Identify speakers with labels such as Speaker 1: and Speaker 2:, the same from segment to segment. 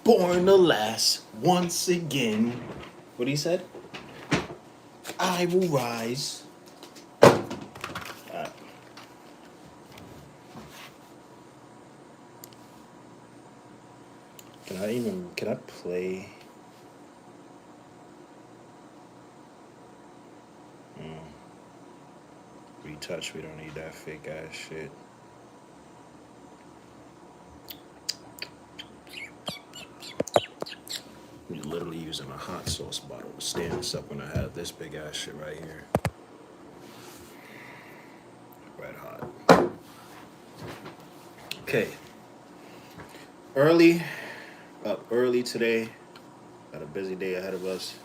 Speaker 1: born to last once again. What he said? I will rise. Can I play? Retouch, we don't need that fake ass shit. I'm literally using a hot sauce bottle to stand this up when I have this big ass shit right here. Red hot. Okay. Up early today. Got a busy day ahead of us.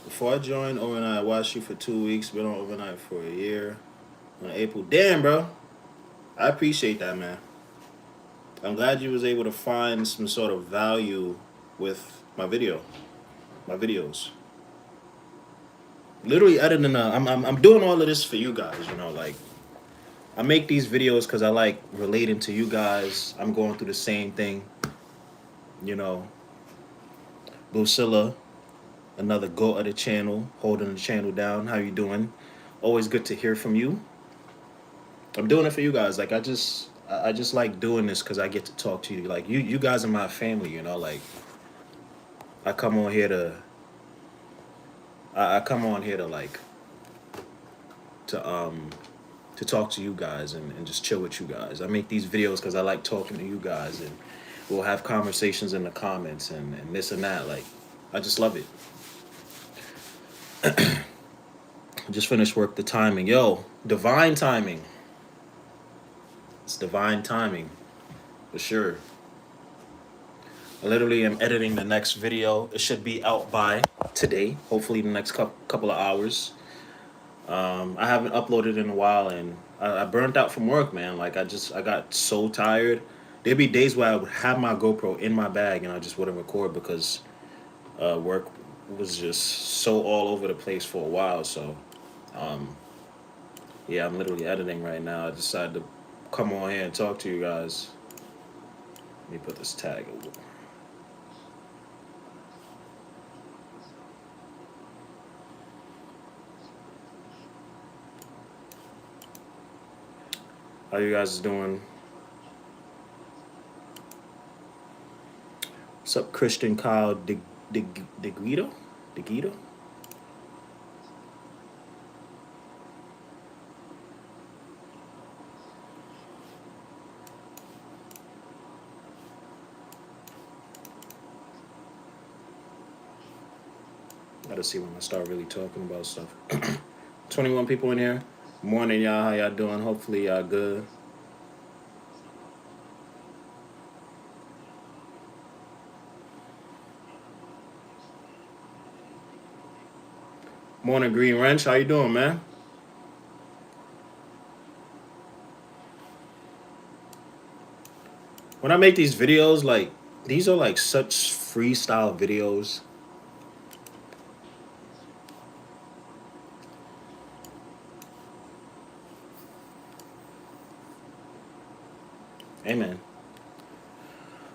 Speaker 1: Before I joined overnight, I watched you for 2 weeks. Been on overnight for a year. On April. Damn, bro. I appreciate that, man. I'm glad you was able to find some sort of value with my videos. Literally editing. I'm doing all of this for you guys. You know, like I make these videos because I like relating to you guys. I'm going through the same thing. You know, Lucilla, another goat of the channel, holding the channel down. How you doing? Always good to hear from you. I'm doing it for you guys. Like I just like doing this because I get to talk to you. Like you guys are my family. You know, like I come on here to. I come on here to to talk to you guys and just chill with you guys. I make these videos because I like talking to you guys, and we'll have conversations in the comments and this and that. Like I just love it. I just finished work. The timing, yo, divine timing. It's divine timing, for sure. I literally am editing the next video. It should be out by today, hopefully the next couple of hours. I haven't uploaded in a while, and I burnt out from work, man. Like I got so tired. There'd be days where I would have my GoPro in my bag and I just wouldn't record because work was just so all over the place for a while. So, yeah, I'm literally editing right now. I decided to come on here and talk to you guys. Let me put this tag over. How you guys doing? What's up, Christian Kyle De Guido? Gotta see when I start really talking about stuff. 21 people in here. Morning, y'all. How y'all doing? Hopefully y'all good. Morning, Green Wrench. How you doing, man? When I make these videos, like, these are like such freestyle videos. Amen.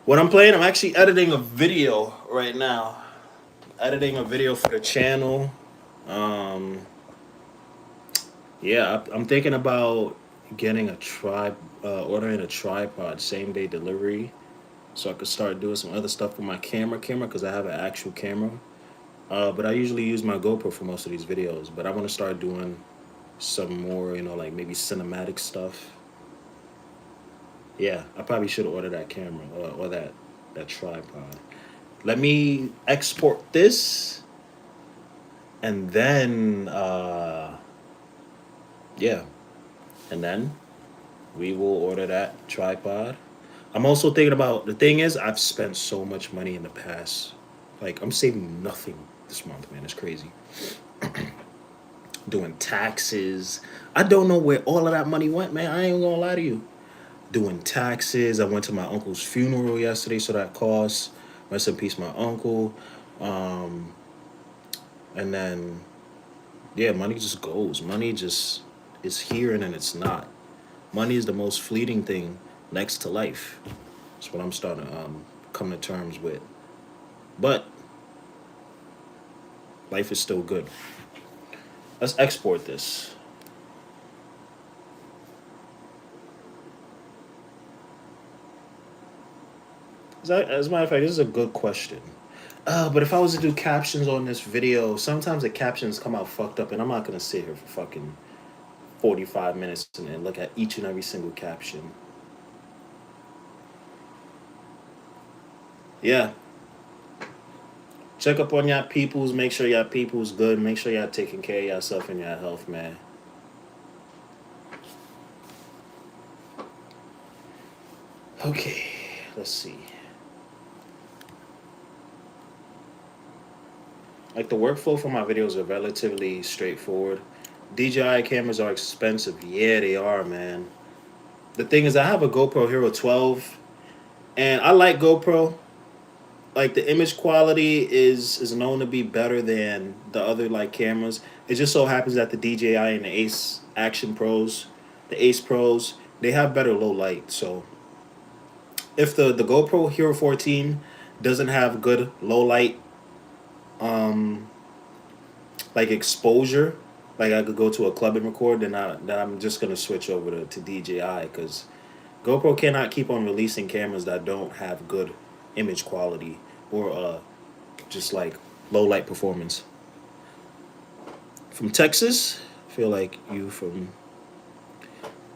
Speaker 1: What I'm playing, I'm actually editing a video right now. Editing a video for the channel. Yeah, I'm thinking about getting ordering a tripod, same day delivery, so I could start doing some other stuff with my camera, because I have an actual camera. But I usually use my GoPro for most of these videos. But I want to start doing some more, like maybe cinematic stuff. Yeah, I probably should order that camera or that tripod. Let me export this, and then yeah, and then we will order that tripod. I'm also thinking about, the thing is, I've spent so much money in the past. Like, I'm saving nothing this month, man. It's crazy. Doing taxes. I don't know where all of that money went, man. I ain't gonna lie to you. Doing taxes. I went to my uncle's funeral yesterday, so that costs. Rest in peace, my uncle. And then, yeah, money just goes. Money just is here and then it's not. Money is the most fleeting thing next to life. That's what I'm starting to come to terms with. But life is still good. Let's export this. As a matter of fact, this is a good question. But if I was to do captions on this video, sometimes the captions come out fucked up, and I'm not gonna sit here for fucking 45 minutes and look at each and every single caption. Yeah. Check up on y'all peoples. Make sure y'all peoples good. Make sure y'all taking care of yourself and your health, man. Okay, let's see. Like the workflow for my videos are relatively straightforward. DJI cameras are expensive. Yeah, they are, man. The thing is, I have a GoPro Hero 12, and I like GoPro. Like the image quality is known to be better than the other like cameras. It just so happens that the DJI and the Ace Action Pros, the Ace Pros, they have better low light. So if the GoPro Hero 14 doesn't have good low light um like exposure, like I could go to a club and record, then I'm just gonna switch over to DJI because GoPro cannot keep on releasing cameras that don't have good image quality or just like low light performance. From Texas, I feel like you from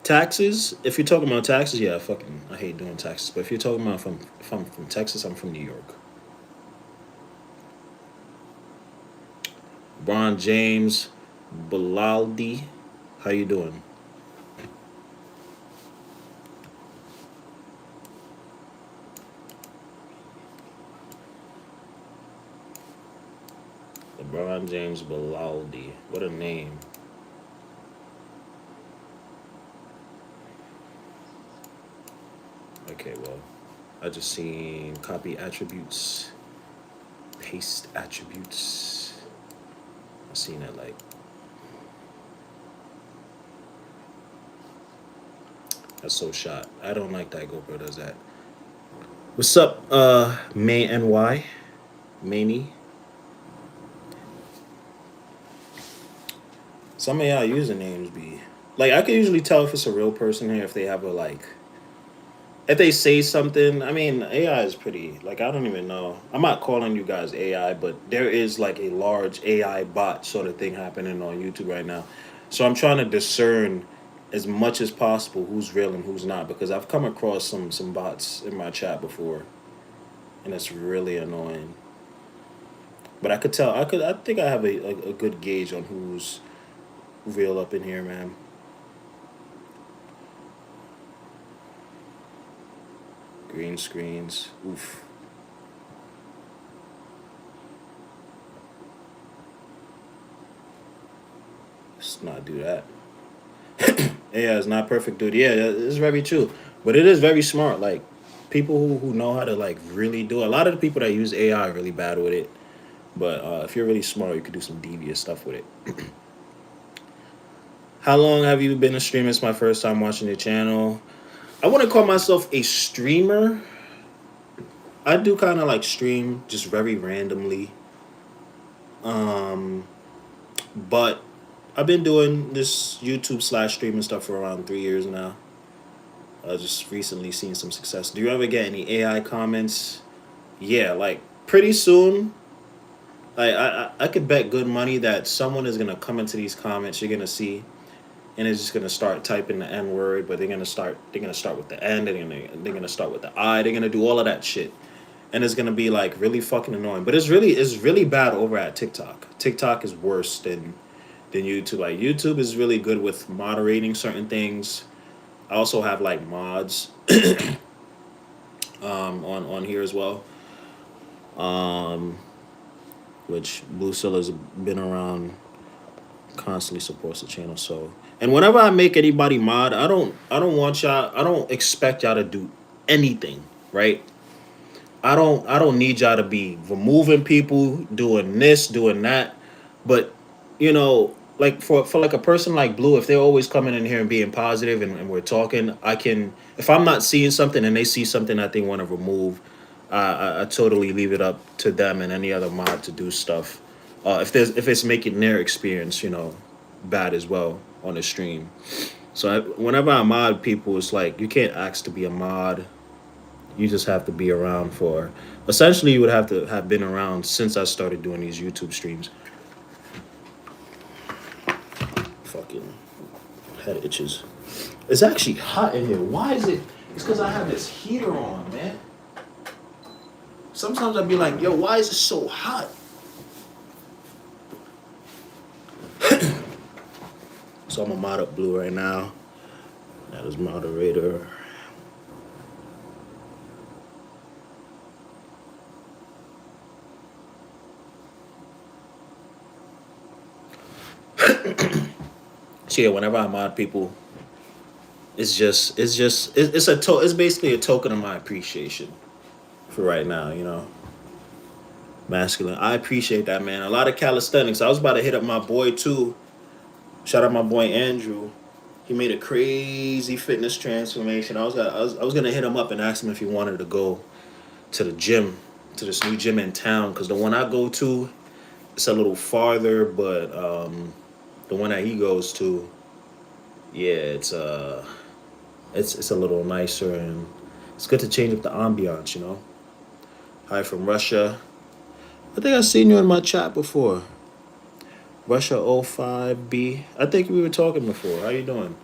Speaker 1: taxes. If you're talking about taxes, yeah, I hate doing taxes. But if you're talking about if I'm from Texas, I'm from New York. LeBron James, Balaldi, how you doing? LeBron James Balaldi. What a name. Okay, well, I just seen copy attributes, paste attributes. I seen that like that's so shot. I don't like that GoPro does that. What's up, May NY? Maney? Some AI usernames be like I can usually tell if it's a real person here if they have a like if they say something. I mean AI is pretty like I don't even know. I'm not calling you guys AI, but there is like a large AI bot sort of thing happening on YouTube right now. So I'm trying to discern as much as possible who's real and who's not because I've come across some bots in my chat before and it's really annoying. But I could tell I think I have a good gauge on who's real up in here, man. Green screens. Oof. Let's not do that. Yeah, it's not perfect, dude. Yeah, it's very true. But it is very smart. Like, people who know how to, like, really do it. A lot of the people that use AI are really bad with it. But if you're really smart, you could do some devious stuff with it. How long have you been a streamer? It's my first time watching your channel. I wouldn't call myself a streamer. I do kind of like stream just very randomly. Um, but I've been doing this YouTube slash streaming stuff for around 3 years now. I just recently seen some success. Do you ever get any AI comments? Yeah, like pretty soon. Like I could bet good money that someone is gonna come into these comments. You're gonna see, and it's just gonna start typing the N word, but they're gonna start with the N. They're gonna start with the I. They're gonna do all of that shit, and it's gonna be like really fucking annoying. But it's really bad over at TikTok. TikTok is worse than YouTube. Like YouTube is really good with moderating certain things. I also have like mods on here as well. Um, which Blue has been around, constantly supports the channel. So, and whenever I make anybody mod, I don't expect y'all to do anything, right? I don't need y'all to be removing people, doing this, doing that. But, you know, like for like a person like Blue, if they're always coming in here and being positive and we're talking, I can, if I'm not seeing something and they see something that they want to remove, I totally leave it up to them and any other mod to do stuff. If it's making their experience, bad as well on the stream. So whenever I mod people, it's like you can't ask to be a mod. You just have to be around for. Essentially, you would have to have been around since I started doing these YouTube streams. Fucking head itches. It's actually hot in here. Why is it? It's because I have this heater on, man. Sometimes I'd be like, yo, why is it so hot? So I'm gonna mod up Blue right now. That is moderator. So yeah, whenever I mod people, it's basically a token of my appreciation for right now. Masculine. I appreciate that, man. A lot of calisthenics. I was about to hit up my boy too. Shout out my boy Andrew. He made a crazy fitness transformation. I was gonna hit him up and ask him if he wanted to go to the gym, to this new gym in town, because the one I go to, it's a little farther, but the one that he goes to, yeah, it's a little nicer and it's good to change up the ambiance. Hi from Russia. I think I've seen you in my chat before. Russia 05B. I think we were talking before. How you doing?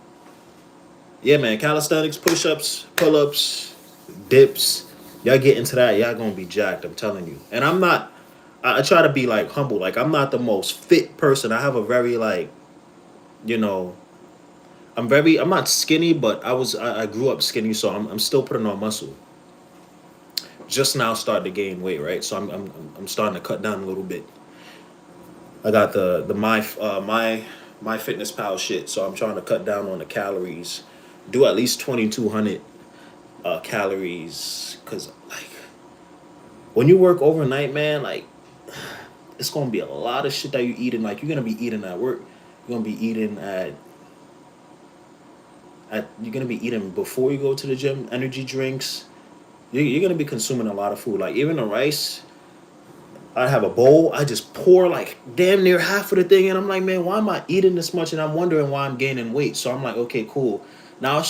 Speaker 1: Yeah, man. Calisthenics, push-ups, pull-ups, dips. Y'all get into that, y'all gonna be jacked. I'm telling you. And I'm not. I try to be like humble. Like I'm not the most fit person. I have a very like, you know. I'm not skinny, but I grew up skinny, so I'm still putting on muscle. Just now starting to gain weight, right? So I'm starting to cut down a little bit. I got the my fitness pal shit, so I'm trying to cut down on the calories. Do at least 2,200 calories, cause like when you work overnight, man, like it's gonna be a lot of shit that you eating. Like you're gonna be eating at work, you're gonna be eating at you're gonna be eating before you go to the gym. Energy drinks. You're gonna be consuming a lot of food. Like even the rice. I have a bowl. I just pour like damn near half of the thing, and I'm like, man, why am I eating this much? And I'm wondering why I'm gaining weight. So I'm like, okay, cool. Now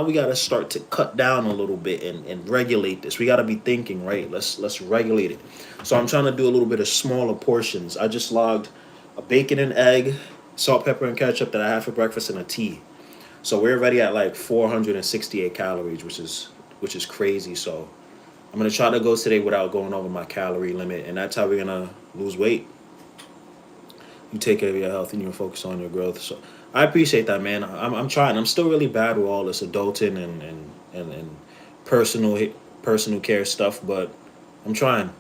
Speaker 1: we gotta start to cut down a little bit and regulate this. We gotta be thinking, right? Let's regulate it. So I'm trying to do a little bit of smaller portions. I just logged a bacon and egg, salt, pepper, and ketchup that I had for breakfast, and a tea. So we're already at like 468 calories, which is crazy. So I'm gonna try to go today without going over my calorie limit, and that's how we're gonna lose weight. You take care of your health and you focus on your growth. So I appreciate that, man. I'm trying. I'm still really bad with all this adulting and personal personal care stuff, but I'm trying.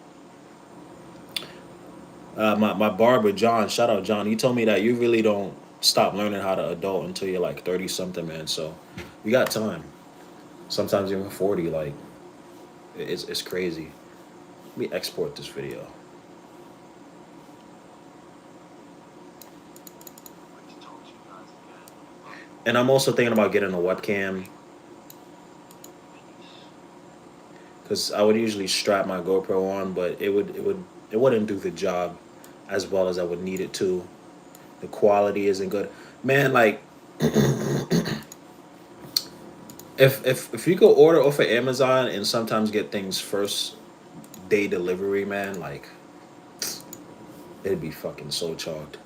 Speaker 1: My barber John, shout out John. He told me that you really don't stop learning how to adult until you're like 30 something, man. So you got time. Sometimes even 40, like it's crazy. Let me export this video. And I'm also thinking about getting a webcam because I would usually strap my GoPro on, but it wouldn't do the job as well as I would need it to. The quality isn't good, man. Like if you go order off of Amazon and sometimes get things first day delivery, man, like it'd be fucking so chalked.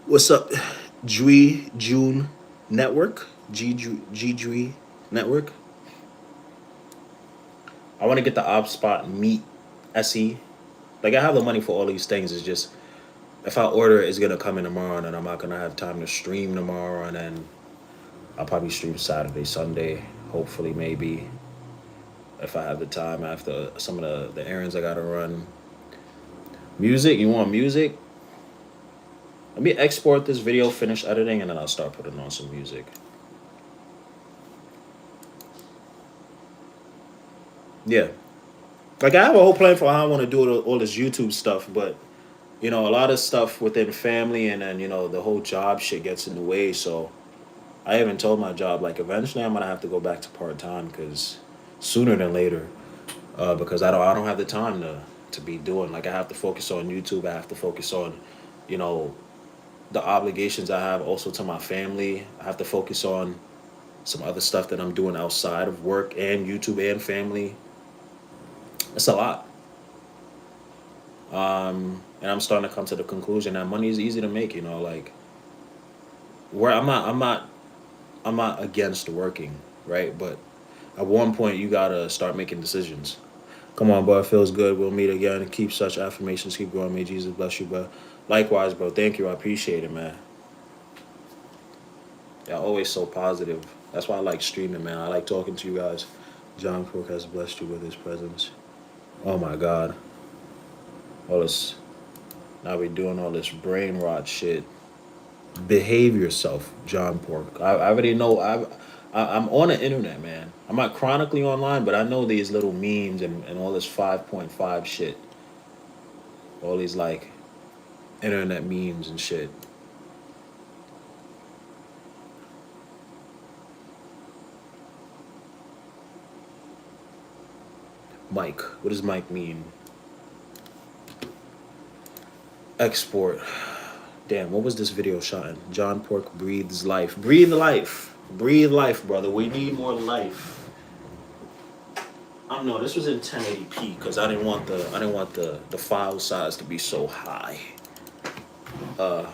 Speaker 1: What's up, Dre June Network? G Network. I want to get the op spot meat SE. Like I have the money for all these things. It's just if I order it, it's gonna come in tomorrow, and then I'm not gonna have time to stream tomorrow, and then I'll probably stream Saturday, Sunday, hopefully maybe if I have the time after some of the errands I gotta run. Music? You want music? Let me export this video, finish editing, and then I'll start putting on some music. Yeah. Like I have a whole plan for how I want to do all this YouTube stuff, but a lot of stuff within family, and then the whole job shit gets in the way. So I even told my job, like, eventually I'm gonna have to go back to part time, because sooner than later, because I don't have the time to be doing, like, I have to focus on YouTube. I have to focus on, you know, the obligations I have also to my family. I have to focus on some other stuff that I'm doing outside of work and YouTube and family. It's a lot. And I'm starting to come to the conclusion that money is easy to make. Like, where I'm not against working, right? But at one point, you gotta start making decisions. Come on, bro. It feels good. We'll meet again. Keep such affirmations. Keep growing. May Jesus bless you, bro. Likewise, bro. Thank you. I appreciate it, man. Y'all always so positive. That's why I like streaming, man. I like talking to you guys. John Crook has blessed you with his presence. Oh my God. All this. Now we doing all this brain rot shit. Behave yourself, John Pork. I already know. I'm on the internet, man. I'm not chronically online, but I know these little memes and all this 5.5 shit. All these, like, internet memes and shit. Mike. What does Mike mean? Export. Damn, what was this video shot in? John Pork breathes life. Breathe life. Breathe life, brother. We need more life. I don't know. This was in 1080p because I didn't want the file size to be so high. What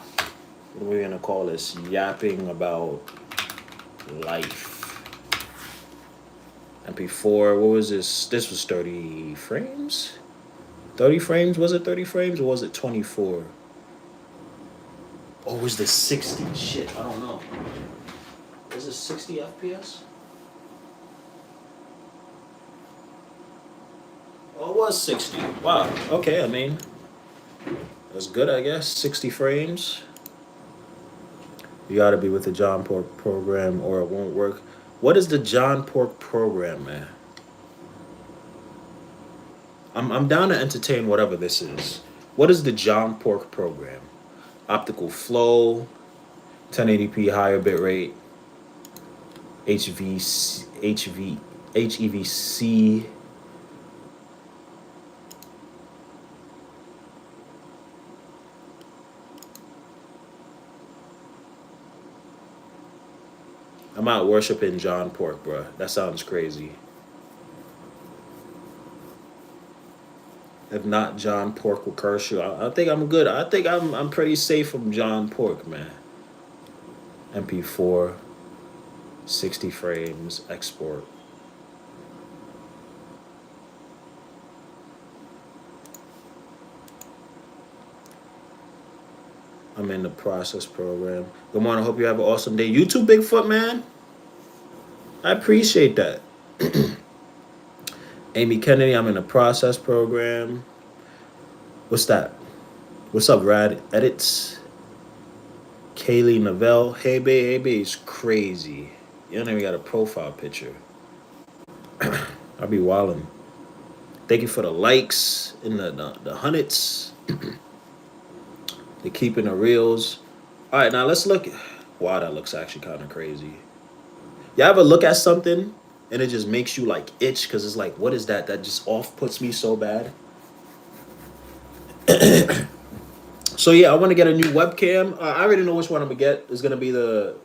Speaker 1: are we gonna call this? Yapping about life. MP4. What was this? This was 30 frames. 30 frames? Was it 30 frames or was it 24? Or was this 60? Shit, I don't know. Was it 60 FPS? Oh, it was 60. Wow. Okay, I mean, that's good, I guess. 60 frames. You gotta be with the John Pork program or it won't work. What is the John Pork program, man? I'm down to entertain whatever this is. What is the John Pork program? Optical flow, 1080p higher bitrate, HV, HV, HEVC. I'm out worshiping John Pork, bro. That sounds crazy. If not, John Pork will curse you. I think I'm good. I think I'm pretty safe from John Pork, man. MP4, 60 frames, export. I'm in the process program. Good morning. I hope you have an awesome day. You too, Bigfoot, man. I appreciate that. Amy Kennedy, I'm in the process program. What's that? What's up, Rad Edits? Kaylee Novell. Hey, babe, hey, babe. It's crazy. You don't even got a profile picture. I'll be wildin'. Thank you for the likes and the hundreds. They're keeping the reels. All right, now let's look. Wow, that looks actually kind of crazy. You ever look at something and it just makes you like itch because it's like, what is that? That just off puts me so bad. So yeah, I want to get a new webcam. I already know which one I'm gonna get. It's gonna be the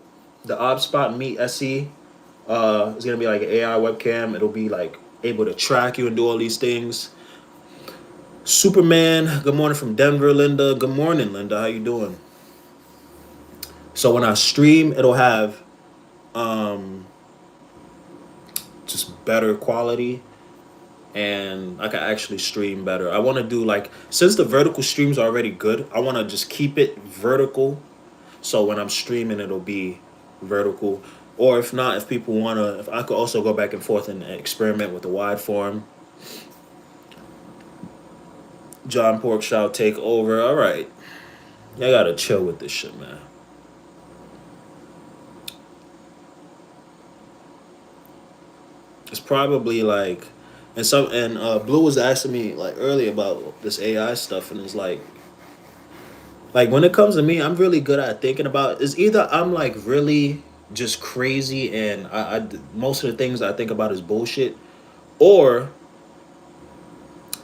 Speaker 1: ObSpot Meet SE. It's gonna be like an AI webcam. It'll be like able to track you and do all these things. Superman, good morning from Denver, Linda. Good morning, Linda. How you doing? So when I stream, it'll have just better quality, and I can actually stream better. I want to do, like, since the vertical streams are already good, I want to just keep it vertical. So when I'm streaming, it'll be vertical. Or if not, if people want to, if I could also go back and forth and experiment with the wide form. John Pork shall take over. All right. I gotta chill with this shit, man. It's probably like, and Blue was asking me like earlier about this AI stuff, and it's like, Like when it comes to me, I'm really good at thinking about is either I'm like really just crazy and most of the things I think about is bullshit, or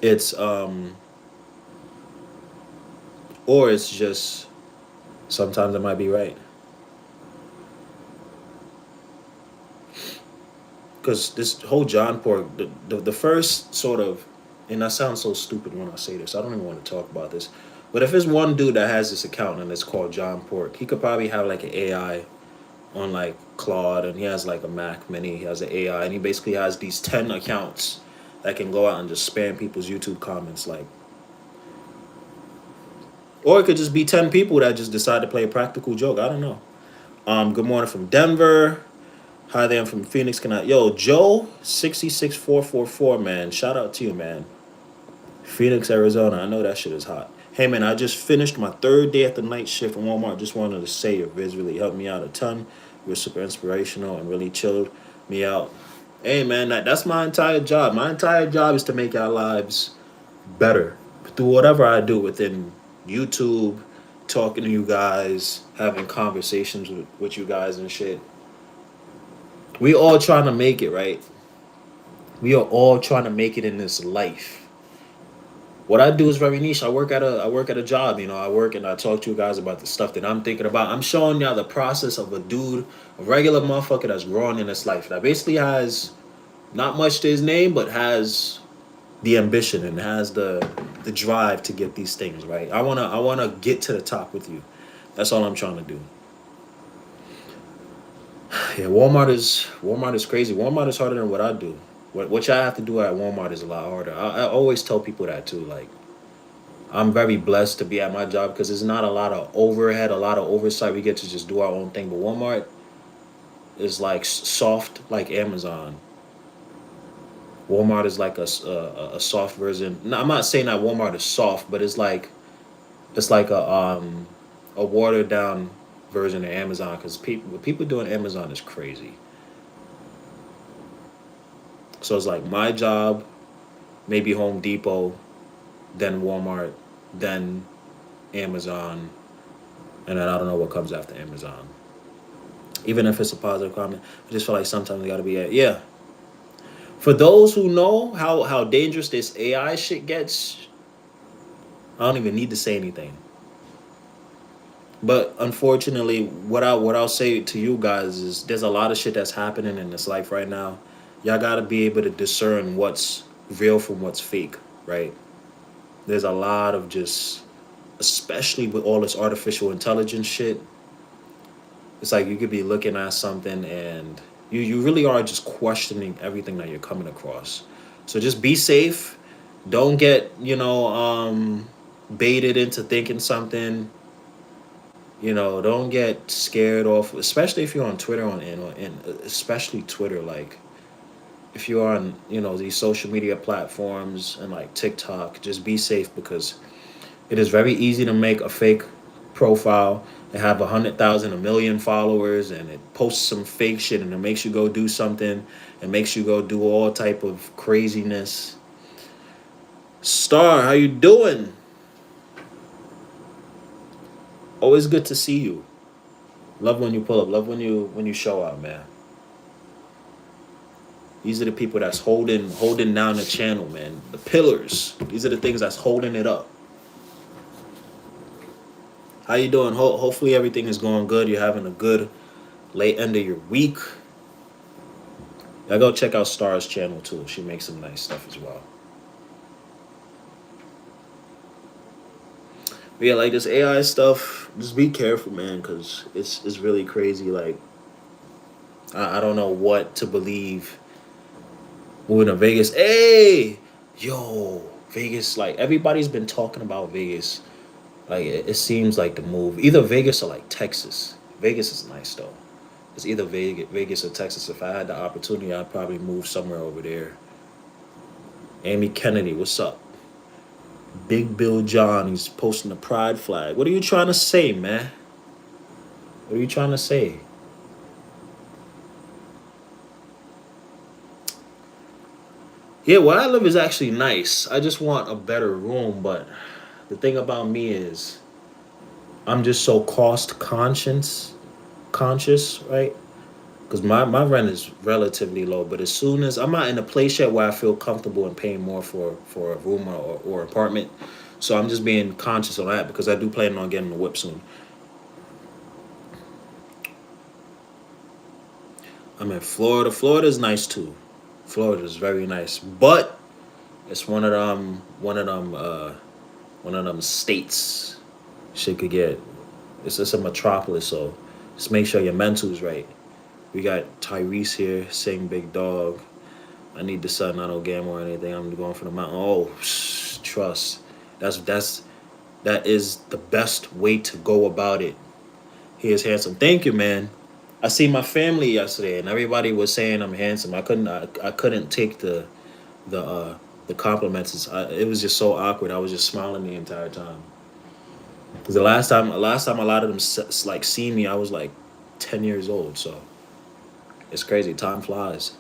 Speaker 1: it's or it's just sometimes I might be right. Because this whole John Pork, the first sort of, and I sound so stupid when I say this. I don't even want to talk about this. But if it's one dude that has this account and it's called John Pork, he could probably have like an AI on like Claude, and he has like a Mac Mini. He has an AI, and he basically has these 10 accounts that can go out and just spam people's YouTube comments, like, or it could just be 10 people that just decide to play a practical joke. I don't know. Good morning from Denver. Hi there, I'm from Phoenix. Can I, yo, Joe 66444, man. Shout out to you, man. Phoenix, Arizona. I know that shit is hot. Hey, man, I just finished my third day at the night shift in Walmart. Just wanted to say your vids really helped me out a ton. You were super inspirational and really chilled me out. Hey, man, that's my entire job. My entire job is to make our lives better through whatever I do within YouTube, talking to you guys, having conversations with you guys and shit. We all trying to make it, right? We are all trying to make it in this life. What I do is very niche. I work at a job. I work and I talk to you guys about the stuff that I'm thinking about. I'm showing y'all the process of a dude, a regular motherfucker that's growing in his life. That basically has not much to his name, but has the ambition and has the drive to get these things right. I wanna get to the top with you. That's all I'm trying to do. Yeah, Walmart is crazy. Walmart is harder than what I do. What y'all have to do at Walmart is a lot harder. I always tell people that too. Like I'm very blessed to be at my job because there's not a lot of overhead, a lot of oversight. We get to just do our own thing. But Walmart is like soft, like Amazon. Walmart is like a soft version. No, I'm not saying that Walmart is soft, but it's like a watered down version of Amazon because people what people do on Amazon is crazy. So it's like my job, maybe Home Depot, then Walmart, then Amazon, and then I don't know what comes after Amazon. Even if it's a positive comment, I just feel like sometimes we gotta be at yeah. For those who know how dangerous this AI shit gets, I don't even need to say anything. But unfortunately, what I'll say to you guys is there's a lot of shit that's happening in this life right now. Y'all gotta be able to discern what's real from what's fake, right? There's a lot of just, especially with all this artificial intelligence shit. It's like you could be looking at something and you really are just questioning everything that you're coming across. So just be safe. Don't get baited into thinking something. Don't get scared off, especially if you're on Twitter and especially Twitter. Like if you're on these social media platforms and like TikTok, just be safe because it is very easy to make a fake profile and have 100,000, a million followers, and it posts some fake shit, and it makes you go do something, and makes you go do all type of craziness. Star, how you doing? Always good to see you. Love when you pull up. Love when you show out, man. These are the people that's holding down the channel, man. The pillars. These are the things that's holding it up. How you doing? Hopefully everything is going good. You're having a good late end of your week. I go check out Star's channel too. She makes some nice stuff as well. But yeah, like this AI stuff, just be careful, man, because it's really crazy. Like I don't know what to believe. Moving to Vegas, hey, yo, Vegas. Like everybody's been talking about Vegas. Like it seems like the move. Either Vegas or like Texas. Vegas is nice though. It's either Vegas or Texas. If I had the opportunity, I'd probably move somewhere over there. Amy Kennedy, what's up? Big Bill John, he's posting the pride flag. What are you trying to say, man? What are you trying to say? Yeah, where I live is actually nice. I just want a better room, but the thing about me is I'm just so conscious, right? Because my rent is relatively low, but as soon as I'm not in a place yet where I feel comfortable in paying more for a room or apartment, so I'm just being conscious of that because I do plan on getting a whip soon. I'm in Florida. Florida is nice too. Florida is very nice, but it's one of them states. Shit could get. It's just a metropolis, so just make sure your mental's right. We got Tyrese here, sing big dog. I need the sun. I don't gamble or anything. I'm going for the mountain. Oh, trust. That's that is the best way to go about it. He is handsome. Thank you, man. I see my family yesterday, and everybody was saying I'm handsome. I couldn't take the uh, the compliments. It was just so awkward. I was just smiling the entire time. Because the last time a lot of them like see me, I was like 10 years old. So it's crazy. Time flies,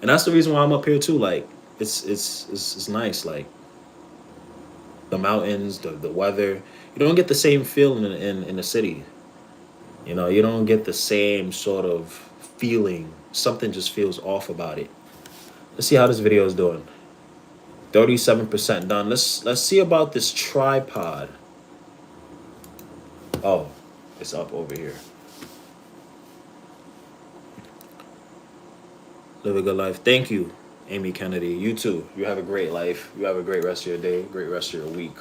Speaker 1: and that's the reason why I'm up here too. Like it's nice. Like the mountains, the weather. You don't get the same feeling in the city. You know, you don't get the same sort of feeling. Something just feels off about it. Let's see how this video is doing. 37% done. Let's see about this tripod. Oh, it's up over here. Live a good life. Thank you, Amy Kennedy. You too. You have a great life. You have a great rest of your day, great rest of your week,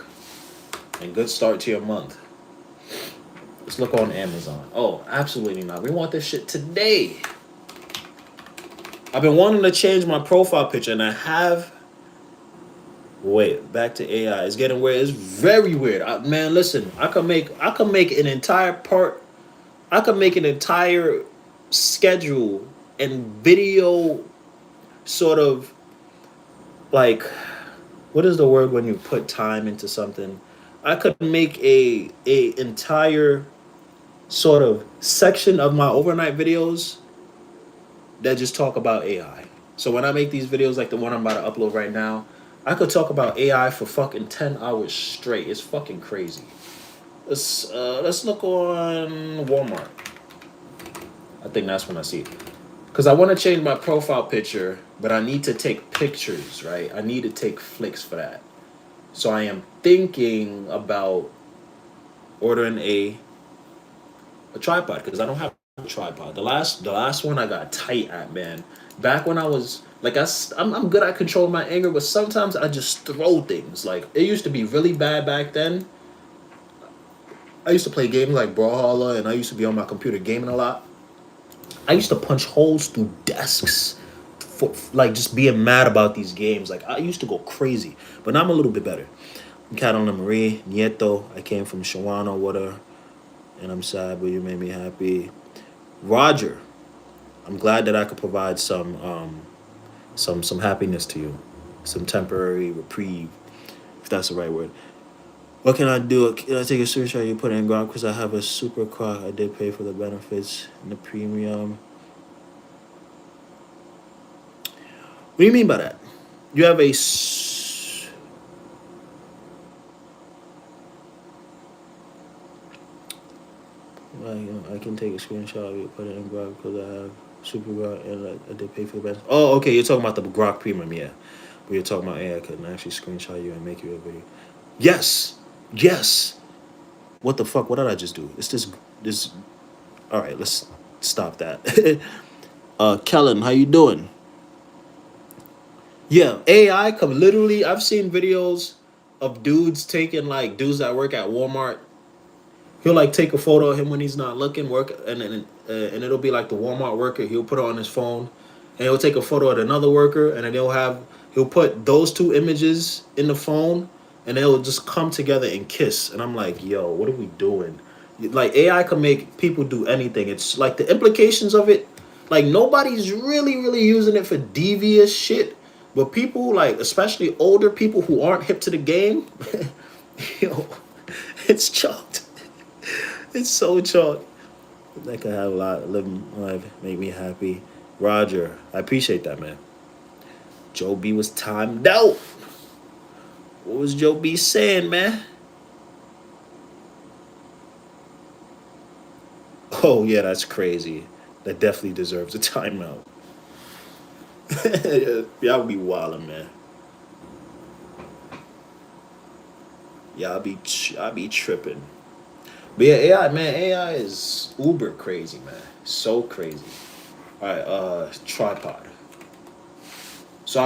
Speaker 1: and good start to your month. Let's look on Amazon. Oh, absolutely not. We want this shit today. I've been wanting to change my profile picture, and I have. Wait, back to AI. It's getting weird. It's very weird. Man, listen. I could make an entire part. I could make an entire schedule and video sort of like what is the word when you put time into something? I could make a entire sort of section of my overnight videos that just talk about AI. So when I make these videos like the one I'm about to upload right now, I could talk about AI for fucking 10 hours straight. It's fucking crazy. Let's look on Walmart. I think that's when I see it. Because I want to change my profile picture, but I need to take pictures, right? I need to take flicks for that. So I am thinking about ordering a tripod because I don't have a tripod. The last one I got tight at, man. Back when I was like I'm good at controlling my anger, but sometimes I just throw things. Like it used to be really bad back then. I used to play games like Brawlhalla, and I used to be on my computer gaming a lot. I used to punch holes through desks for like just being mad about these games. Like I used to go crazy, but now I'm a little bit better. I'm Catalina Marie Nieto. I came from Shawano Water, and I'm sad, but you made me happy. Roger, I'm glad that I could provide some happiness to you, some temporary reprieve, if that's the right word. What can I do? Can I take a screenshot you put in Grok because I have a super car. I did pay for the benefits and the premium. What do you mean by that? You have I can take a screenshot of you put it in Grok because I have super Grok and I did pay for the benefits. Oh, okay. You're talking about the Grok premium, yeah. But you're talking about, I couldn't actually screenshot you and make you a video. Yes. Yes. What the fuck? What did I just do? It's this. All right, let's stop that. Kellen, how you doing? Yeah, AI come literally. I've seen videos of dudes that work at Walmart. He'll like take a photo of him when he's not looking, and it'll be like the Walmart worker. He'll put it on his phone, and he'll take a photo of another worker, and then he'll put those two images in the phone, and they'll just come together and kiss. And I'm like, yo, what are we doing? Like AI can make people do anything. It's like the implications of it. Like nobody's really using it for devious shit, but people like, especially older people who aren't hip to the game, yo, it's chalked. It's so chalked. That could have a lot. Living life make me happy. Roger, I appreciate that, man. Joe B was timed out. What was Joe B saying, man? Oh yeah, that's crazy. That definitely deserves a timeout. Y'all be wildin', man. Y'all be tripping. But yeah, AI, man, AI is uber crazy, man. So crazy. All right, tripod. So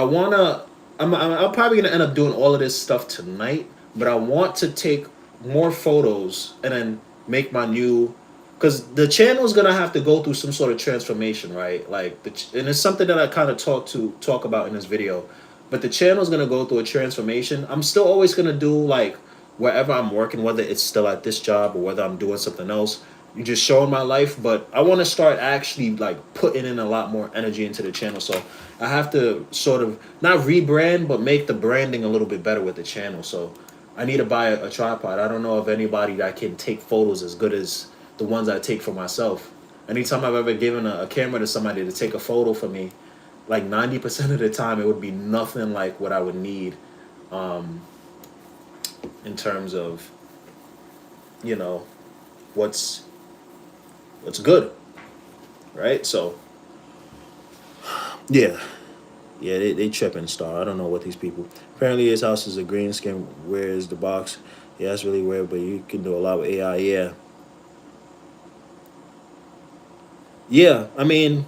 Speaker 1: I'm probably gonna end up doing all of this stuff tonight, but I want to take more photos and then make my new, because the channel is gonna have to go through some sort of transformation, right? Like and it's something that I kind of talk about in this video, but the channel is gonna go through a transformation. I'm still always gonna do like wherever I'm working, whether it's still at this job or whether I'm doing something else. You just showing my life, but I want to start actually like putting in a lot more energy into the channel. So I have to sort of not rebrand, but make the branding a little bit better with the channel. So I need to buy a tripod. I don't know of anybody that can take photos as good as the ones I take for myself. Anytime I've ever given a camera to somebody to take a photo for me, like 90% of the time, it would be nothing like what I would need um, in terms of, you know, what's good, right? So yeah, yeah, they tripping star. I don't know what these people. Apparently, his house is a green skin. Where's the box? Yeah, that's really weird. But you can do a lot with AI. Yeah, yeah. I mean,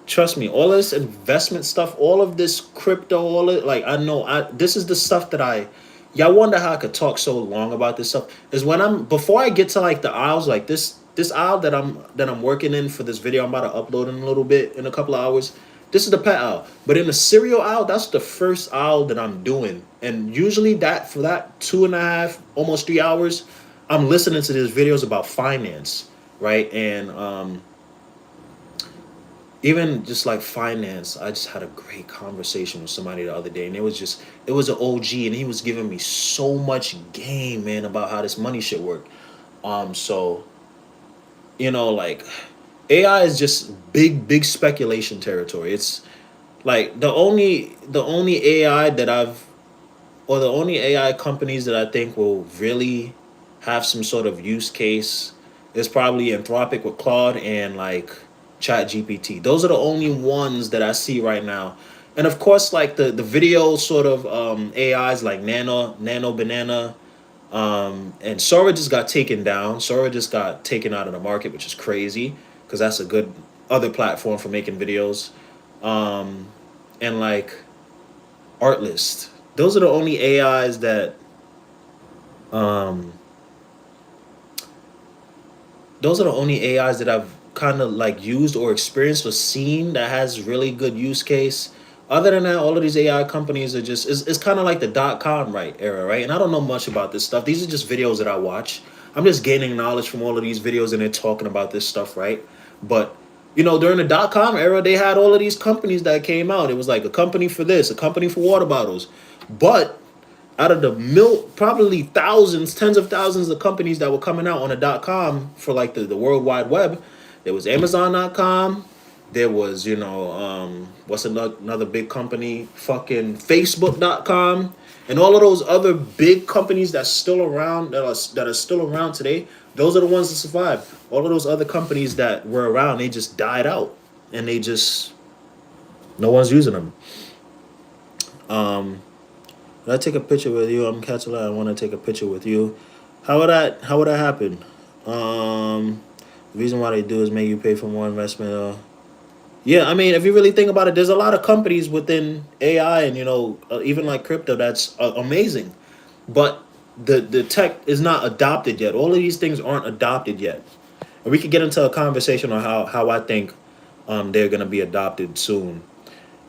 Speaker 1: trust me. All this investment stuff, all of this crypto, all it like I know. This is the stuff that I. Yeah, I wonder how I could talk so long about this stuff. Is when I'm before I get to like the aisles, like this aisle that I'm working in for this video I'm about to upload in a little bit in a couple of hours. This is the pet aisle, but in the cereal aisle, that's the first aisle that I'm doing, and usually that for that 2.5, almost 3 hours, I'm listening to these videos about finance, right? And even just like finance, I just had a great conversation with somebody the other day, and it was an OG, and he was giving me so much game, man, about how this money should work. So like AI is just big speculation territory. It's like the only AI that I've or the only AI companies that I think will really have some sort of use case is probably Anthropic with Claude and like Chat GPT. Those are the only ones that I see right now. And of course, like the video sort of AIs like Nano Banana, and Sora just got taken down. Sora just got taken out of the market, which is crazy because that's a good other platform for making videos. Um, and like Artlist. Those are the only AIs that um those are the only AIs that I've kind of like used or experienced or seen that has really good use case. Other than that, all of these AI companies are just it's kind of like the .com right era, right? And I don't know much about this stuff. These are just videos that I watch. I'm just gaining knowledge from all of these videos and they're talking about this stuff, right? But during the .com era, they had all of these companies that came out. It was like a company for this, a company for water bottles. But out of the probably thousands, tens of thousands of companies that were coming out on the .com for like the World Wide Web, there was Amazon.com. There was, what's another big company? Fucking Facebook.com. And all of those other big companies that's still around, that are still around today, those are the ones that survived. All of those other companies that were around, they just died out. And no one's using them. Did I take a picture with you? I'm Catalan. I want to take a picture with you. How would that happen? The reason why they do is make you pay for more investment. Yeah, I mean, if you really think about it, there's a lot of companies within AI and even like crypto that's amazing, but the tech is not adopted yet. All of these things aren't adopted yet, and we could get into a conversation on how I think they're gonna be adopted soon.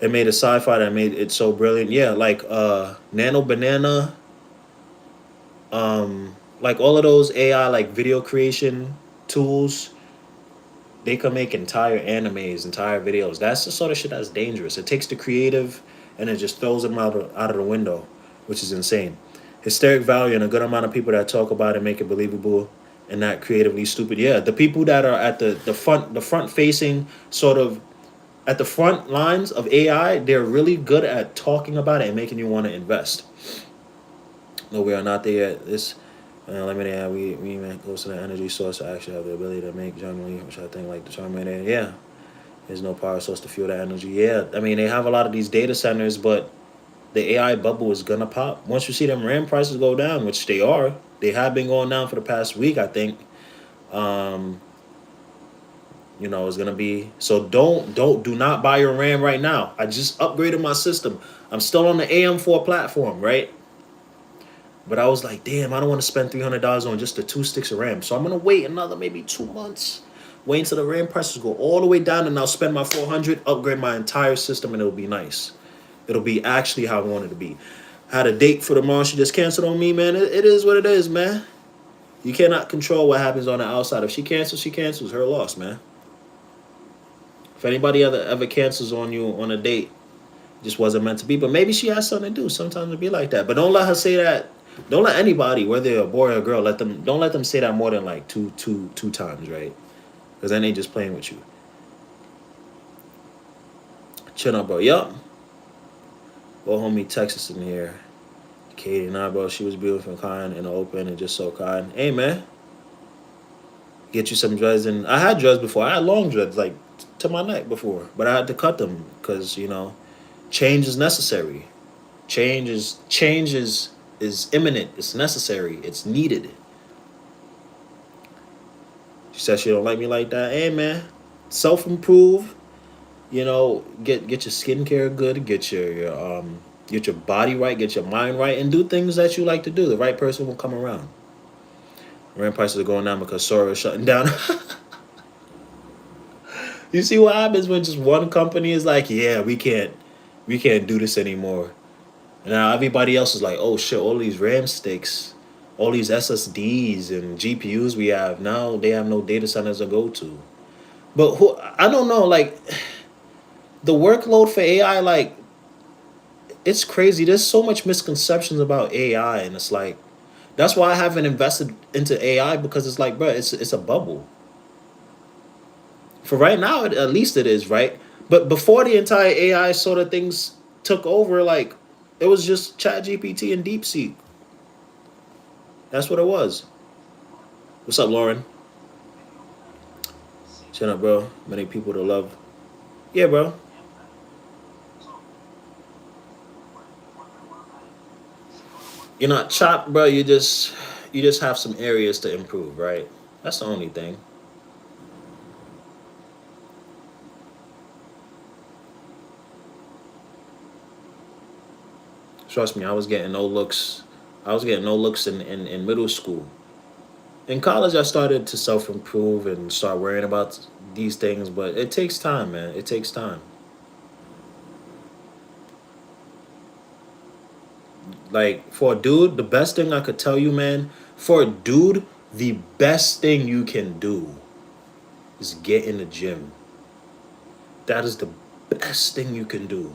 Speaker 1: It made a sci-fi that made it so brilliant. Yeah, like Nano Banana, like all of those AI like video creation tools, they can make entire animes, entire videos. That's the sort of shit that's dangerous. It takes the creative and it just throws them out of the window, which is insane. Hysteric value and a good amount of people that talk about it make it believable and not creatively stupid. Yeah, the people that are at the front facing sort of at the front lines of AI, they're really good at talking about it and making you want to invest. No, we are not there yet. Limited, we make close to the energy source. I actually have the ability to make generally, which I think like determinate. Yeah, there's no power source to fuel that energy. Yeah, I mean they have a lot of these data centers, but the AI bubble is gonna pop once you see them RAM prices go down, which they are. They have been going down for the past week, I think. Um, it's gonna be so. Do not buy your RAM right now. I just upgraded my system. I'm still on the AM4 platform, right? But I was like, damn, I don't want to spend $300 on just the 2 sticks of RAM. So I'm gonna wait another maybe 2 months, wait until the RAM prices go all the way down, and I'll spend my 400, upgrade my entire system, and it'll be nice. It'll be actually how I want it to be. I had a date for tomorrow. She just canceled on me, man. It is what it is, man. You cannot control what happens on the outside. If she cancels, she cancels. Her loss, man. If anybody ever cancels on you on a date, it just wasn't meant to be. But maybe she has something to do. Sometimes it be like that. But don't let her say that. Don't let anybody, whether they're a boy or a girl, don't let them say that more than like two times, right? Because then they just playing with you. Chill out, bro. Yup. Well, homie Texas in here. Katie, nah, bro. She was beautiful and kind and open and just so kind. Hey, man. Get you some dreads. And I had dreads before. I had long dreads, like to my neck before. But I had to cut them because, change is necessary. Change is imminent. It's necessary. It's needed. She said she don't like me like that. Hey, man. Self improve. Get your skincare good. Get your body right. Get your mind right, and do things that you like to do. The right person will come around. Rent prices are going down because Sora is shutting down. You see what happens when just one company is like, yeah, we can't do this anymore. And now everybody else is like, oh shit, all these RAM sticks, all these SSDs and GPUs we have now, they have no data centers to go to. But I don't know, like the workload for AI, like it's crazy. There's so much misconceptions about AI, and it's like that's why I haven't invested into AI because it's like, bro, it's a bubble. For right now, at least it is, right? But before the entire AI sort of things took over, like it was just Chat GPT and DeepSeek. That's what it was. What's up, Lauren? Chin up, bro. Many people to love. Yeah, bro. You're not chopped, bro. You just have some areas to improve, right? That's the only thing. Trust me, I was getting no looks. I was getting no looks in middle school. In college, I started to self improve and start worrying about these things, but it takes time, man. It takes time. Like for a dude, the best thing I could tell you, man, for a dude, the best thing you can do is get in the gym. That is the best thing you can do.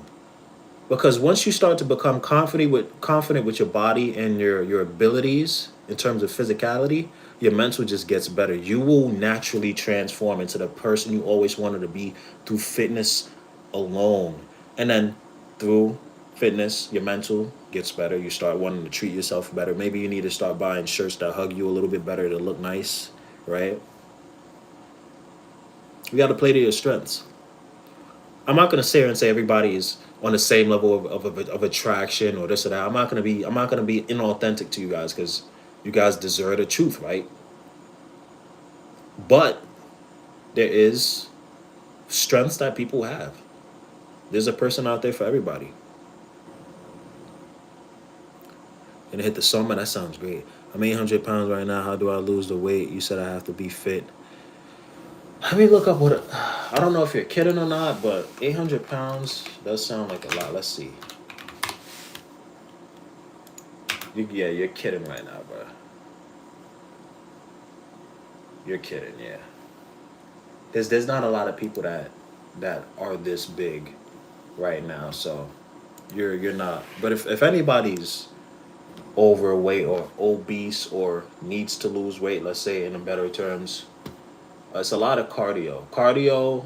Speaker 1: Because once you start to become confident with your body and your abilities in terms of physicality, your mental just gets better. You will naturally transform into the person you always wanted to be through fitness alone. And then through fitness, your mental gets better. You start wanting to treat yourself better. Maybe you need to start buying shirts that hug you a little bit better to look nice, right? You got to play to your strengths. I'm not gonna sit here and say everybody is on the same level of attraction or this or that. I'm not gonna be inauthentic to you guys because you guys deserve the truth, right? But there is strengths that people have. There's a person out there for everybody. And hit the summer, that sounds great. I'm 800 pounds right now. How do I lose the weight? You said I have to be fit. Let me look up I don't know if you're kidding or not, but 800 pounds does sound like a lot. Let's see. Yeah, you're kidding right now, bro. You're kidding, yeah. There's not a lot of people that are this big right now, so you're not. But if anybody's overweight or obese or needs to lose weight, let's say in better terms, it's a lot of cardio. Cardio,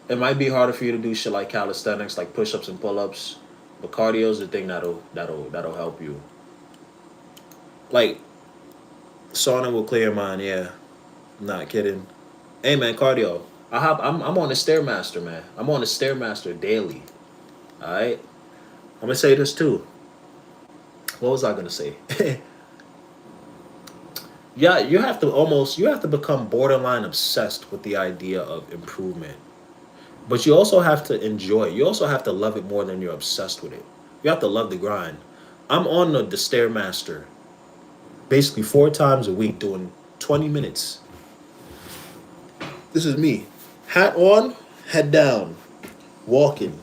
Speaker 1: it might be harder for you to do shit like calisthenics, like push-ups and pull-ups, but cardio is the thing that'll help you. Like Sauna will clear your mind. Yeah, not kidding. Hey man, cardio. I'm on the stairmaster, man. I'm on the stairmaster daily. All right. I'm gonna say this too. What was I gonna say? Yeah, you have to become borderline obsessed with the idea of improvement. But you also have to enjoy it. You also have to love it more than you're obsessed with it. You have to love the grind. I'm on the stairmaster basically 4 times a week doing 20 minutes. This is me. Hat on, head down, walking.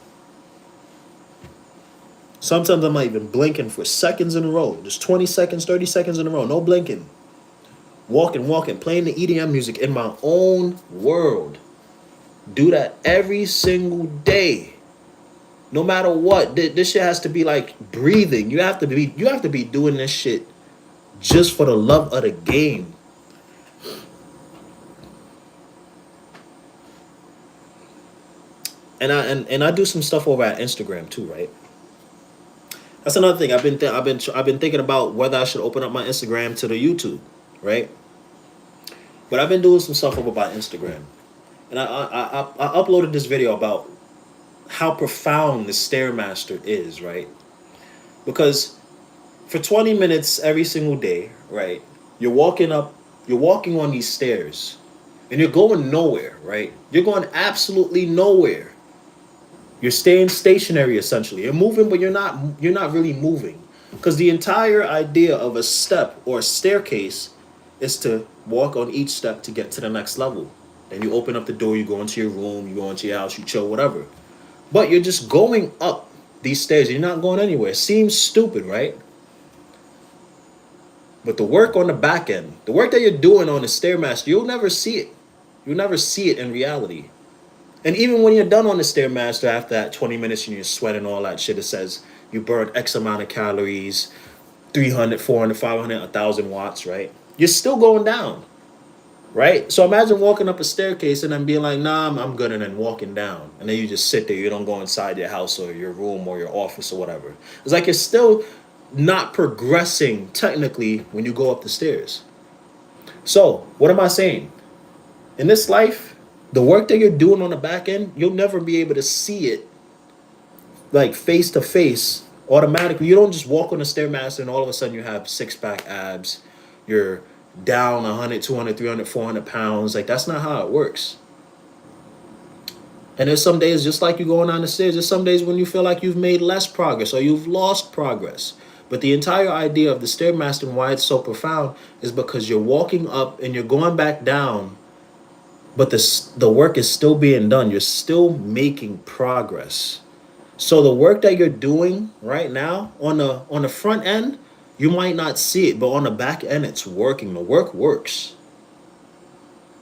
Speaker 1: Sometimes I'm not even blinking for seconds in a row. Just 20 seconds, 30 seconds in a row. No blinking. Walking, walking, playing the EDM music in my own world. Do that every single day. No matter what. This shit has to be like breathing. You have to be doing this shit just for the love of the game. And I do some stuff over at Instagram too, right? That's another thing. I've been thinking about whether I should open up my Instagram to the YouTube, right? But I've been doing some stuff over by Instagram, and I uploaded this video about how profound the stairmaster is, right? Because for 20 minutes every single day, right? You're walking up, you're walking on these stairs, and you're going nowhere, right? You're going absolutely nowhere. You're staying stationary essentially. You're moving, but you're not really moving. Because the entire idea of a step or a staircase is to walk on each step to get to the next level. Then you open up the door, you go into your room, you go into your house, you chill, whatever. But you're just going up these stairs. You're not going anywhere. Seems stupid, right? But the work on the back end, the work that you're doing on the stairmaster, you'll never see it. You'll never see it in reality. And even when you're done on the stairmaster after that 20 minutes and you're sweating all that shit, it says you burned X amount of calories, 300, 400, 500, 1,000 watts, right? You're still going down, right? So imagine walking up a staircase and then being like, nah, I'm good, and then walking down. And then you just sit there. You don't go inside your house or your room or your office or whatever. It's like you're still not progressing technically when you go up the stairs. So, what am I saying? In this life, the work that you're doing on the back end, you'll never be able to see it like face to face automatically. You don't just walk on the stairmaster and all of a sudden you have six pack abs. You're down 100, 200, 300, 400 pounds. Like, that's not how it works. And there's some days, just like you going down the stairs, there's some days when you feel like you've made less progress or you've lost progress. But the entire idea of the stairmaster and why it's so profound is because you're walking up and you're going back down, but the work is still being done. You're still making progress. So the work that you're doing right now on the front end, you might not see it, but on the back end, it's working. The work works.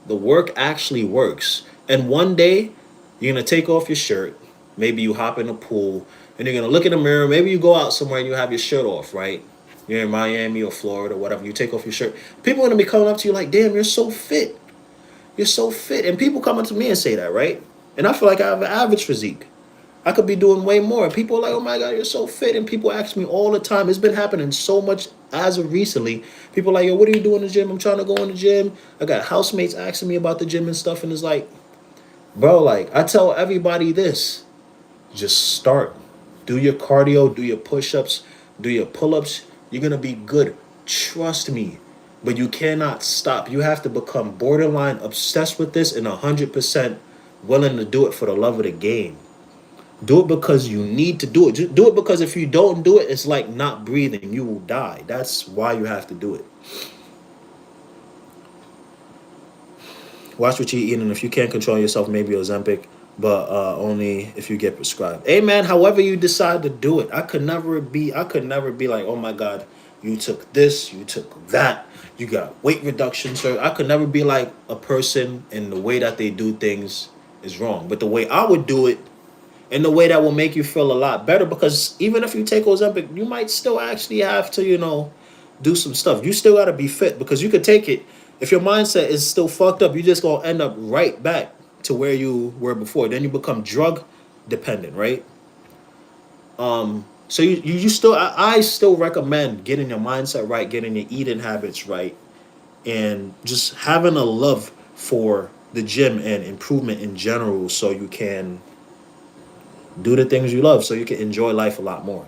Speaker 1: The work actually works. And one day, you're gonna take off your shirt. Maybe you hop in the pool, and you're gonna look in the mirror. Maybe you go out somewhere and you have your shirt off, right? You're in Miami or Florida, or whatever. You take off your shirt. People are gonna be coming up to you like, "Damn, you're so fit. You're so fit." And people come up to me and say that, right? And I feel like I have an average physique. I could be doing way more. And people are like, "Oh my God, you're so fit." And people ask me all the time. It's been happening so much as of recently. People are like, "Yo, what are you doing in the gym?" I'm trying to go in the gym. I got housemates asking me about the gym and stuff. And it's like, bro, like, I tell everybody this: just start. Do your cardio, do your push ups, do your pull ups. You're going to be good. Trust me. But you cannot stop. You have to become borderline obsessed with this and 100% willing to do it for the love of the game. Do it because you need to do it. Just do it because if you don't do it, it's like not breathing. You will die. That's why you have to do it. Watch what you eat, and if you can't control yourself, maybe Ozempic, but only if you get prescribed. Hey man, however you decide to do it. I could never be like, oh my God, you took this, you took that, you got weight reduction, sir. I could never be like a person and the way that they do things is wrong. But the way I would do it in the way that will make you feel a lot better, because even if you take Ozempic, you might still actually have to, do some stuff. You still got to be fit, because you could take it. If your mindset is still fucked up, you just going to end up right back to where you were before. Then you become drug dependent, right? So you still, I still recommend getting your mindset right, getting your eating habits right, and just having a love for the gym and improvement in general, so you can do the things you love, so you can enjoy life a lot more.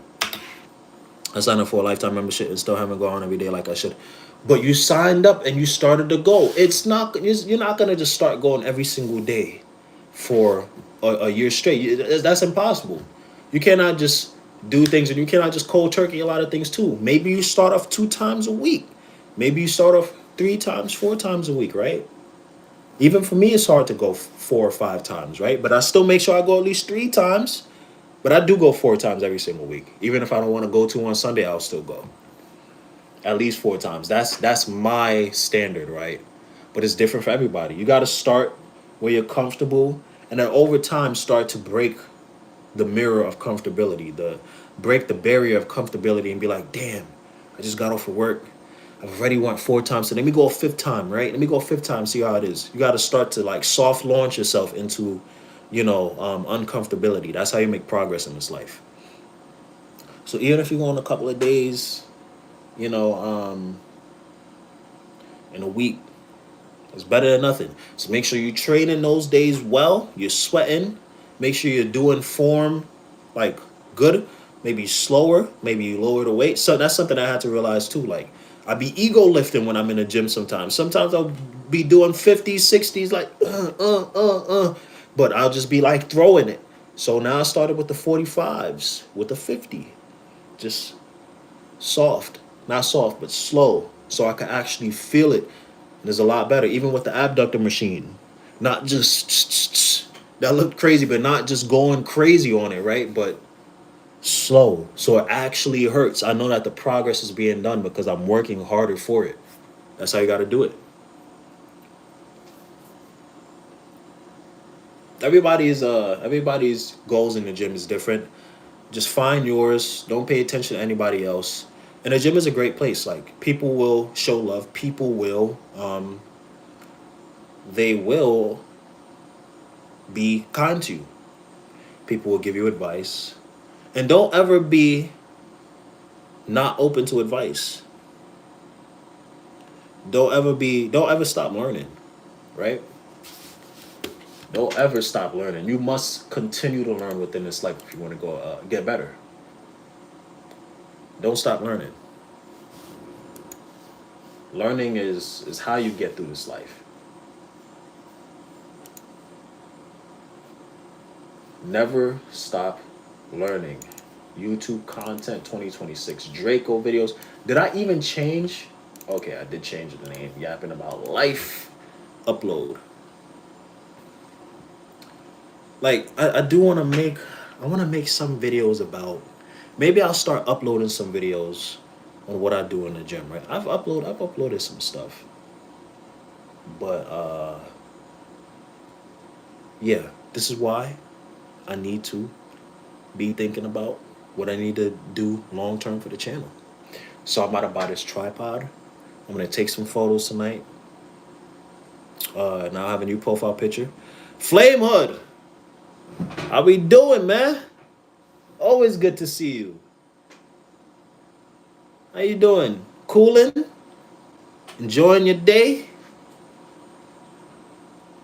Speaker 1: I signed up for a lifetime membership and still haven't gone every day like I should. But you signed up and you started to go. You're not gonna just start going every single day for a year straight. That's impossible. You cannot just do things, and you cannot just cold turkey a lot of things too. Maybe you start off 2 times a week. Maybe you start off 3 times, 4 times a week, right? Even for me, it's hard to go 4 or 5 times, right? But I still make sure I go at least 3 times. But I do go 4 times every single week. Even if I don't want to go to on Sunday, I'll still go at least 4 times. That's my standard, right? But it's different for everybody. You got to start where you're comfortable, and then over time start to break the mirror of comfortability, the break the barrier of comfortability, and be like, damn, I just got off of work. I've already went 4 times, so let me go a fifth time, right? Let me go a fifth time, see how it is. You got to start to like soft launch yourself into, uncomfortability. That's how you make progress in this life. So even if you go on a couple of days, you know, in a week, it's better than nothing. So make sure you train in those days well. You're sweating. Make sure you're doing form like good. Maybe slower. Maybe you lower the weight. So that's something I had to realize too. Like I be ego lifting when I'm in the gym sometimes. Sometimes I'll be doing 50s, 60s, like but I'll just be like throwing it. So now I started with the 45s, with the 50. Just soft. Not soft, but slow. So I can actually feel it. And it's a lot better, even with the abductor machine. Not just that looked crazy, but not just going crazy on it, right? But slow. So it actually hurts. I know that the progress is being done because I'm working harder for it. That's how you got to do it. Everybody's goals in the gym is different. Just find yours. Don't pay attention to anybody else. And the gym is a great place. Like people will show love. People will they will be kind to you. People will give you advice. And don't ever be not open to advice. Don't ever stop learning, right? Don't ever stop learning. You must continue to learn within this life if you want to go get better. Don't stop learning. Learning is how you get through this life. Never stop learning. YouTube content 2026. Draco videos. Did I even change? Okay, I did change the name. Yapping about life upload. Like I do want to make. I want to make some videos about. Maybe I'll start uploading some videos on what I do in the gym. Right. I've uploaded some stuff. But yeah, this is why I need to be thinking about what I need to do long term for the channel. So I'm about to buy this tripod. I'm gonna take some photos tonight. Now I have a new profile picture. Flame Hood, how we doing, man? Always good to see you. How you doing? Cooling? Enjoying your day?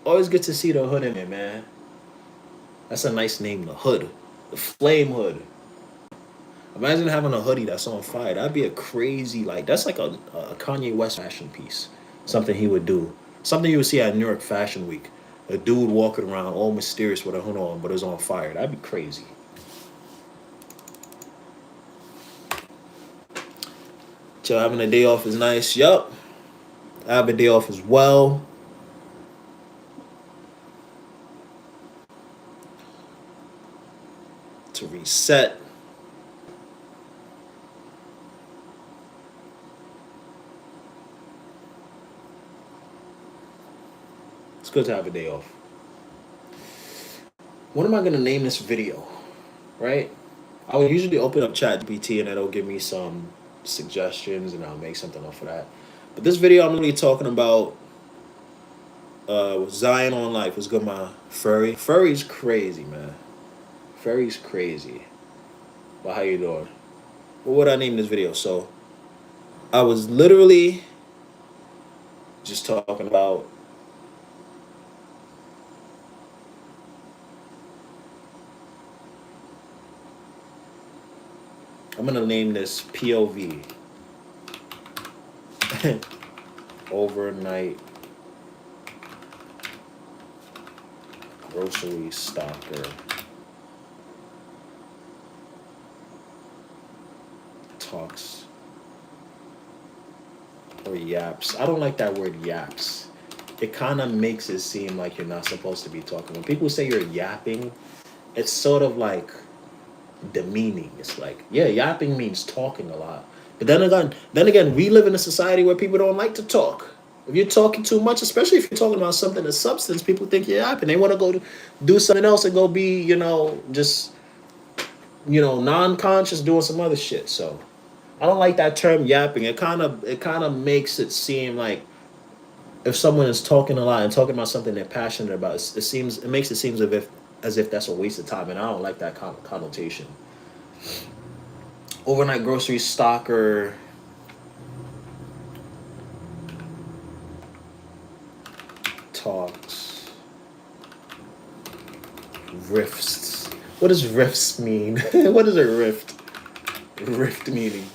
Speaker 1: Always good to see the hood in there, man. That's a nice name, the hood. The Flame Hood. Imagine having a hoodie that's on fire. That'd be a crazy, like, that's like a Kanye West fashion piece. Something he would do. Something you would see at New York Fashion Week. A dude walking around all mysterious with a hood on, but it's on fire. That'd be crazy. So having a day off is nice. Yup. I have a day off as well. To reset. It's good to have a day off. What am I gonna name this video? Right? I would usually open up ChatGPT and it'll give me some suggestions and I'll make something off of that. But this video I'm really talking about Zion on Life. What's good, my furry? Furry's crazy, man. Furry's crazy. But how you doing? What would I name this video? So I was literally Just talking about I'm gonna name this POV. Overnight grocery stocker talks or yaps. I don't like that word yaps. It kind of makes it seem like you're not supposed to be talking. When people say you're yapping, it's sort of like demeaning. It's like, yeah, yapping means talking a lot. But then again, we live in a society where people don't like to talk. If you're talking too much, especially if you're talking about something of substance, people think you're yapping. They want to go do something else and go be, just non-conscious doing some other shit. So I don't like that term yapping. It kind of makes it seem like if someone is talking a lot and talking about something they're passionate about, it makes it seem as if that's a waste of time, and I don't like that connotation. Overnight grocery stocker talks rifts. What does rifts mean? What is a rift? Rift meaning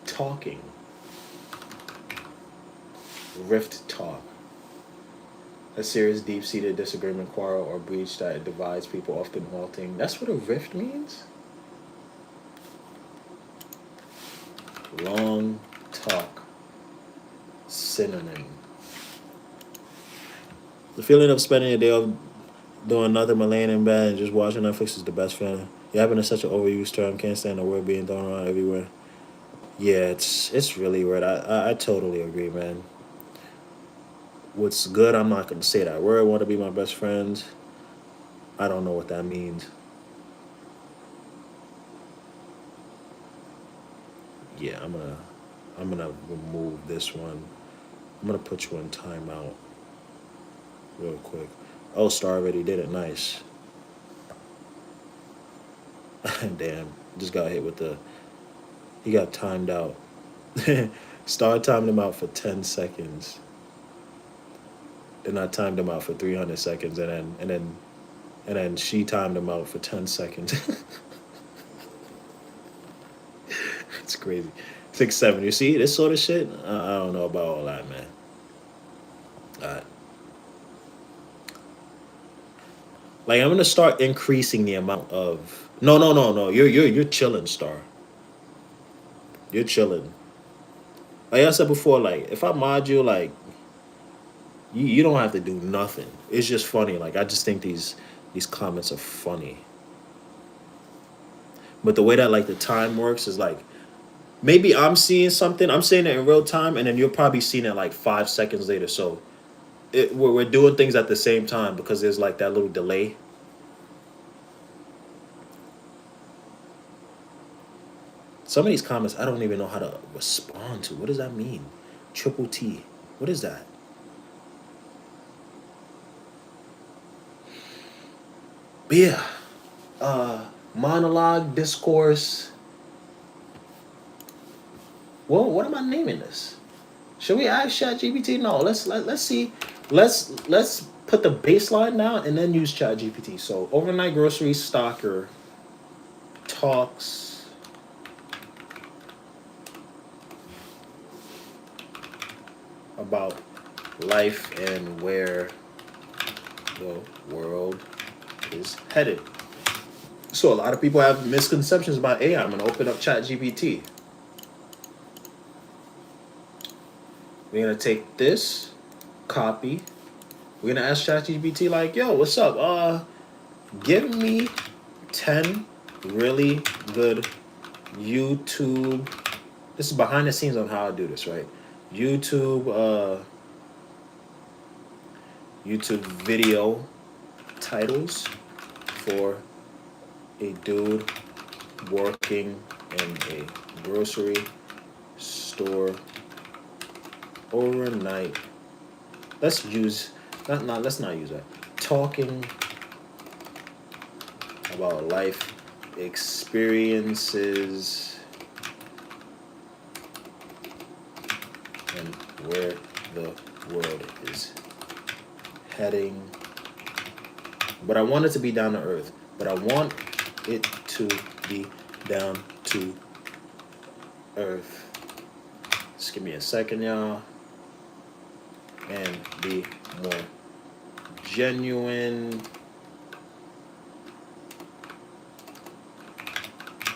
Speaker 1: talking. Rift talk. A serious, deep-seated disagreement, quarrel, or breach that divides people, often halting. That's what a rift means? Long talk. Synonym. The feeling of spending a day of doing nothing but laying in bed and just watching Netflix is the best feeling. Yapping is such an overused term. Can't stand the word being thrown around everywhere. Yeah, it's really weird. I totally agree, man. What's good? I'm not gonna say that word. Want to be my best friend? I don't know what that means. Yeah, I'm gonna remove this one. I'm gonna put you in timeout real quick. Oh, Star already did it. Nice. Damn, just got hit with the. He got timed out. Star timed him out for 10 seconds. Then I timed him out for 300 seconds, and then she timed him out for 10 seconds. It's crazy. 6 7. You see this sort of shit? I don't know about all that, man. All right. Like I'm gonna start increasing the amount of. No, no, no, no. You're chilling, Star. You're chilling. Like I said before, like if I mod you, like you don't have to do nothing. It's just funny. Like I just think these comments are funny. But the way that like the time works is like maybe I'm seeing something, I'm seeing it in real time, and then you're probably seeing it like 5 seconds later. So we're doing things at the same time because there's like that little delay. Some of these comments I don't even know how to respond to. What does that mean? Triple T. What is that? But yeah, monologue, discourse. Well, what am I naming this? Should we ask ChatGPT? No, let's see. Let's put the baseline down and then use ChatGPT. So overnight grocery stocker talks about life and where the world is headed. So a lot of people have misconceptions about AI. I'm gonna open up ChatGPT. We're gonna take this, copy. We're gonna ask ChatGPT like, yo, what's up? Give me 10 really good YouTube. This is behind the scenes on how I do this, right? YouTube video titles for a dude working in a grocery store overnight. Let's use let's not use that. Talking about life experiences and where the world is heading. But I want it to be down to earth. But I want it to be down to earth. Just give me a second, y'all. And be more genuine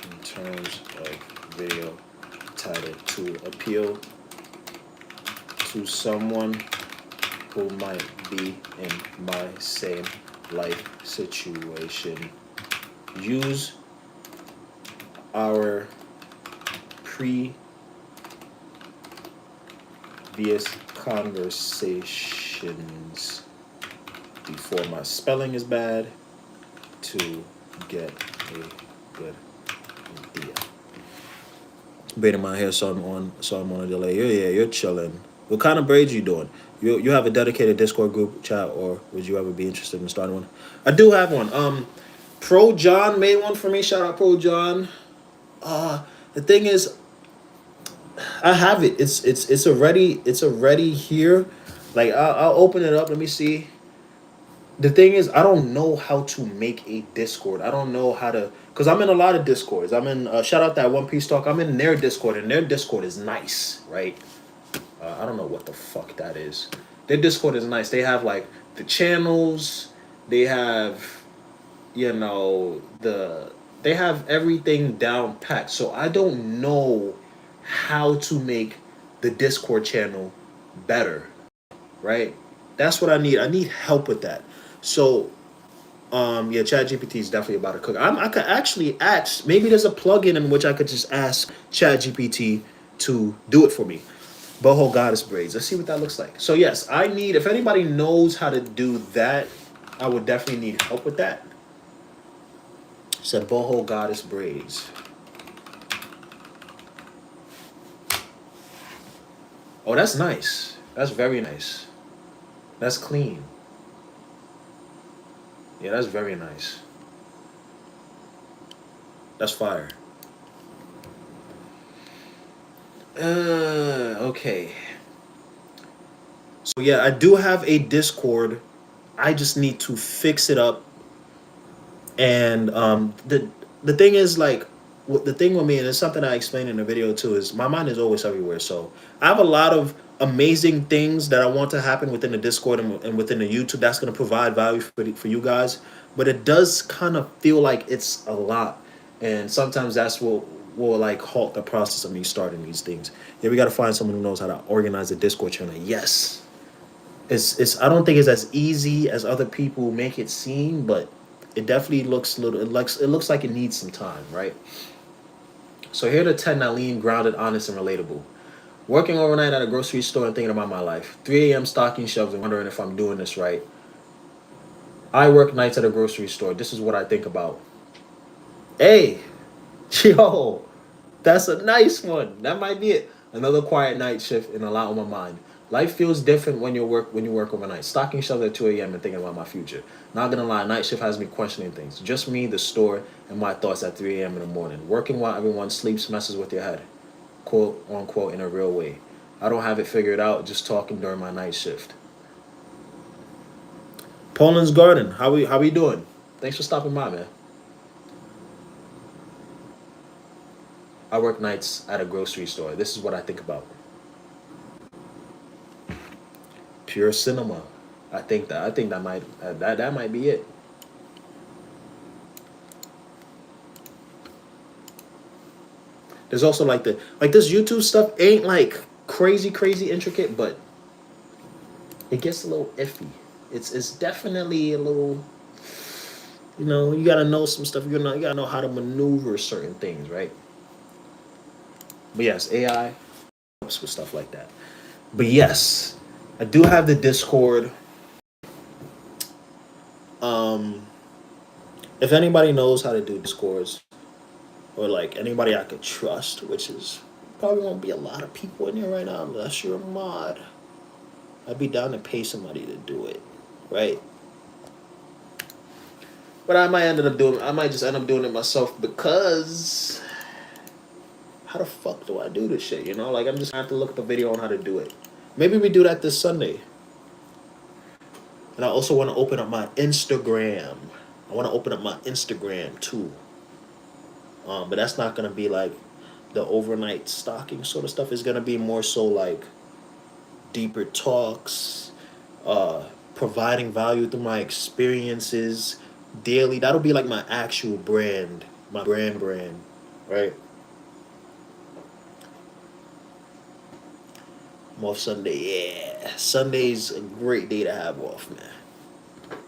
Speaker 1: in terms of video title to appeal to someone who might be in my same life situation. Use our previous conversations before my spelling is bad to get a good idea. Braiding my hair, so I'm on a delay. You're chilling. What kind of braids you doing? You have a dedicated Discord group chat, or would you ever be interested in starting one? I do have one. Pro John made one for me. Shout out Pro John. The thing is, I have it. It's already here. Like I'll open it up. Let me see. The thing is, I don't know how to make a Discord. I don't know how to, because I'm in a lot of Discords. I'm in, shout out that One Piece Talk. I'm in their Discord, and their Discord is nice, right? I don't know what the fuck that is. Their Discord is nice. They have, like, the channels. They have, they have everything down packed. So I don't know how to make the Discord channel better, right? That's what I need. I need help with that. So, yeah, ChatGPT is definitely about to cook. I could actually ask. Maybe there's a plugin in which I could just ask ChatGPT to do it for me. Boho Goddess braids. Let's see what that looks like. So yes, I need. If anybody knows how to do that, I would definitely need help with that. Said Boho Goddess braids. Oh, that's nice. That's very nice. That's clean. Yeah, that's very nice. That's fire. Okay. So yeah, I do have a Discord. I just need to fix it up. And the thing is, like, the thing with me, and it's something I explained in the video too, is my mind is always everywhere. So I have a lot of amazing things that I want to happen within the Discord and within the YouTube that's going to provide value for you guys. But it does kind of feel like it's a lot, and sometimes that's what will like halt the process of me starting these things. Yeah, we got to find someone who knows how to organize a Discord channel. Yes, it's I don't think it's as easy as other people make it seem, but it definitely looks little. It looks like it needs some time, right? So here are the 10 that lean, grounded, honest, and relatable. Working overnight at a grocery store and thinking about my life. 3 a.m. stocking shelves and wondering if I'm doing this right. I work nights at a grocery store. This is what I think about. Hey, yo, that's a nice one. That might be it. Another quiet night shift and a lot on my mind. Life feels different when you work overnight. Stocking shelves at 2 a.m. and thinking about my future. Not gonna lie, night shift has me questioning things. Just me, the store, and my thoughts at 3 a.m. in the morning. Working while everyone sleeps messes with your head. Quote unquote in a real way. I don't have it figured out, just talking during my night shift. Poland's Garden, how we doing? Thanks for stopping by, man. I work nights at a grocery store. This is what I think about. Pure cinema. I think that might be it. There's also like this YouTube stuff ain't like crazy intricate, but it gets a little iffy. It's definitely a little, you gotta know some stuff. You gotta know how to maneuver certain things, right? But yes, AI helps with stuff like that. But yes, I do have the Discord. Um, if anybody knows how to do Discords, or like anybody I could trust, which is probably won't be a lot of people in here right now unless you're a mod, I'd be down to pay somebody to do it, right? But I might just end up doing it myself because how the fuck do I do this shit? You know, like I'm just gonna have to look up a video on how to do it. Maybe we do that this Sunday. And I also want to open up my Instagram. I want to open up my Instagram too. But that's not gonna be like the overnight stalking sort of stuff. It's gonna be more so like deeper talks, uh, providing value through my experiences daily. That'll be like my actual brand, my brand, right? I'm off Sunday, yeah. Sunday's a great day to have off, man.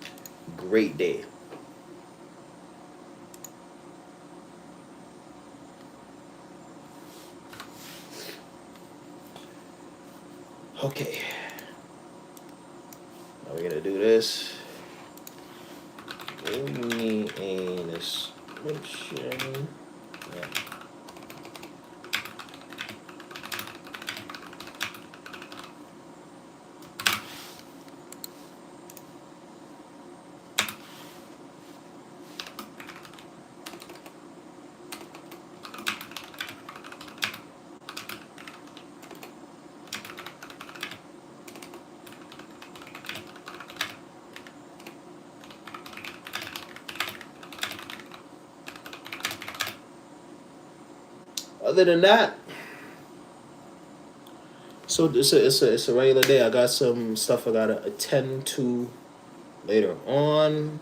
Speaker 1: Great day. Okay. Now we're gonna do this. Give me a description. Yeah. Other than that, so it's a regular day. I got some stuff I gotta attend to later on,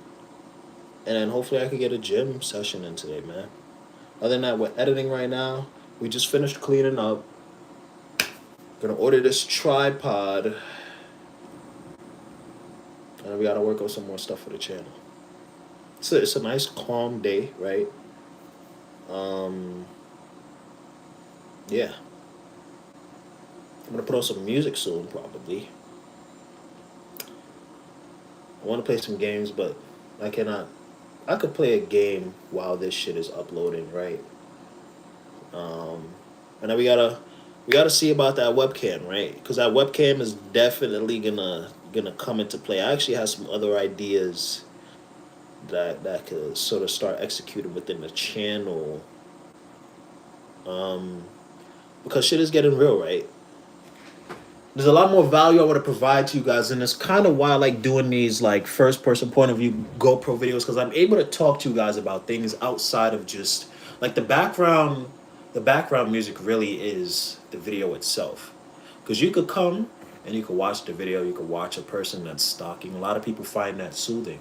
Speaker 1: and then hopefully I could get a gym session in today, man. Other than that, we're editing right now. We just finished cleaning up. Gonna order this tripod, and we gotta work on some more stuff for the channel. So it's a nice calm day, right? Yeah. I'm gonna put on some music soon, probably. I want to play some games, but I cannot. I could play a game while this shit is uploading, right? And then we gotta see about that webcam, right? Because that webcam is definitely gonna come into play. I actually have some other ideas that could sort of start executing within the channel. Because shit is getting real, right? There's a lot more value I want to provide to you guys, and it's kind of why I like doing these like first person point of view GoPro videos, because I'm able to talk to you guys about things outside of just like the background. The background music really is the video itself, because you could come and you could watch the video, you could watch a person that's stalking. A lot of people find that soothing,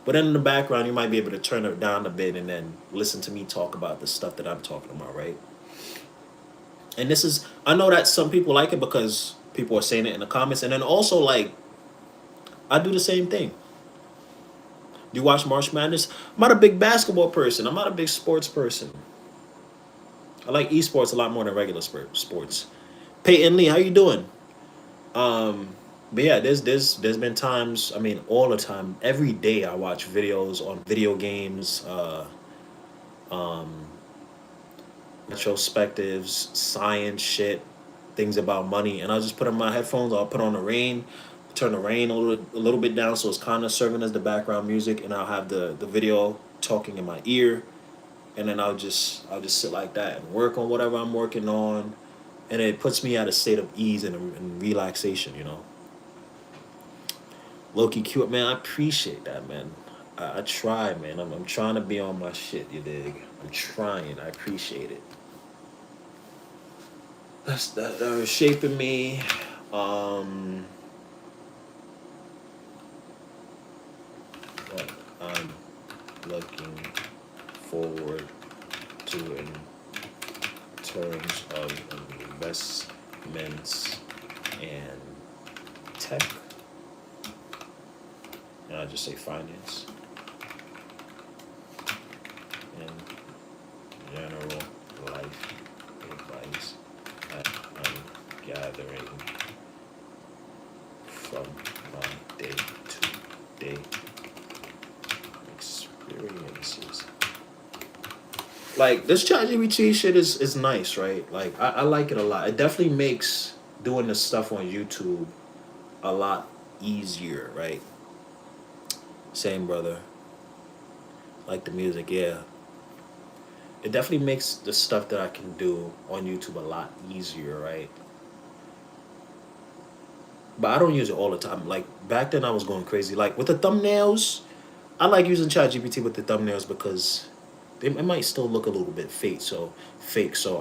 Speaker 1: but then in the background you might be able to turn it down a bit and then listen to me talk about the stuff that I'm talking about, right? And this is, I know that some people like it because people are saying it in the comments, and then also like I do the same thing. Do you watch March Madness? I'm not a big basketball person. I'm not a big sports person. I like esports a lot more than regular sports. Peyton Lee, how you doing? But yeah, there's been times. I mean, all the time, every day I watch videos on video games, retrospectives, science shit, things about money, and I'll just put on my headphones. I'll put on the rain, turn the rain a little bit down, so it's kind of serving as the background music, and I'll have the video talking in my ear, and then I'll just sit like that and work on whatever I'm working on, and it puts me at a state of ease and relaxation, you know. Low-key cute, man. I appreciate that, man. I try, man. I'm trying to be on my shit, you dig? I'm trying. I appreciate it. That shaping me. What I'm looking forward to in terms of investments and tech. And I just say finance and general life advice that I'm gathering from my day-to-day experiences. Like this ChatGPT shit is nice, right? Like I like it a lot. It definitely makes doing this stuff on YouTube a lot easier, right? Same brother. Like the music, yeah. it definitely makes the stuff that I can do on YouTube a lot easier, right? But I don't use it all the time. Like back then, I was going crazy. Like with the thumbnails, I like using ChatGPT with the thumbnails because it might still look a little bit fake. So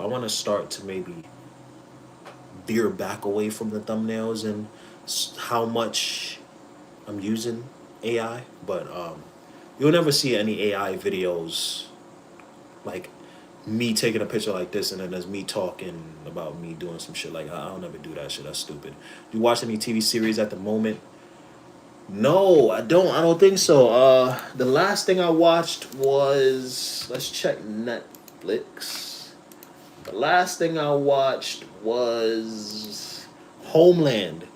Speaker 1: I want to start to maybe veer back away from the thumbnails and how much I'm using AI. But you'll never see any AI videos like me taking a picture like this and then there's me talking about me doing some shit. Like I'll never do that shit. That's stupid. Do you watch any TV series at the moment? No, I don't. I don't think so. The last thing I watched was, let's check Netflix. The last thing I watched was Homeland.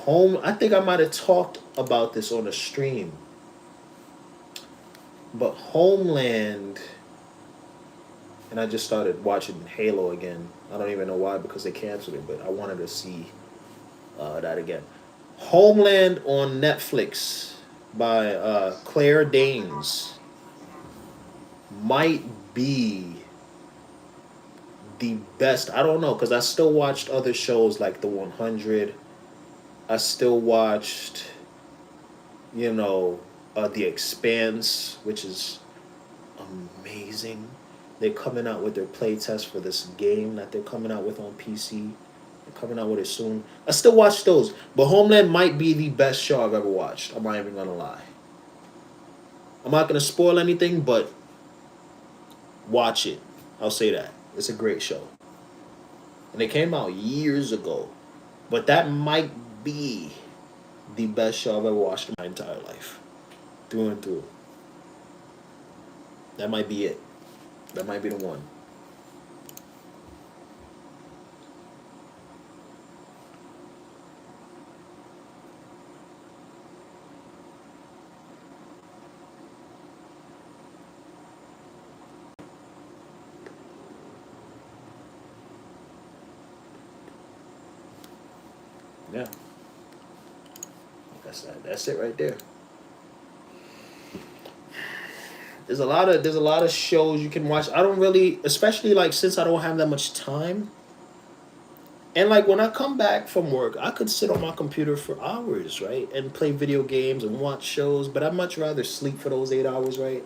Speaker 1: I think I might have talked about this on a stream. But Homeland, and I just started watching Halo again. I don't even know why because they canceled it, but I wanted to see that again. Homeland on Netflix by Claire Danes might be the best. I don't know because I still watched other shows like The 100. I still watched, The Expanse, which is amazing. They're coming out with their playtest for this game that they're coming out with on PC. They're coming out with it soon. I still watch those, but Homeland might be the best show I've ever watched. I'm not even gonna lie. I'm not gonna spoil anything, but watch it. I'll say that. It's a great show. And it came out years ago. But that might be the best show I've ever watched in my entire life. Through and through. That might be it. That might be the one. Yeah. That's it right there. There's a lot of shows you can watch. I don't really, especially like since I don't have that much time. And like when I come back from work, I could sit on my computer for hours, right? And play video games and watch shows, but I'd much rather sleep for those 8 hours, right?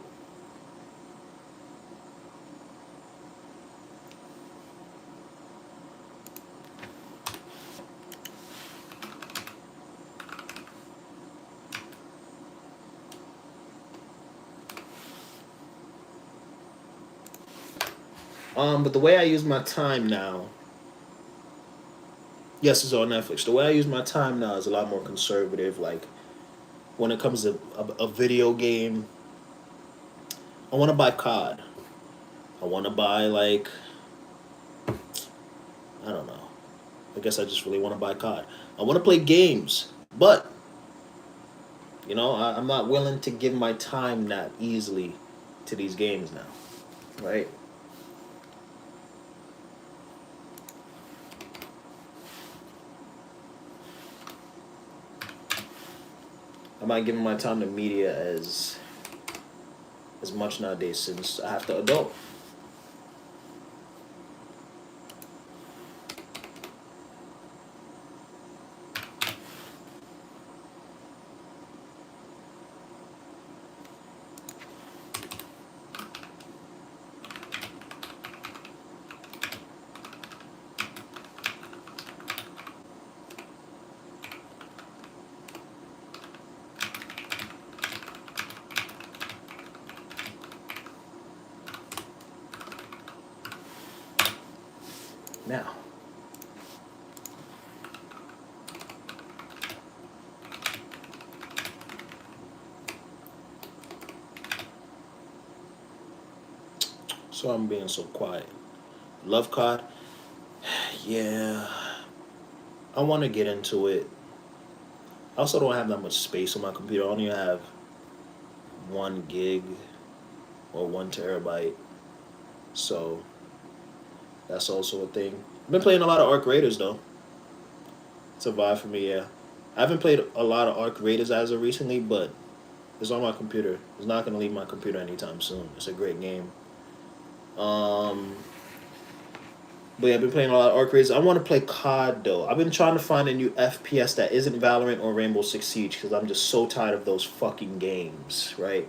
Speaker 1: But the way I use my time now, yes, it's on Netflix. The way I use my time now is a lot more conservative. Like when it comes to a video game, I want to buy COD. I want to buy like, I don't know. I guess I just really want to buy COD. I want to play games, but I'm not willing to give my time that easily to these games now, right? I'm not giving my time to media as much nowadays since I have to adult. Now, so I'm being so quiet. Love COD? Yeah, I want to get into it. I also don't have that much space on my computer. I only have 1 gig or 1 terabyte. So that's also a thing. I've been playing a lot of Arc Raiders though. It's a vibe for me, yeah. I haven't played a lot of Arc Raiders as of recently, but it's on my computer. It's not gonna leave my computer anytime soon. It's a great game. Um, but yeah, I've been playing a lot of Arc Raiders. I want to play COD though. I've been trying to find a new FPS that isn't Valorant or Rainbow Six Siege because I'm just so tired of those fucking games. Right?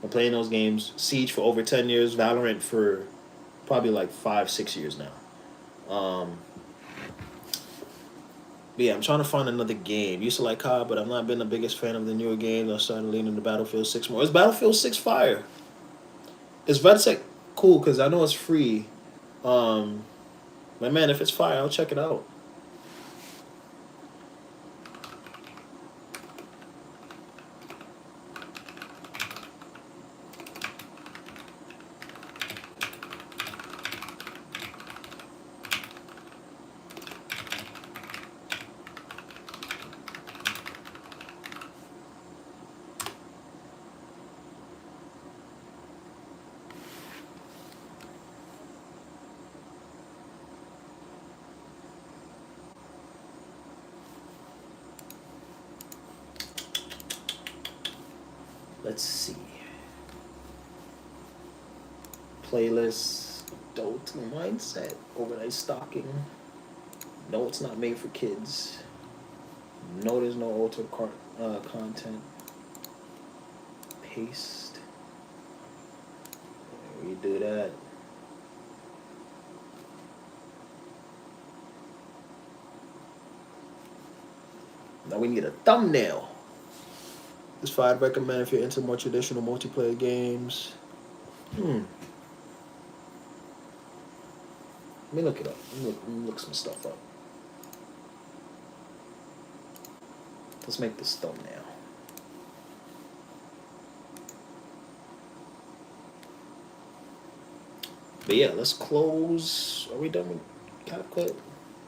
Speaker 1: I'm playing those games. Siege for over 10 years. Valorant for probably like 5, 6 years now. But yeah, I'm trying to find another game. Used to like COD, but I've not been the biggest fan of the newer games. I started leaning to Battlefield 6 more. Is Battlefield 6 fire? Is VetSec cool? Because I know it's free. Um, but man, if it's fire, I'll check it out. Let's see. Playlist, adult mindset, overnight stalking. No, it's not made for kids. No, there's no content. Paste. We do that. Now we need a thumbnail. This 5 recommend if you're into more traditional multiplayer games. Let me look it up. Let me look some stuff up. Let's make this thumbnail. But yeah, let's close. Are we done with CapCut?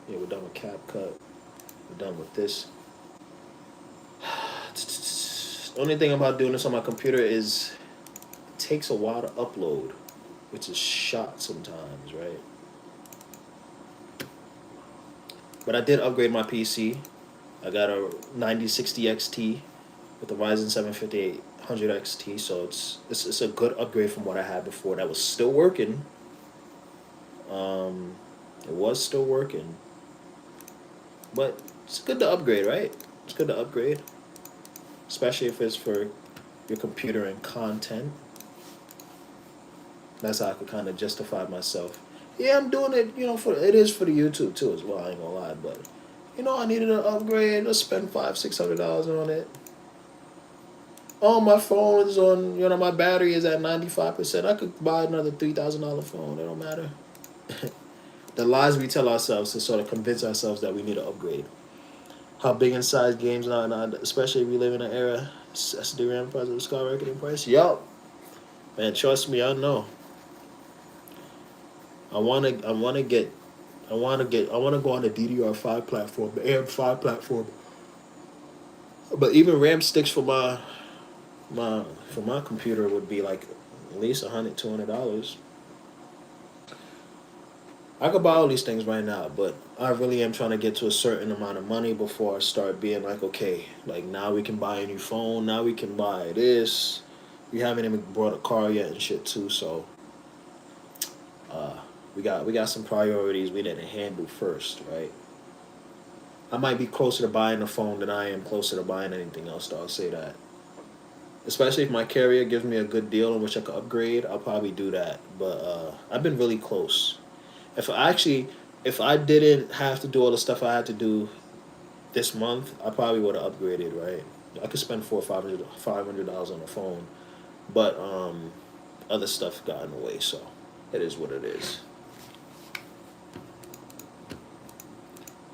Speaker 1: Yeah, we're done with CapCut. We're done with this. The only thing about doing this on my computer is it takes a while to upload, which is shot sometimes, right? But I did upgrade my PC. I got a 9060 XT with a Ryzen 7 5800 XT, so it's a good upgrade from what I had before. That was still working. It was still working, but it's good to upgrade, right? It's good to upgrade, especially if it's for your computer and content. That's how I could kind of justify myself. Yeah, I'm doing it, for it is for the YouTube too as well. I ain't gonna lie, but I needed an upgrade. Let's spend $500-$600 on it. Oh, my phone is on. My battery is at 95%. I could buy another $3,000 phone. It don't matter. The lies we tell ourselves to sort of convince ourselves that we need to upgrade. How big in size games are now, especially if we live in an era. SD RAM price of the skyrocketing price. Yup. Man, trust me, I know. I wanna go on the DDR5 platform, the AM5 platform. But even RAM sticks for my computer would be like at least $100-$200. I could buy all these things right now, but I really am trying to get to a certain amount of money before I start being like, okay, like now we can buy a new phone, now we can buy this. We haven't even bought a car yet and shit too, so we got some priorities we didn't handle first, right? I might be closer to buying a phone than I am closer to buying anything else, though. I'll say that. Especially if my carrier gives me a good deal in which I could upgrade, I'll probably do that. But I've been really close. If I didn't have to do all the stuff I had to do this month, I probably would have upgraded. Right? I could spend $400-$500 on a phone, but other stuff got in the way. So it is what it is.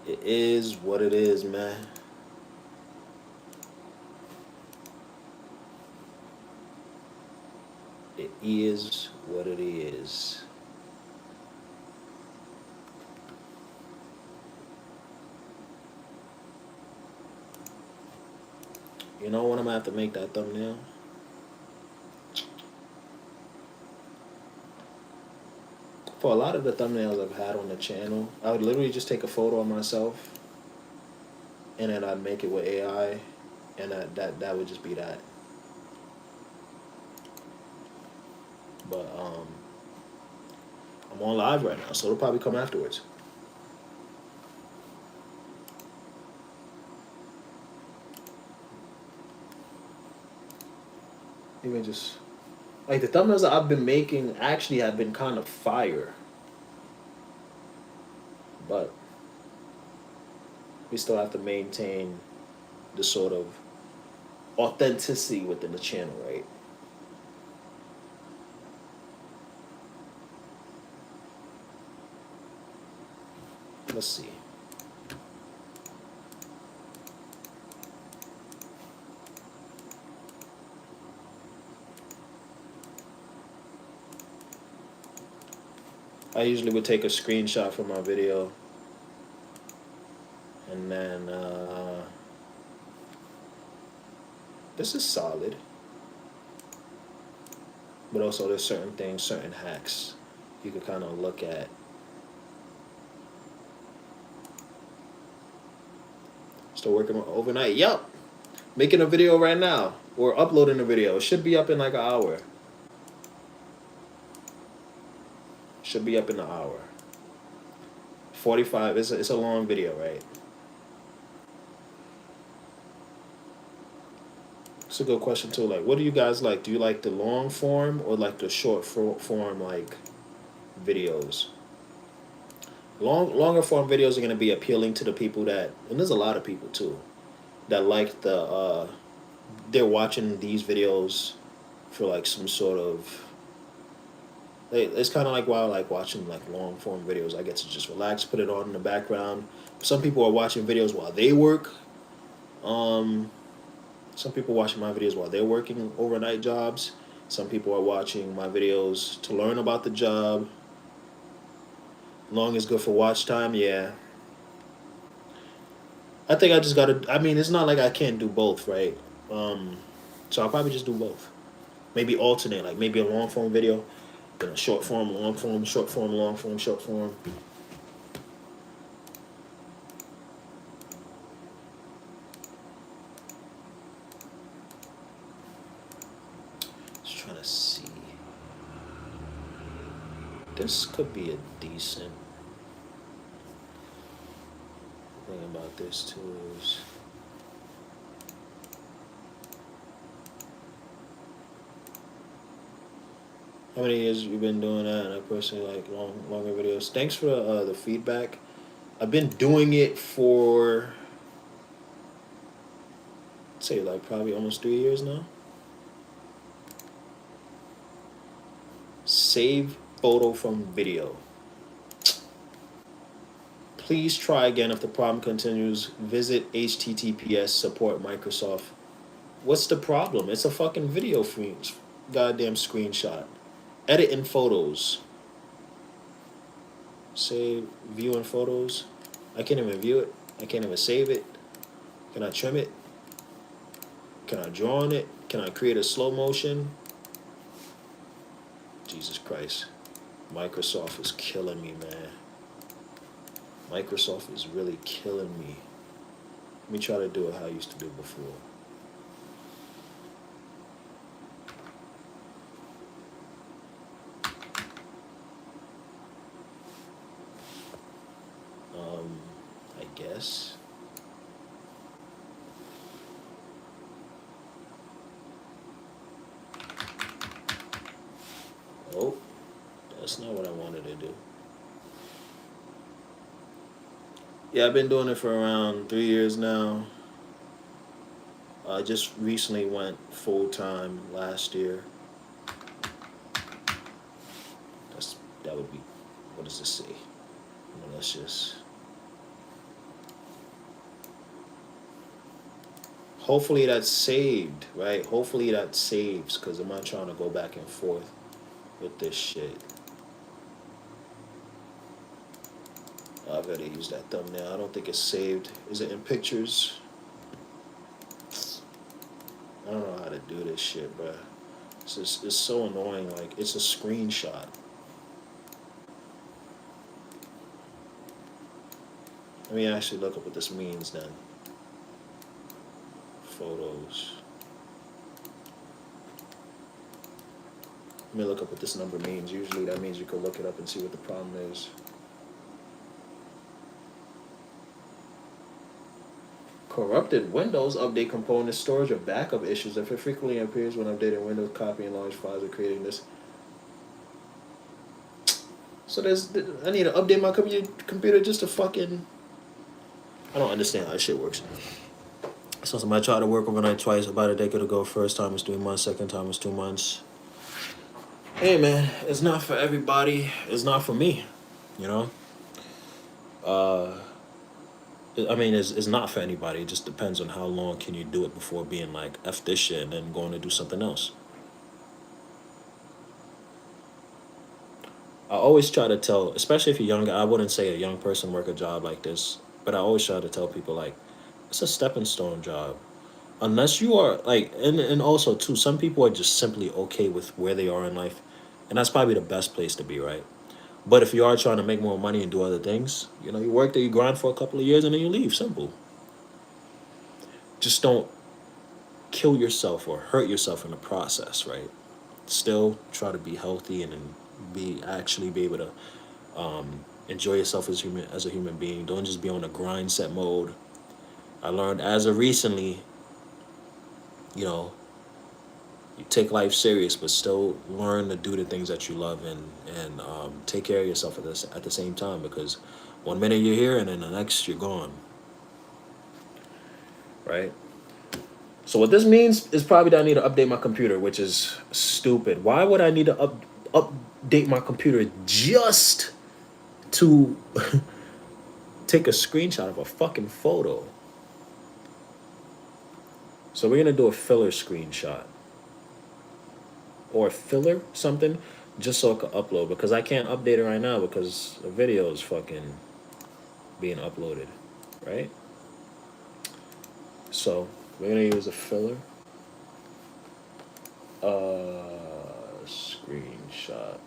Speaker 1: It is what it is, man. It is what it is. You know when I'm gonna have to make that thumbnail? For a lot of the thumbnails I've had on the channel, I would literally just take a photo of myself and then I'd make it with AI and that would just be that. But I'm on live right now, so it'll probably come afterwards. Even just like the thumbnails that I've been making actually have been kind of fire, but we still have to maintain the sort of authenticity within the channel, right? Let's see. I usually would take a screenshot from my video and then this is solid, but also there's certain things, certain hacks you could kind of look at. Still working overnight. Yup. Making a video right now or uploading a video. It should be up in like an hour. Should be up in an hour. 45. It's a long video, right? It's a good question too. Like, what do you guys like? Do you like the long form or like the short form like videos? Longer form videos are gonna be appealing to the people that, and there's a lot of people too, that like the they're watching these videos for like some sort of. It's kind of like why I like watching like long form videos. I get to just relax, put it on in the background. Some people are watching videos while they work. Some people watching my videos while they're working overnight jobs. Some people are watching my videos to learn about the job. Long is good for watch time, yeah. I think I just gotta. I mean, it's not like I can't do both, right? So I'll probably just do both. Maybe alternate, like maybe a long form video, then a short form, long form, short form, long form, short form. Just trying to see. This could be a decent thing about this too is how many years you've been doing that? And I personally like longer videos. Thanks for the feedback. I've been doing it for say like probably almost 3 years now. Save photo from video. Please try again if the problem continues. Visit HTTPS support Microsoft. What's the problem? It's a fucking video goddamn screenshot. Edit in photos. Save, view in photos. I can't even view it. I can't even save it. Can I trim it? Can I draw on it? Can I create a slow motion? Jesus Christ. Microsoft is killing me, man. Microsoft is really killing me. Let me try to do it how I used to do before. I guess. Oh, that's not what I wanted to do. Yeah, I've been doing it for around 3 years now. I just recently went full-time last year. That would be, what does this say? Well, let's just, hopefully that's saved, right? Hopefully that saves, because I'm not trying to go back and forth with this shit. I've already used that thumbnail. I don't think it's saved. Is it in pictures? I don't know how to do this shit, bro. It's so annoying. Like, it's a screenshot. Let me actually look up what this means then. Photos. Let me look up what this number means. Usually that means you can look it up and see what the problem is. Corrupted Windows update component storage or backup issues. If it frequently appears when updating Windows, copying large files or creating this. So I need to update my computer just to fucking. I don't understand how this shit works. So somebody tried to work overnight twice. About a decade ago. First time was 3 months. Second time was 2 months. Hey man, it's not for everybody. It's not for me. You know. I mean, it's not for anybody. It just depends on how long can you do it before being like F this shit and then going to do something else. I always try to tell, especially if you're younger, I wouldn't say a young person work a job like this, but I always try to tell people like, it's a stepping stone job. Unless you are like, and also too, some people are just simply okay with where they are in life, and that's probably the best place to be, right? But if you are trying to make more money and do other things, you know, you work there, you grind for a couple of years, and then you leave. Simple. Just don't kill yourself or hurt yourself in the process, right? Still try to be healthy and be able to enjoy yourself as a human being. Don't just be on a grind set mode. I learned as of recently, you know, you take life serious, but still learn to do the things that you love and take care of yourself at the same time, because one minute you're here and then the next you're gone. Right? So what this means is probably that I need to update my computer, which is stupid. Why would I need to update my computer just to take a screenshot of a fucking photo? So we're gonna do a filler screenshot or filler something just so it can upload, because I can't update it right now because the video is fucking being uploaded, right? So we're gonna use a filler screenshot.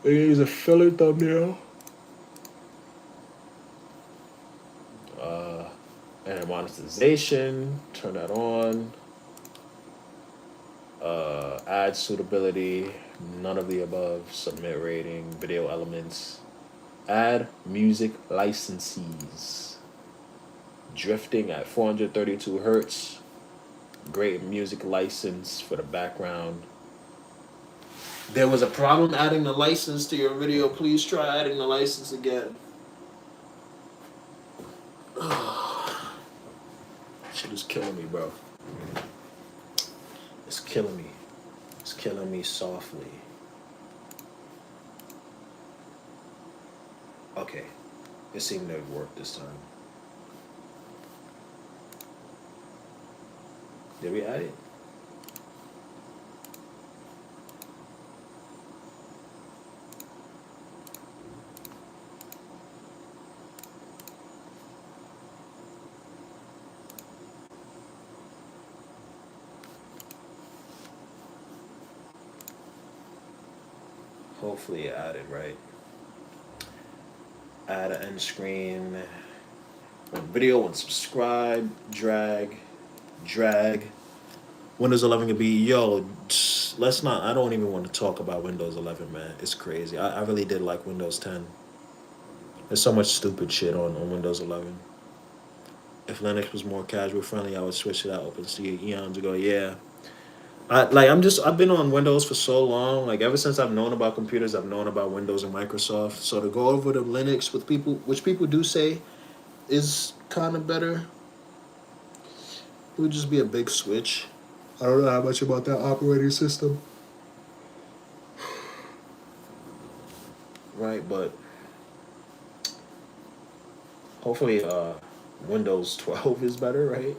Speaker 1: We're gonna use a filler thumbnail and monetization. Turn that on. Add suitability, none of the above. Submit rating, video elements. Add music licensees. Drifting at 432 hertz. Great music license for the background. There was a problem adding the license to your video. Please try adding the license again. Shit is killing me, bro. It's killing me. It's killing me softly. Okay. It seemed to work this time. Did we add it? Hopefully it added, right? Add an end screen. One video, one subscribe, drag. Windows 11 can be, let's not, I don't even want to talk about Windows 11, man. It's crazy. I really did like Windows 10. There's so much stupid shit on Windows 11. If Linux was more casual friendly, I would switch it out OpenSea eons ago. Yeah. I've been on Windows for so long. Like ever since I've known about computers, I've known about Windows and Microsoft. So to go over to Linux with people, which people do say is kind of better, it would just be a big switch. I don't know how much about that operating system. Right, but hopefully Windows 12 is better, right?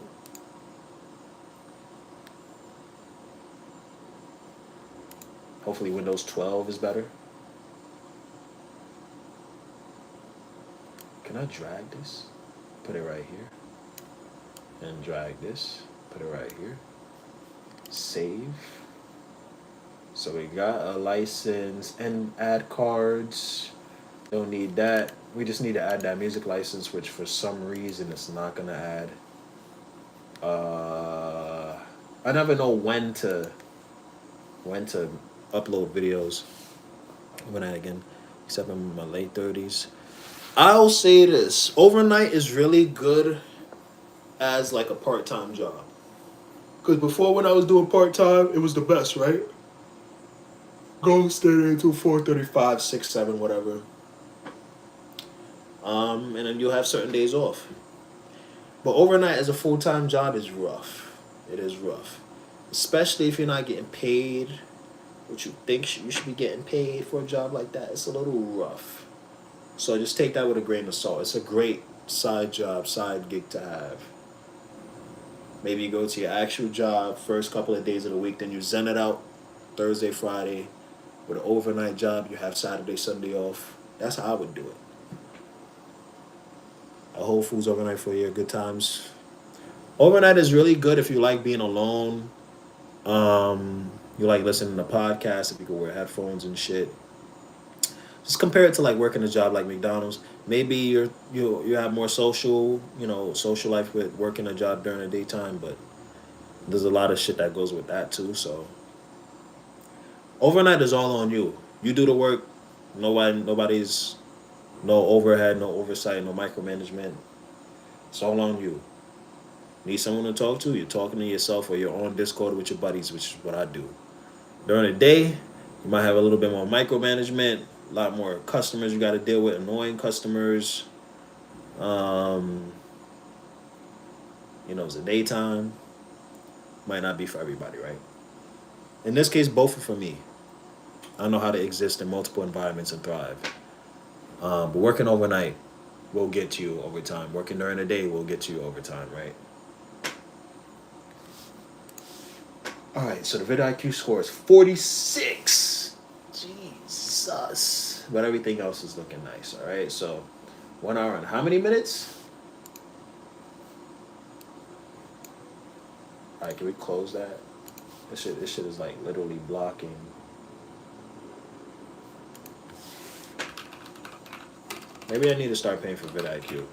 Speaker 1: Hopefully Windows 12 is better. Can I drag this? Put it right here. And drag this. Put it right here. Save. So we got a license and add cards. Don't need that. We just need to add that music license, which for some reason it's not gonna add. I never know when to Went to upload videos overnight again, except I'm in my late 30s. I'll say this: overnight is really good as like a part time job. Because before, when I was doing part time, it was the best, right? Go stay there until 4:35, 6, 7, whatever. And then you'll have certain days off. But overnight as a full time job is rough. It is rough, especially if you're not getting paid what you think you should be getting paid for a job like that. It's a little rough. So just take that with a grain of salt. It's a great side job, side gig to have. Maybe you go to your actual job first couple of days of the week, then you zen it out Thursday, Friday. With an overnight job, you have Saturday, Sunday off. That's how I would do it. A Whole Foods overnight for your good times. Overnight is really good if you like being alone. You like listening to podcasts if you can wear headphones and shit. Just compare it to like working a job like McDonald's. Maybe you have more social, social life with working a job during the daytime, but there's a lot of shit that goes with that too. So overnight is all on you. You do the work. Nobody's no overhead, no oversight, no micromanagement. It's all on you. Need someone to talk to? You're talking to yourself, or you're on Discord with your buddies, which is what I do. During the day, you might have a little bit more micromanagement, a lot more customers you got to deal with, annoying customers. Um, it's the daytime. Might not be for everybody, right? In this case, both are for me. I know how to exist in multiple environments and thrive. But working overnight will get you over time. Working during the day will get you over time, right? All right, so the vidIQ score is 46. Jesus. But everything else is looking nice, all right? So 1 hour and how many minutes? All right, can we close that? This shit is like literally blocking. Maybe I need to start paying for vidIQ.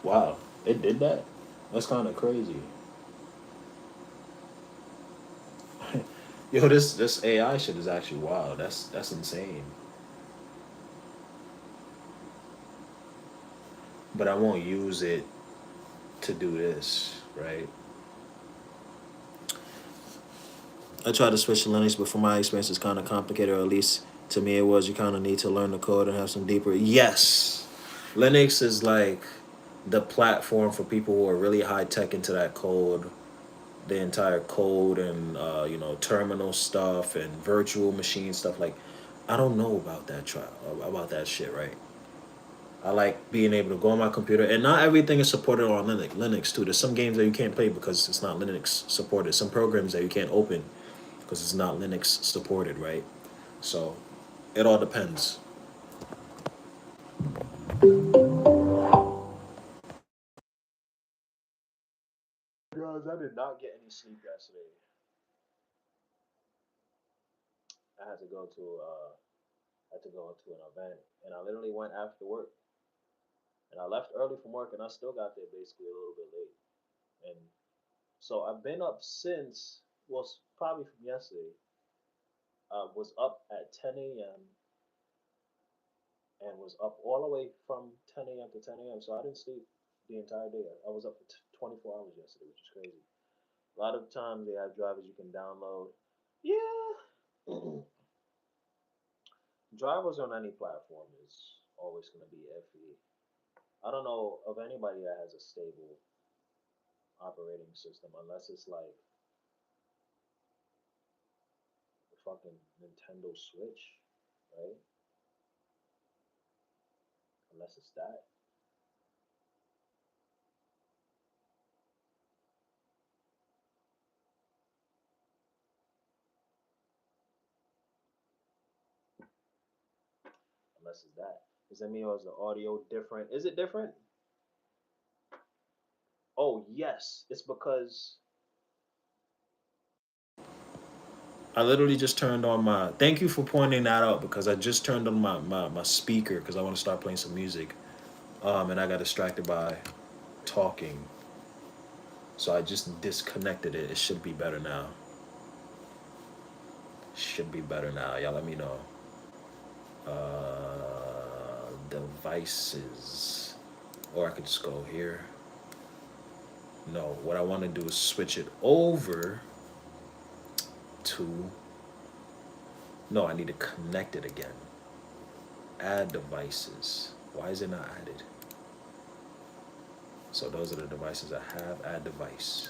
Speaker 1: Wow, it did that? That's kind of crazy. Yo, this AI shit is actually wild. That's insane. But I won't use it to do this, right? I tried to switch to Linux, but from my experience, it's kind of complicated, or at least to me it was. You kind of need to learn the code and have some deeper. Yes, Linux is like the platform for people who are really high tech into that code, the entire code and terminal stuff and virtual machine stuff. Like, I don't know about about that shit, right? I like being able to go on my computer, and not everything is supported on Linux. Linux too. There's some games that you can't play because it's not Linux supported. Some programs that you can't open because it's not Linux supported, right? So it all depends. Guys, I did not get any sleep yesterday. I had to go to an event, and I literally went after work, and I left early from work, and I still got there basically a little bit late. And so I've been up since, well, probably from yesterday. Was up at 10 a.m. and was up all the way from 10 a.m. to 10 a.m. So I didn't sleep the entire day. I was up for 24 hours yesterday, which is crazy. A lot of times they have drivers you can download. Yeah, drivers on any platform is always going to be iffy. I don't know of anybody that has a stable operating system unless it's like the fucking Nintendo Switch, right? Unless it's that. is that? Is that me or is the audio different? Is it different? Oh, yes. It's because I literally just turned on my. Thank you for pointing that out because I just turned on my speaker because I want to start playing some music. And I got distracted by talking. So I just disconnected it. It should be better now. Should be better now. Y'all let me know. Devices. Or I could just go here. No, what I want to do is switch it over to. No, I need to connect it again. Add devices. Why is it not added? So those are the devices I have. Add device.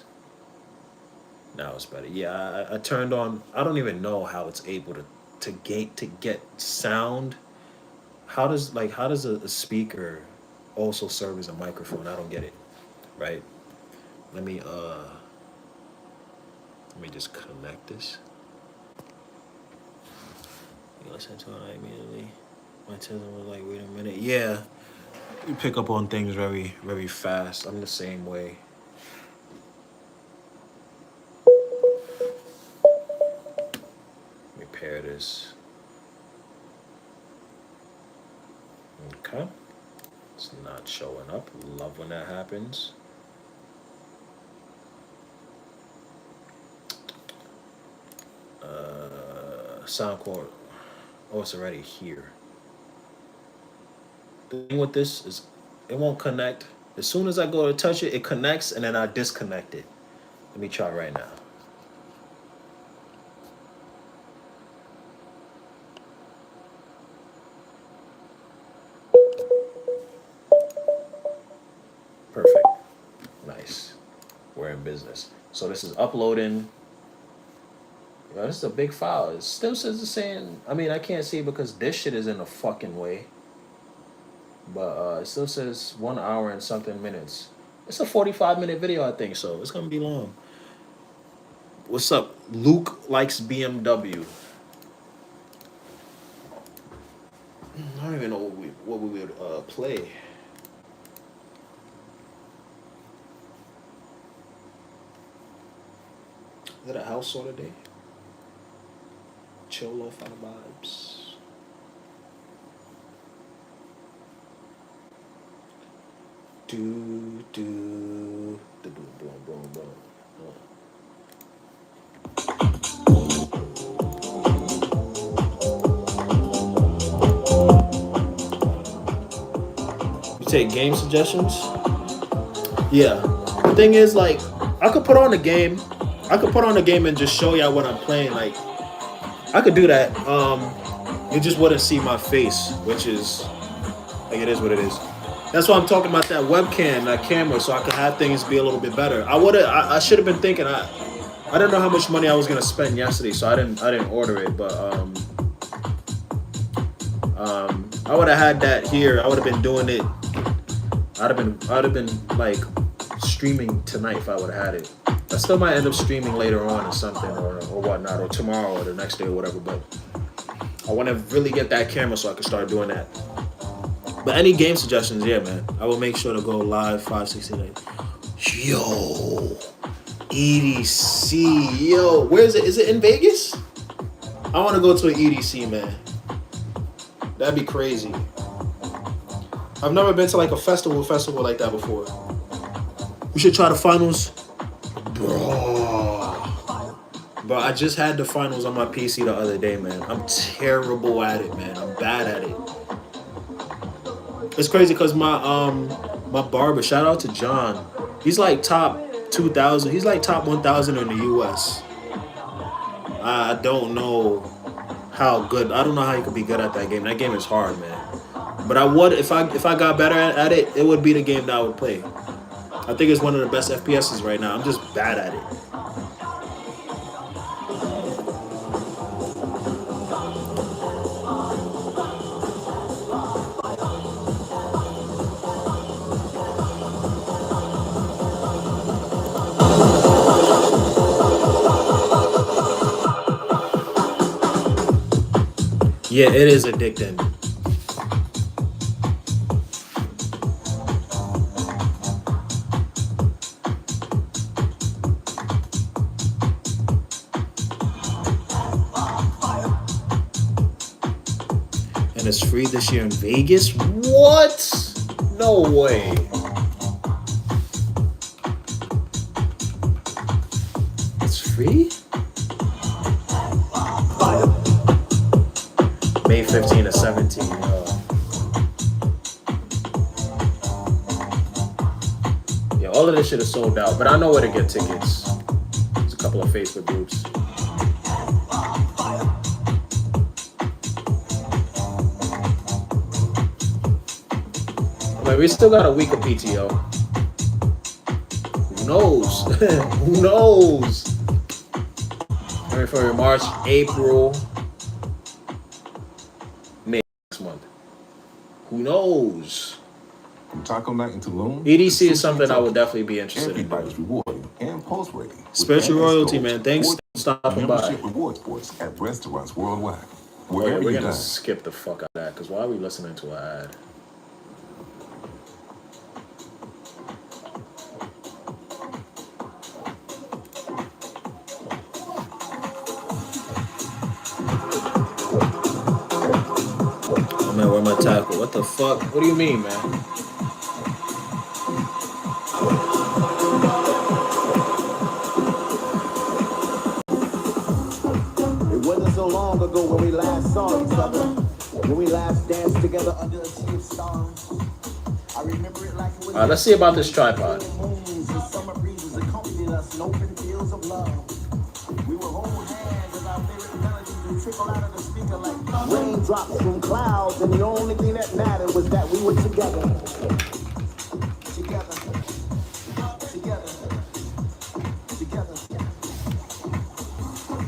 Speaker 1: Now it's better. Yeah, I turned on. I don't even know how it's able to get sound. How does a speaker also serve as a microphone? I don't get it. Right. Let me just connect this. You listen to it immediately. My cousin was like, wait a minute. Yeah, you pick up on things very, very fast. I'm the same way. Let me pair this. Okay. It's not showing up. Love when that happens. Sound cord. Oh, it's already here. The thing with this is it won't connect. As soon as I go to touch it, it connects and then I disconnect it. Let me try right now. Perfect. Nice. We're in business. So this is uploading. Well, this is a big file. It still says the same. I mean, I can't see because this shit is in the fucking way. But it still says 1 hour and something minutes. It's a 45-minute video, I think, so it's gonna be long. What's up? Luke likes BMW. I don't even know what we would play. Is it a house sort of day? Chill lo-fi vibes. Do boom boom boom. You take game suggestions? Yeah. The thing is, like, I could put on a game. I could put on a game and just show y'all what I'm playing. Like, I could do that. You just wouldn't see my face, which is like it is what it is. That's why I'm talking about that webcam, that camera, so I could have things be a little bit better. I should have been thinking. I didn't know how much money I was gonna spend yesterday, so I didn't order it. But I would have had that here. I would have been doing it. I'd have been like streaming tonight if I would have had it. I still might end up streaming later on or something or whatnot, or tomorrow or the next day or whatever. But I want to really get that camera so I can start doing that. But any game suggestions, yeah, man. I will make sure to go live 569. Yo, EDC, yo, where is it? Is it in Vegas? I want to go to an EDC, man. That'd be crazy. I've never been to like a festival like that before. We should try the finals, bro. But I just had the finals on my PC the other day, man. I'm terrible at it, man. I'm bad at it. It's crazy because my barber, shout out to John. He's like top 2,000. He's like top 1,000 in the U.S. I don't know how good. I don't know how you could be good at that game. That game is hard, man. But I would if I got better at it, it would be the game that I would play. I think it's one of the best FPSs right now. I'm just bad at it. Yeah, it is addicting. relaxation is free this year in Vegas. What? No way. It's free? May 15 to 17. Yeah, all of this shit is sold out, but I know where to get tickets. There's a couple of Facebook groups. Like, we still got a week of PTO. Who knows? Who knows? For March, April, May next month. Who knows?
Speaker 2: From Taco Night in Tulum,
Speaker 1: EDC is something I would definitely be interested in.
Speaker 2: Everybody's rewarding and post rating.
Speaker 1: Spiritual royalty, man. Thanks for stopping by.
Speaker 2: Membership reward points at restaurants worldwide.
Speaker 1: We're gonna skip the fuck out of that because why are we listening to an ad? Man, where my tackle? What the fuck? What do you mean, man?
Speaker 3: It wasn't so long ago when we last saw each other, when we last danced together under a sea of stars. I remember it like it was.
Speaker 1: All right, let's see about this tripod.
Speaker 3: Moons and summer breezes accompanied us in open fields of love. We would hold hands as our favorite melodies would trickle out of the speaker like raindrops from clouds, and the only thing that mattered was that we were together. Together. Together. Together.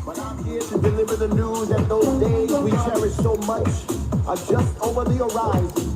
Speaker 3: But I'm here to deliver the news that those days we cherish so much are just over the horizon.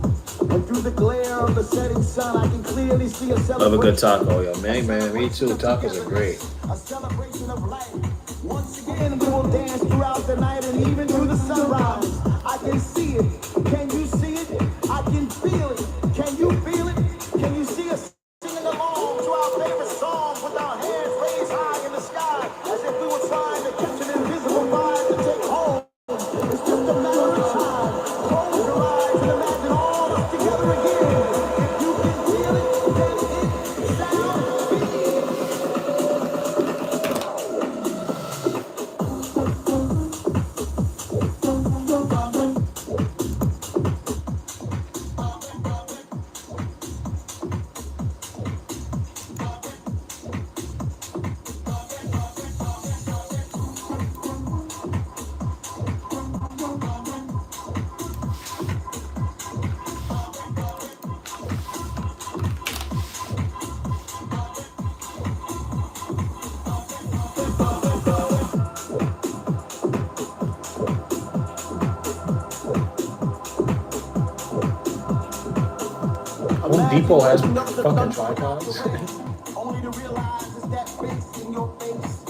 Speaker 3: And through the glare of the setting sun, I can clearly see a celebration.
Speaker 1: Love a good taco, yo. Man, me too. Tacos are great.
Speaker 3: A celebration of life. Once again, we will dance throughout the night and even through the sunrise. I can see it. Can you see it? I can feel it. Can you feel it? Can you see us singing along to our favorite songs with our hands raised high in the sky as if we were trying to catch an invisible vibe to take home? It's just a matter of time. Close your eyes and imagine all of us together again. If you can feel it, then it sounds big.
Speaker 1: Home Depot has fucking tripods.
Speaker 3: Only to realize it's that face in your face.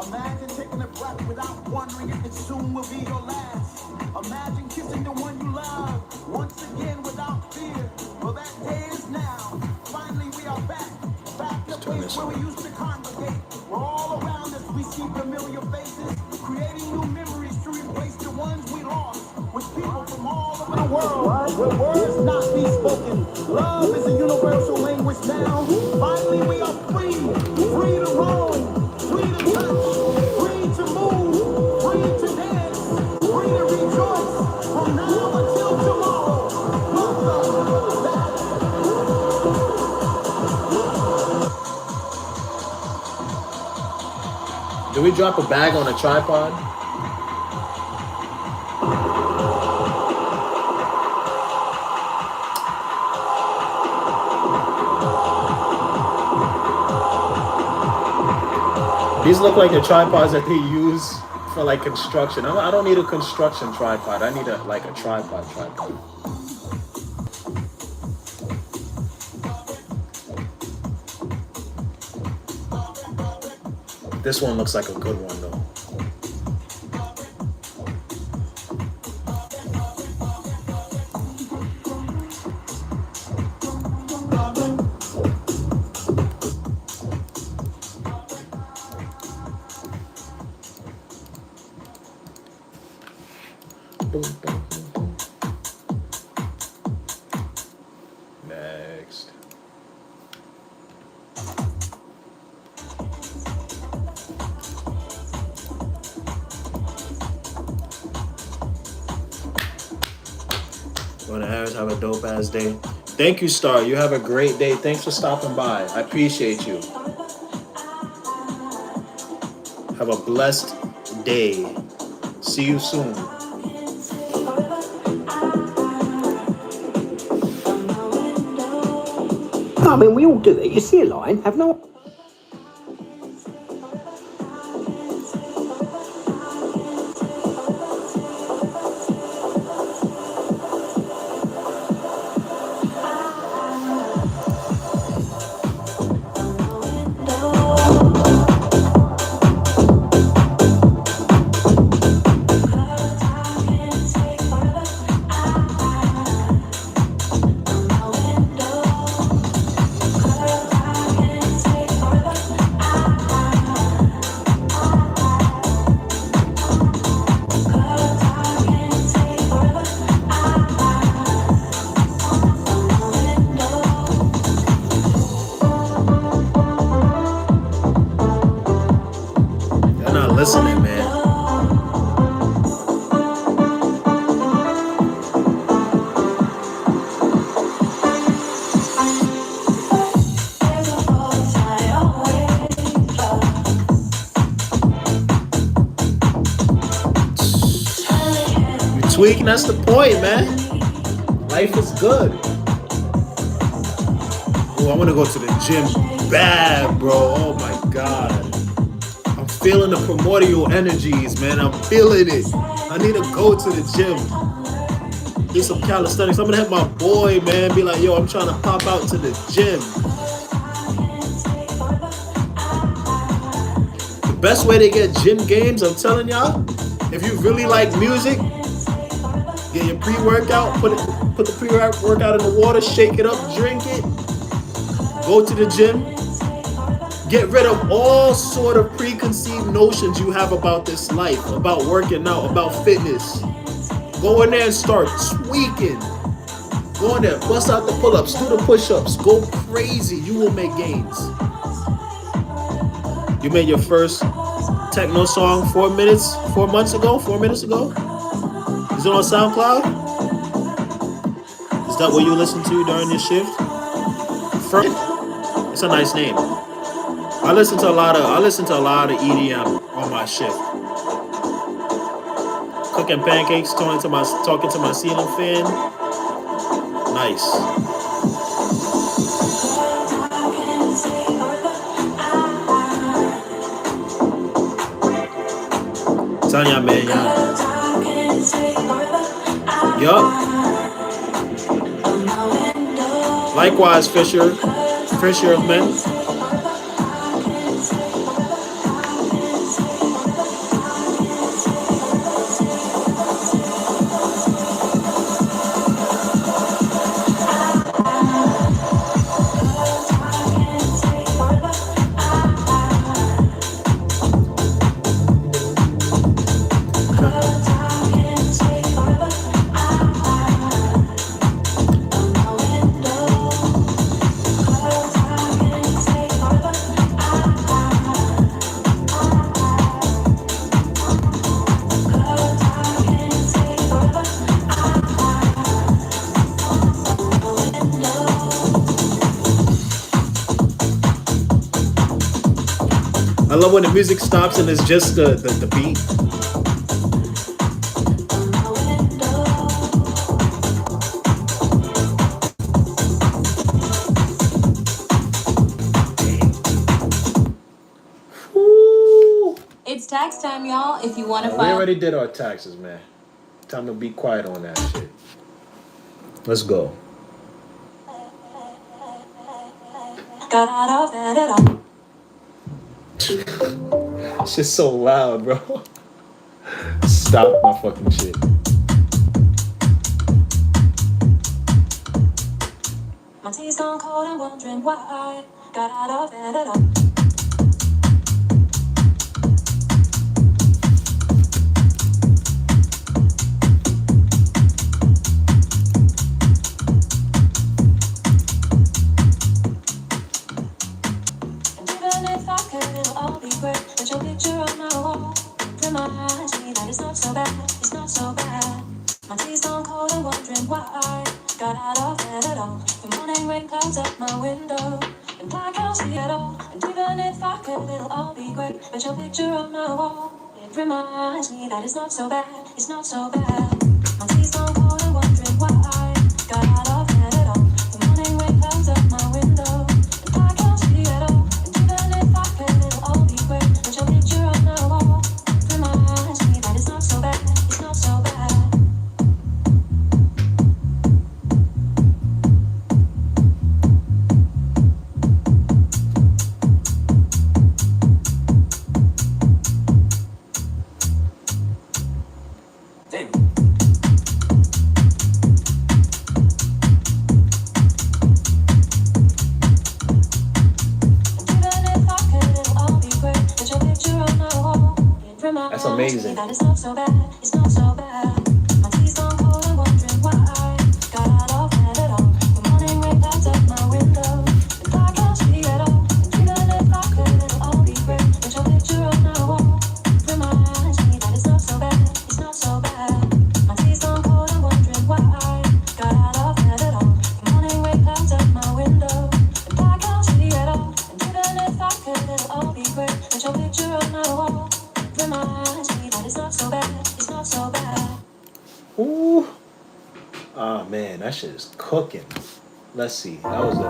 Speaker 3: Imagine taking a breath without wondering if it soon will be your last. Imagine kissing the one you love once again without fear. Well, that day is now. Finally, we are back. Back to the place where we used to congregate. We're all around us. We see familiar faces, creating new memories to replace the ones we lost. With people from all over the world, where words not be spoken. Love is a universal language now. Finally, we are free. Free to roam, free to touch, free to move, free to dance, free to rejoice. From now until tomorrow. Welcome back.
Speaker 1: Do we drop a bag on a tripod? These look like the tripods that they use for like construction. I don't need a construction tripod. I need a tripod. This one looks like a good one though. On the Harris, have a dope ass day. Thank you, Star. You have a great day. Thanks for stopping by. I appreciate you. Have a blessed day. See you soon.
Speaker 4: I mean, we all do it. You see a line, have no.
Speaker 1: You're not listening, man. You tweaking, that's the point, man. Life is good. Oh, I want to go to the gym bad, bro. Oh my God. I'm feeling the primordial energies, man. I'm feeling it. I need to go to the gym. Do some calisthenics. I'm gonna have my boy, man, be like, yo, I'm trying to pop out to the gym. The best way to get gym games, I'm telling y'all, if you really like music, get your pre-workout, put the pre-workout in the water, shake it up, drink it, go to the gym, get rid of all sort of preconceived notions you have about this life, about working out, about fitness. Go in there and start tweaking. Go in there, bust out the pull-ups, do the push-ups, go crazy. You will make gains. You made your first techno song 4 minutes ago? Is it on SoundCloud? Is that what you listen to during your shift? It's a nice name. I listen to a lot of EDM on my shift. Cooking pancakes, talking to my ceiling fan. Nice. Tanya, man, yup. Likewise, Fisher, man. I love when the music stops and it's just the beat. Woo.
Speaker 5: It's tax time, y'all. If you want to
Speaker 1: We
Speaker 5: file.
Speaker 1: already did our taxes, man. Time to be quiet on that shit. Let's go.
Speaker 5: Got out of bed at all.
Speaker 1: Shit's so loud, bro. Stop my fucking shit.
Speaker 5: My tea's gone cold and wondering why. Got out of bed at all. And even if I could, it'll all be great. Put your picture on my wall. Reminds me that it's not so bad. It's not so bad. My tea's gone cold and wondering wondering why I got out of bed at all. The morning rain clouds up my window, and I can't see at all. And even if I could, it'll all be great. But your picture on my wall, it reminds me that it's not so bad. It's not so bad. My tea's gone cold and wondering why I got out of bed at all. The morning rain clouds up my window, and I can't see at all. And even if I could, it'll all be great. But your picture on my wall reminds me that it's not so bad. It's not so bad.
Speaker 1: That's amazing.
Speaker 5: That it's not so bad, it's not so bad. My tea's gone cold and wondering why I got out of bed at all. The morning rain clouds up my window, and I can't see at all. And even if I could, it'll all be great. But your picture on my wall reminds me that it's not so bad, it's not so bad. My tea's gone cold and wondering why I got out of bed at all. The morning rain clouds up my window, and I can't see at all. And even if I could, it'll all be great. But your picture on my wall reminds me that it's not so bad, it's not so bad.
Speaker 1: Ooh. Ah, man, that shit is cooking. Let's see. That was a.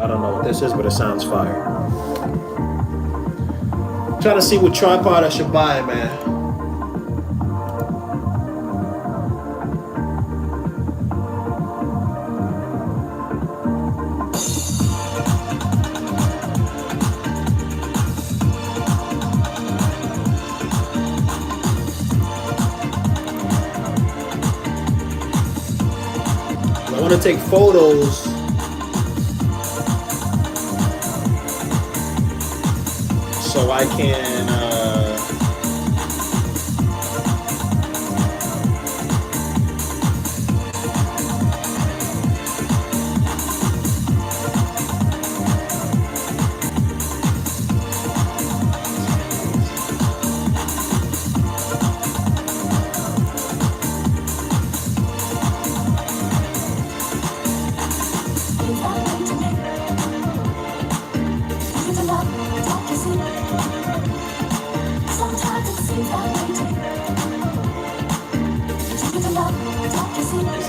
Speaker 1: I don't know what this is, but it sounds fire. Trying to see what tripod I should buy, man. I want to take photos so I can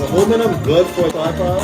Speaker 1: is aluminum good for a tripod?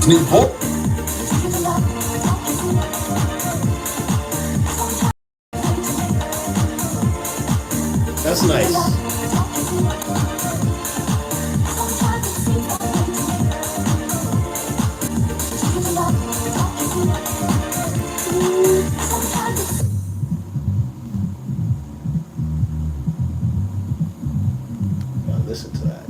Speaker 2: Newport.
Speaker 1: That's nice. Now listen to that.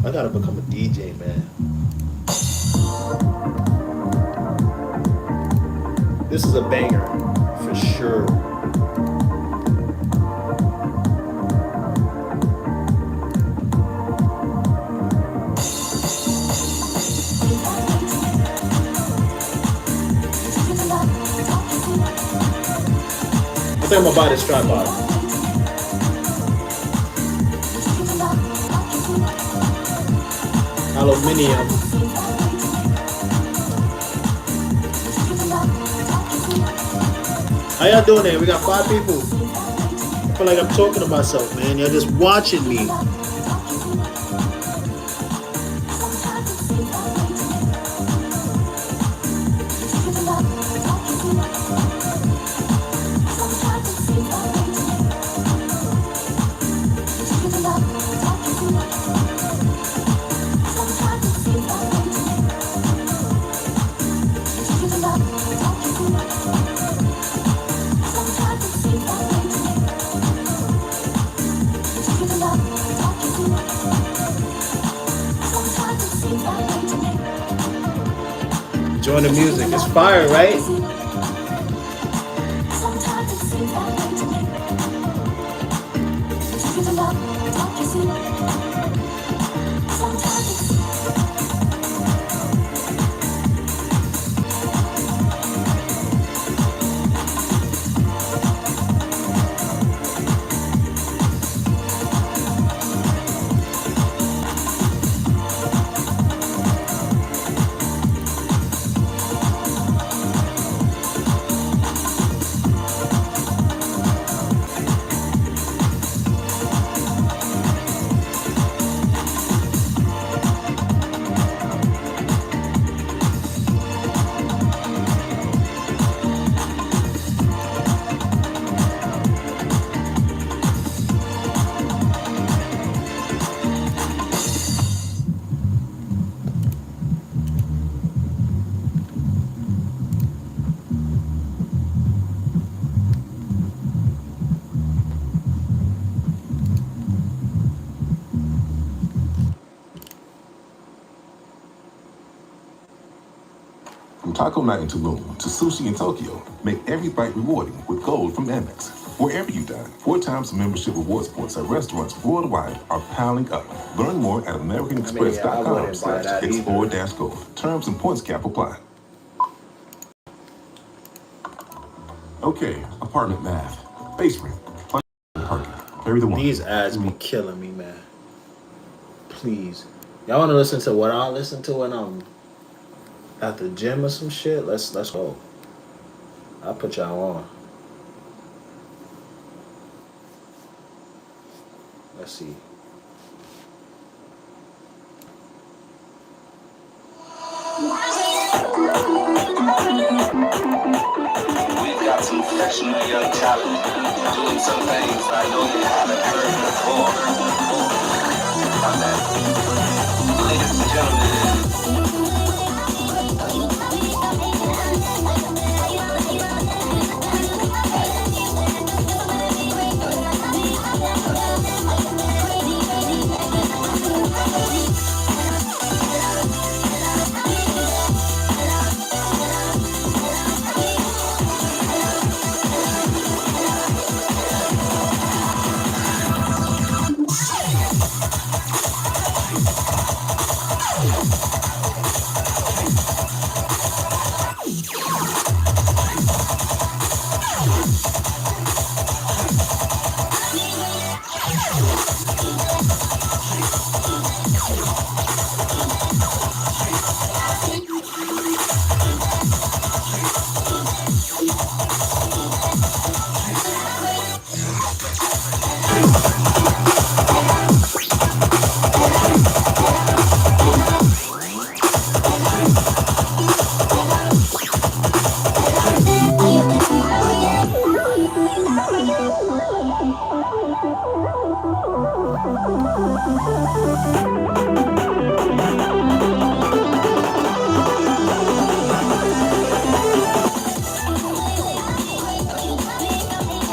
Speaker 1: I gotta become a DJ, man. This is a banger, for sure. I think I'm gonna buy this tripod. Aluminium. How y'all doing there? We got 5 people. I feel like I'm talking to myself, man. You're just watching me. Enjoying the music. It's fire, right?
Speaker 5: Sometimes it seems that way to me. But you give love, don't you see? Sometimes it's
Speaker 2: From taco night in Tulum to sushi in Tokyo, make every bite rewarding with gold from Amex. Wherever you dine, 4 times membership rewards points at restaurants worldwide are piling up. Learn more at
Speaker 1: I wouldn't buy that either.
Speaker 2: americanexpress.com/explore-gold. Terms and points cap apply. Okay, apartment math. Base rent. Parking. Carry the one.
Speaker 1: These ads be killing me, man. Please. Y'all wanna listen to what I listen to when I'm at the gym or some shit? Let's go. I'll put y'all on. Let's see.
Speaker 6: We've got some professional young talent doing some things I know you haven't heard before. Ladies and gentlemen,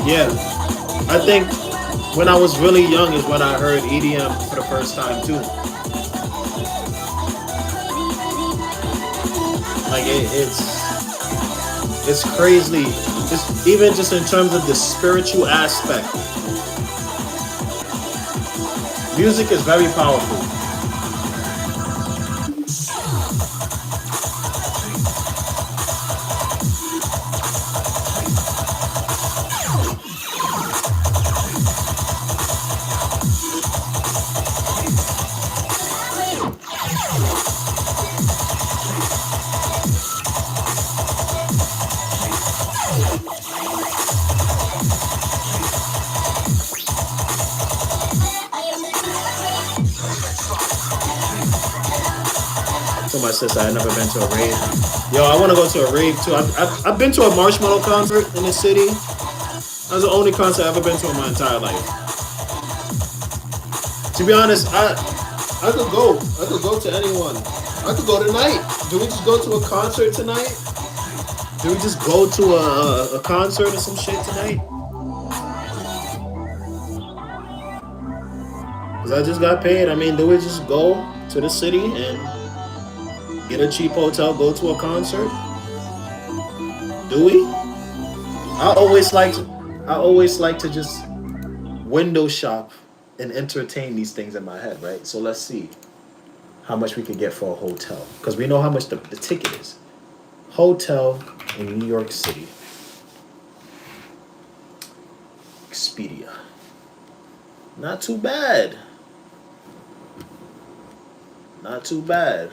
Speaker 1: Yeah. I think when I was really young is when I heard EDM for the first time too. Like it's crazy. It's even just in terms of the spiritual aspect. Music is very powerful. To my sister, I never been to a rave. Yo, I want to go to a rave too. I've been to a Marshmallow concert in the city. That's the only concert I've ever been to in my entire life. To be honest, I could go. I could go to anyone. I could go tonight. Do we just go to a concert tonight? Do we just go to a concert or some shit tonight? Cause I just got paid. I mean, do we just go to the city and Get a cheap hotel, go to a concert? Do we? I always like to, I always like to just window shop and entertain these things in my head, right? So let's see how much we could get for a hotel. Because we know how much the ticket is. Hotel in New York City. Expedia. Not too bad. Not too bad.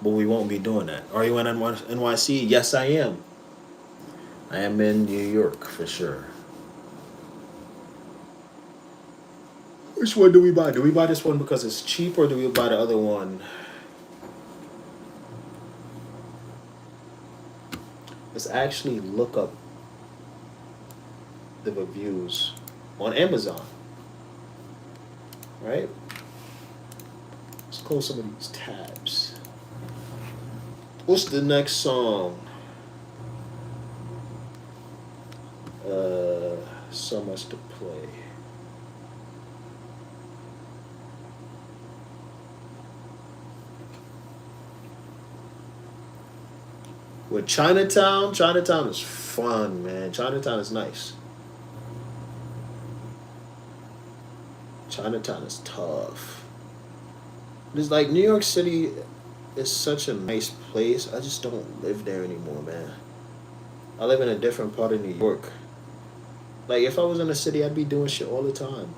Speaker 1: But we won't be doing that. Are you in NYC? Yes, I am. I am in New York for sure. Which one do we buy? Do we buy this one because it's cheap, or do we buy the other one? Let's actually look up the reviews on Amazon. Right? Let's close some of these tabs. What's the next song? So much to play. With Chinatown, Chinatown is fun, man. Chinatown is nice. Chinatown is tough. It's like New York City is such a nice place. I just don't live there anymore, man. I live in a different part of New York. Like if I was in the city, I'd be doing shit all the time.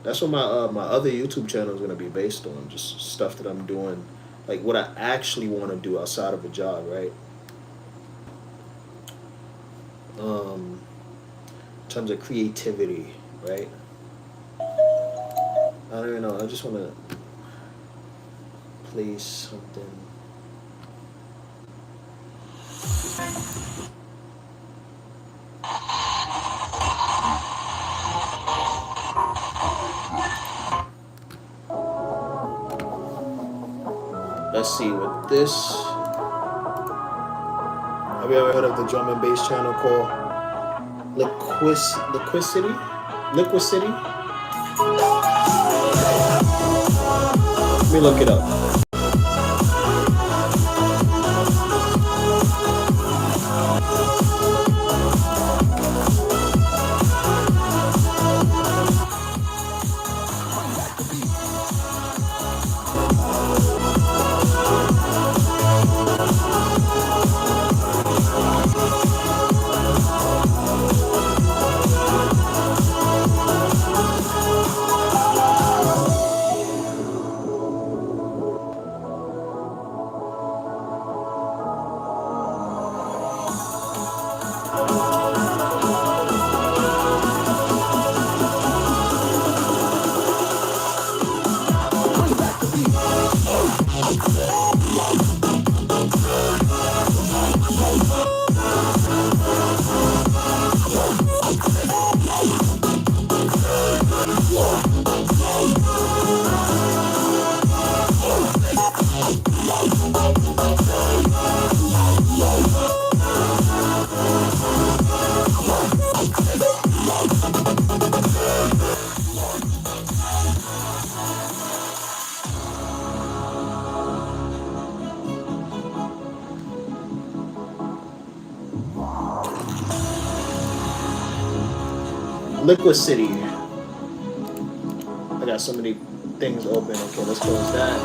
Speaker 1: That's what my other YouTube channel is gonna be based on. Just stuff that I'm doing, like what I actually want to do outside of a job, right? In terms of creativity, right? I don't even know. I just want to play something. Let's see what this. Have you ever heard of the drum and bass channel called Liquicity? Liquicity? Let me look it up. Liquid City. I got so many things open. Okay, let's close that.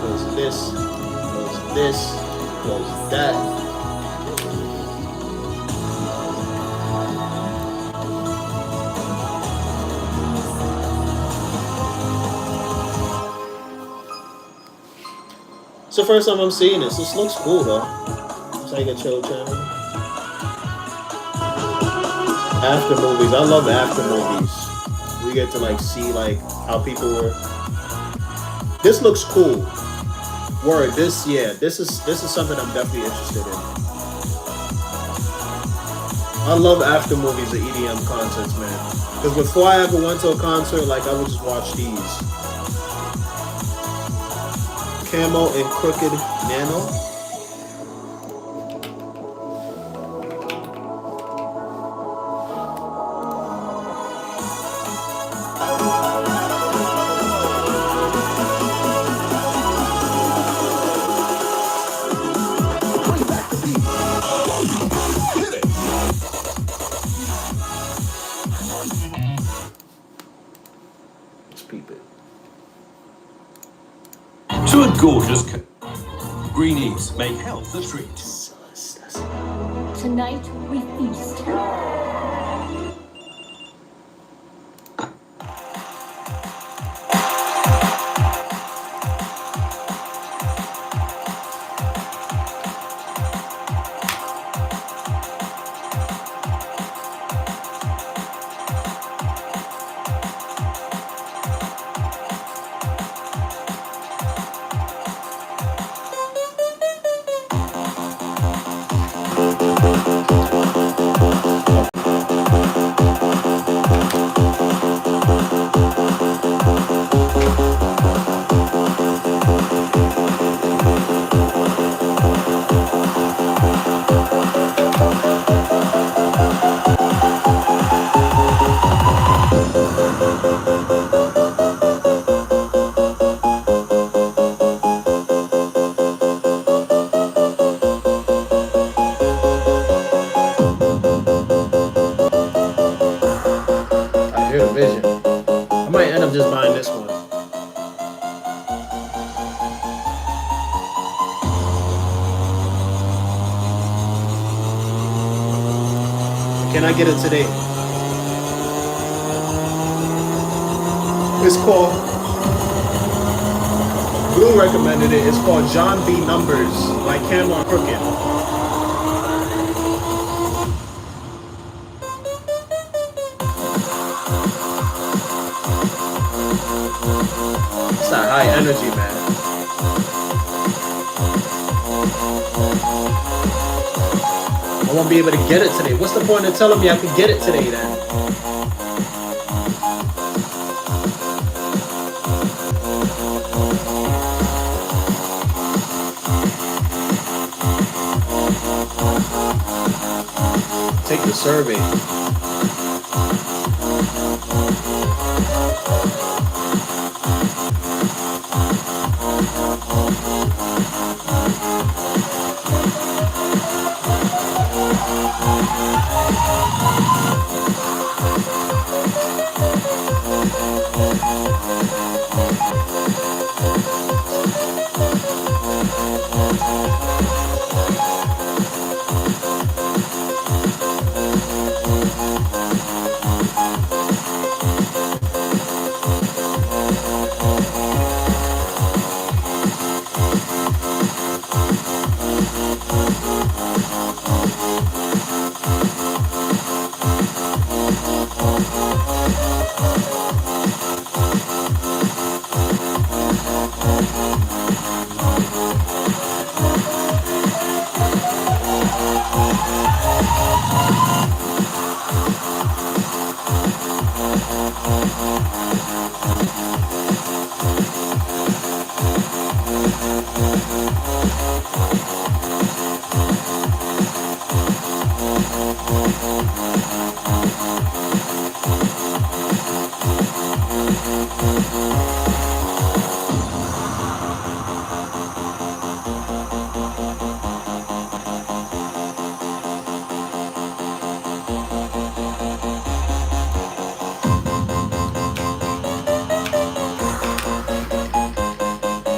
Speaker 1: Close this. Close this. Close that. It's the first time I'm seeing this. This looks cool though. It's like a chill channel. After movies. I love after movies. We get to like see like how people were. This looks cool. Word, this is something I'm definitely interested in. I love after movies of EDM concerts, man. Because before I ever went to a concert, like I would just watch these. Camo and Crooked Nano.
Speaker 7: Gorgeous. Greenies make health a treat.
Speaker 5: Tonight we feast.
Speaker 1: I hear the vision. I might end up just buying this one. Can I get it today? It's called, Blue recommended it. It's called John B. Numbers by Cameron Crooked. It's that high energy, man. I won't be able to get it today. What's the point of telling me I could get it today then? Take the survey.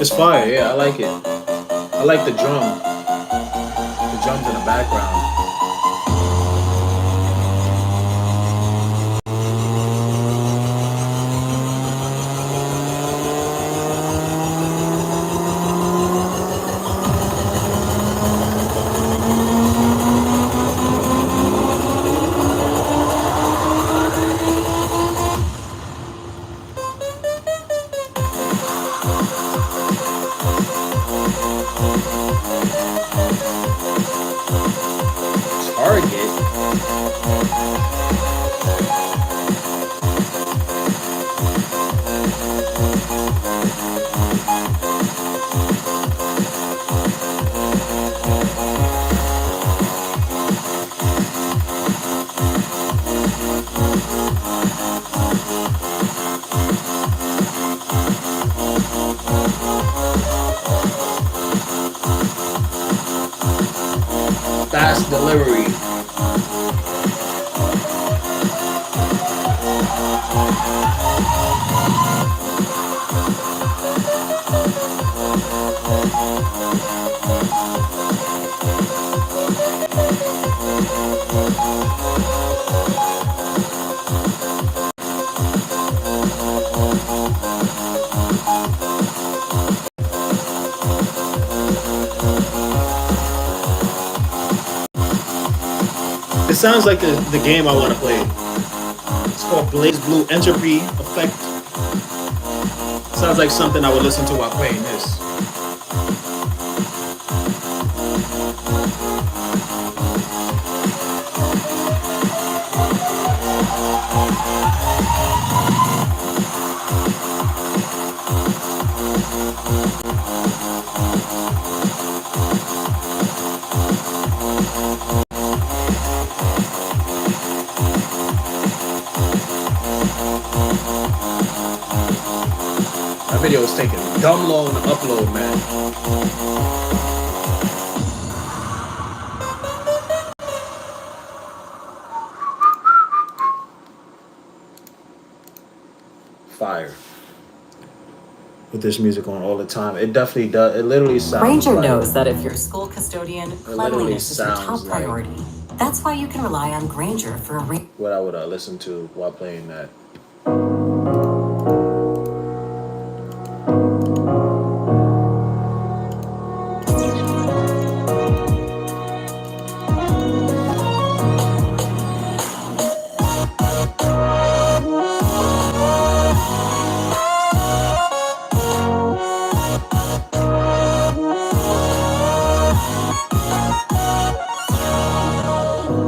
Speaker 1: It's fire, yeah, I like it. I like the drum. The drums in the background. Fast delivery. sounds like the game I want to play. It's called Blaze Blue Entropy Effect. Sounds like something I would listen to while playing this. That video is taking dumb long to upload, man. Fire. With this music on all the time. It definitely does. It literally sounds
Speaker 8: Granger
Speaker 1: like,
Speaker 8: knows that if you're a school custodian,
Speaker 1: literally
Speaker 8: cleanliness is your top
Speaker 1: sounds like
Speaker 8: priority. That's why you can rely on Granger for a
Speaker 1: what I would listen to while playing that.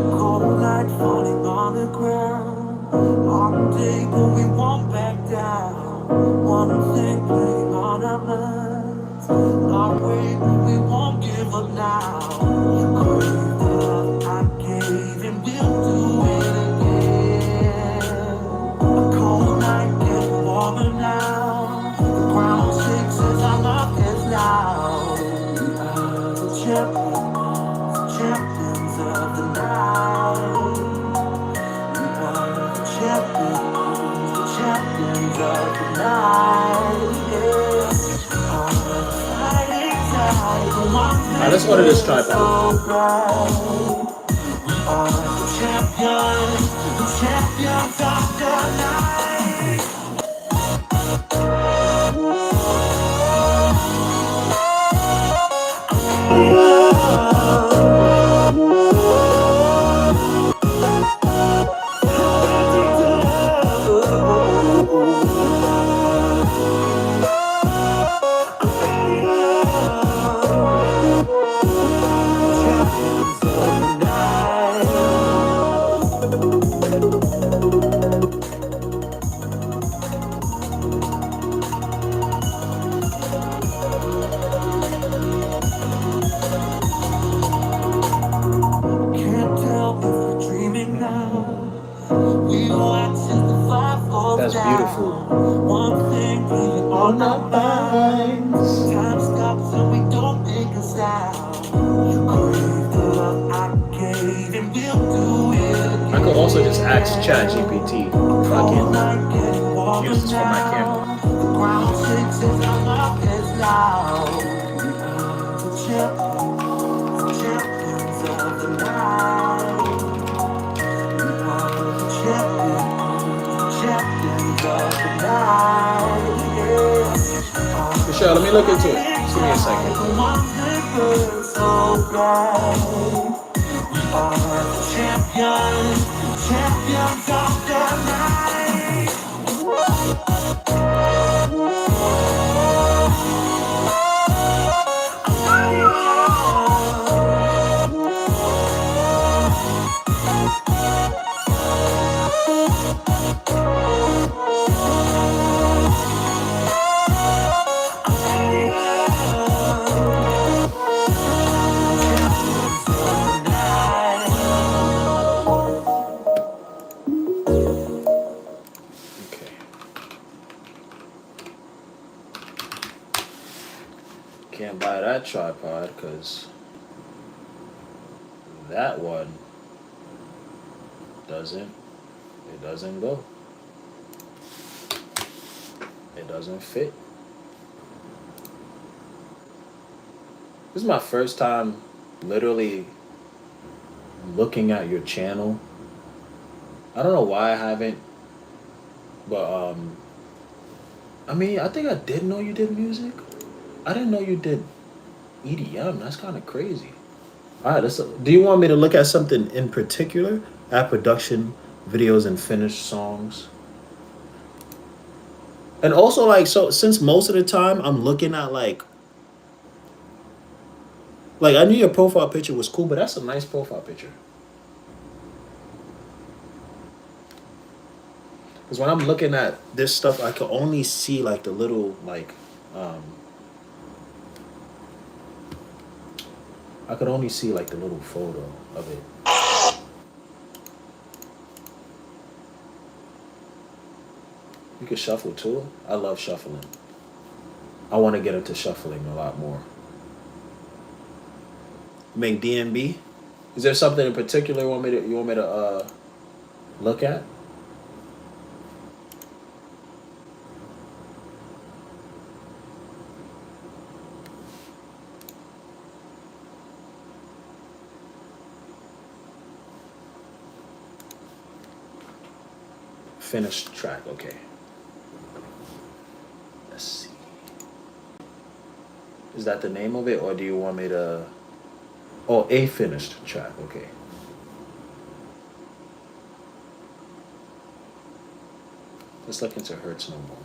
Speaker 3: Cold light falling on the ground. Long day, but we won't back down. One thing playing on our minds. Long way, but we won't give up now. You crave the love I gave, and we'll do it again. A cold night getting warmer now. The ground shakes as our love is loud. We are the champions, champions of the night. We are the champions of the night. Yeah. On the fighting side, the one
Speaker 1: Alright, let's go to this tripod.
Speaker 3: so bright. We are the champions of the night. Can't tell if we're dreaming now. We watch as the fire falls
Speaker 1: That's
Speaker 3: down.
Speaker 1: beautiful.
Speaker 3: One thing playing on our minds. Time stops and we don't make a sound. You crave the love I gave, and we'll do it again.
Speaker 1: I could also just ask ChatGPT if I can use this for my camera.
Speaker 3: The ground shakes as our love is loud. We are the champions of the night. We are the champions of the night. Yeah.
Speaker 1: Michelle, let me look into it. Just give me a second.
Speaker 3: The one that burns so bright. We are the champions of the night.
Speaker 1: Okay. Can't buy that tripod because that one doesn't go. It doesn't fit. This is my first time literally looking at your channel. I don't know why I haven't, but I mean, I think I did know you did music. I didn't know you did EDM. That's kind of crazy. All right, do you want me to look at something in particular? At production, videos, and finished songs. And also, like, so since most of the time I'm looking at like I knew your profile picture was cool, but that's a nice profile picture. Because when I'm looking at this stuff, I can only see like the little um, I could only see like the little photo of it. You can shuffle too. I love shuffling. I want to get into shuffling a lot more. Make DMB. Is there something in particular you want me to look at? Finished track. Okay. Let's see. Is that the name of it, or do you want me to? Oh, a finished track. Okay. Let's look into Hurts No More.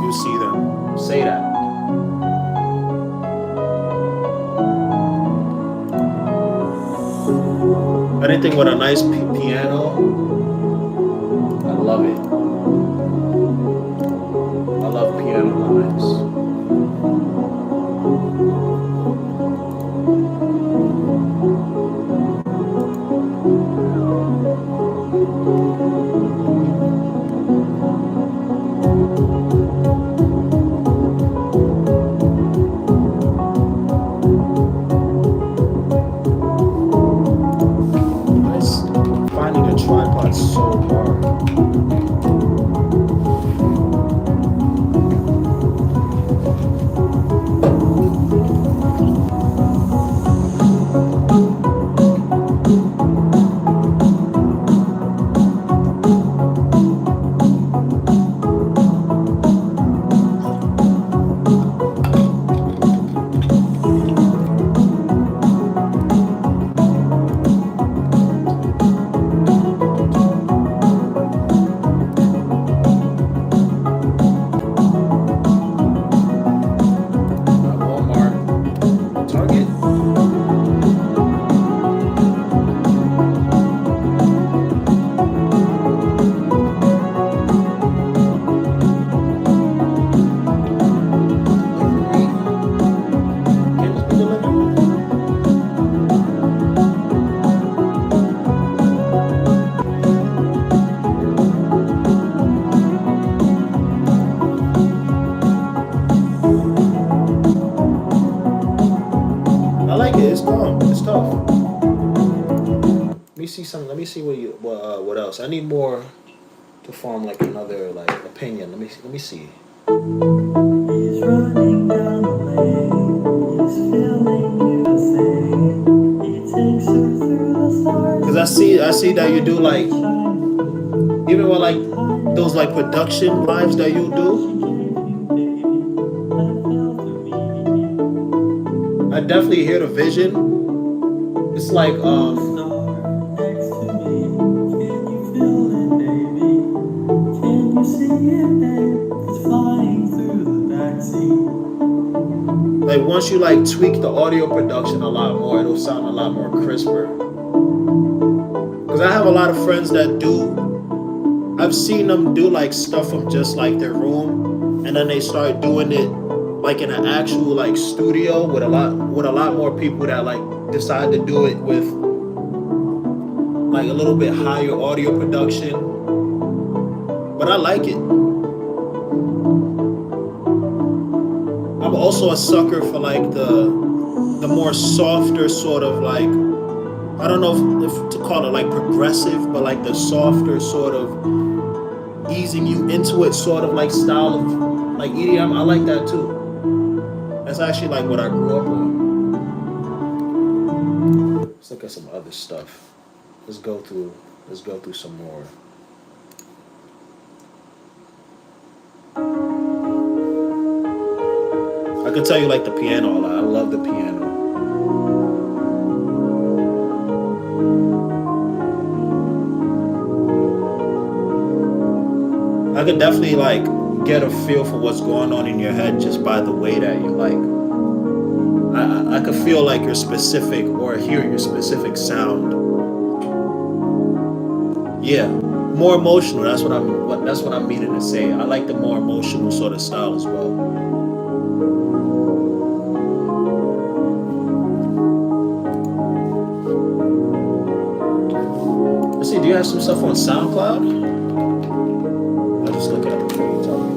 Speaker 1: You see them say that. Anything with a nice piano, I love it. I love piano lines. Finding a tripod so hard. Walmart, Target. Can this be delivered? I like it. It's calm. It's tough. Let me see some. Let me see what else. I need more to form like another like opinion. Let me see.
Speaker 9: He's running down the lane, he's feeling new thing. He takes her through the stars.
Speaker 1: Cause I see that you do like even with like those like production lives that you do. I definitely hear the vision. It's like
Speaker 9: Next to me, can you feel it, baby? Can you see it, babe? It's flying through the backseat.
Speaker 1: like once you like tweak the audio production a lot more, it'll sound a lot more crisper. Cause I have a lot of friends that do. I've seen them do like stuff from just like their room, and then they start doing it like in an actual like studio with a lot more people that like decide to do it with like a little bit higher audio production. But I like it. I'm I'm also a sucker for like the more softer sort of like, I don't know if to call it like progressive, but like the softer sort of easing you into it sort of like style of like EDM. I like that too. That's actually like what I grew up on. Let's look at some other stuff. Let's go through some more. I could tell you like the piano a lot. I love the piano. I could definitely like get a feel for what's going on in your head just by the way that you like. I could feel like your specific or hear your specific sound. Yeah, more emotional. That's what I'm meaning to say. I like the more emotional sort of style as well. Let's see. Do you have some stuff on SoundCloud? I'll just look it up before you tell me.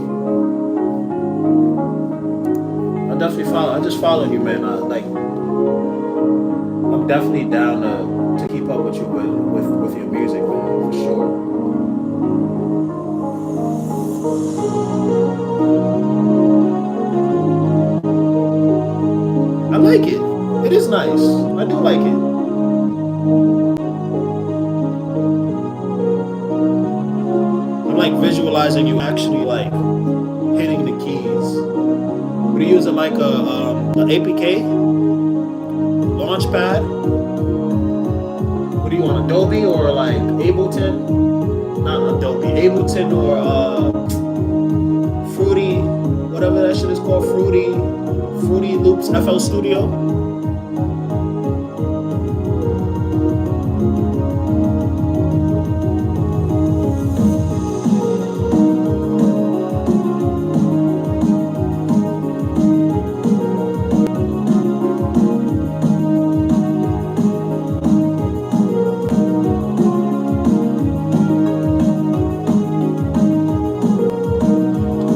Speaker 1: I definitely follow. I just followed you, man. I'm definitely down to keep up with you with your music, man, for sure. I like it. It is nice. I do like it. I'm like visualizing you actually like hitting the keys. What are you using, like a APK Launchpad? What do you want, Adobe or like Ableton? Not Adobe, Ableton or Fruity, whatever that shit is called, Fruity Loops, FL Studio.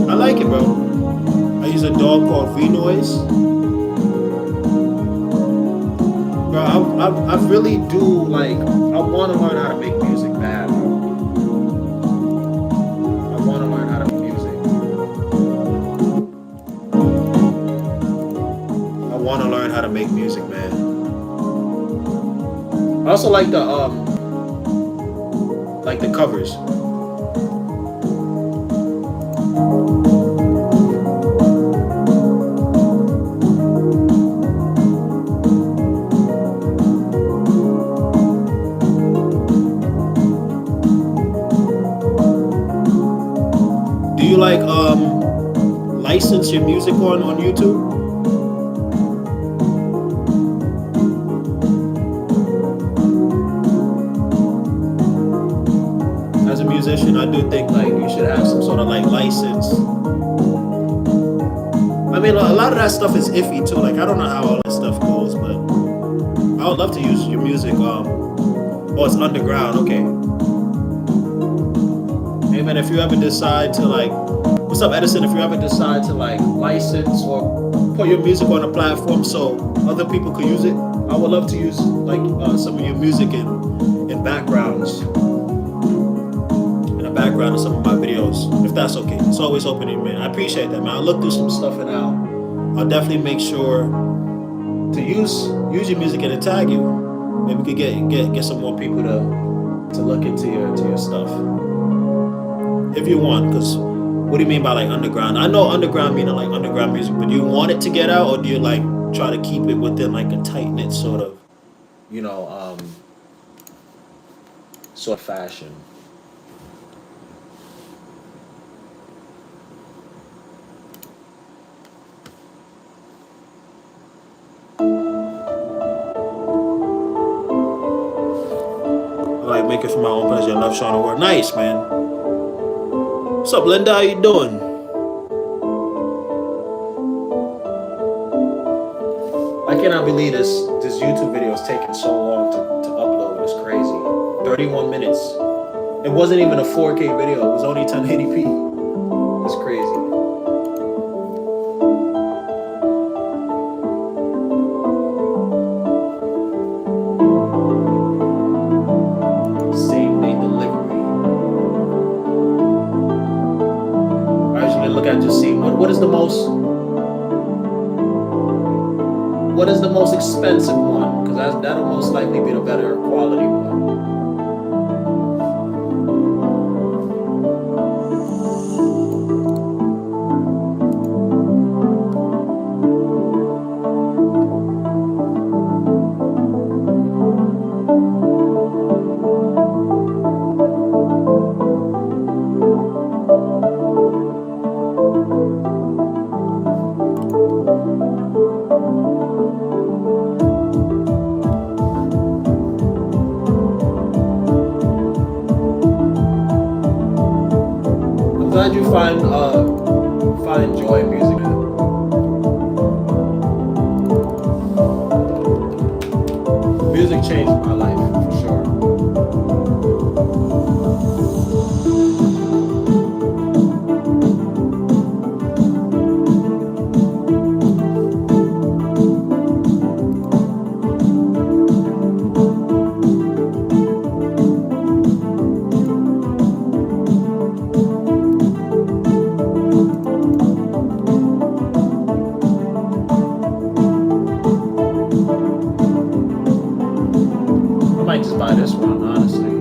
Speaker 1: I like it, bro. I use a dog called V-Noise. Bro, I really do like, I want to learn how to make music bad, bro. I want to learn how to make music. I want to learn how to make music, man. I also like the covers. Do you like license your music on YouTube? As a musician, I do think like you should have some sort of like license. I mean, a lot of that stuff is iffy too. Like I don't know how all that stuff goes, but I would love to use your music. Oh, it's underground. Okay. Hey man, if you ever decide to like, what's up, Edison? If you ever decide to like license or put your music on a platform so other people could use it, I would love to use like some of your music in backgrounds. Background of some of my videos, if that's okay. It's always open to you, man. I appreciate that, man. I'll look through some stuff and I'll definitely make sure to use your music and to tag you. Maybe we could get some more people to look into your stuff. If you want, because what do you mean by like underground? I know underground meaning like underground music, but do you want it to get out or do you like try to keep it within like a tight-knit sort of, sort of fashion? Like make it for my own pleasure. I love showing the world. Nice, man. What's up, Linda? How you doing? I cannot believe this YouTube video is taking so long to upload. It's crazy. 31 minutes. It wasn't even a 4K video. It was only 1080p. It's crazy. expensive one, because that'll most likely be the better quality one. I'm glad you find joy in music, man. Music changed my life for sure. I might just buy this one, honestly.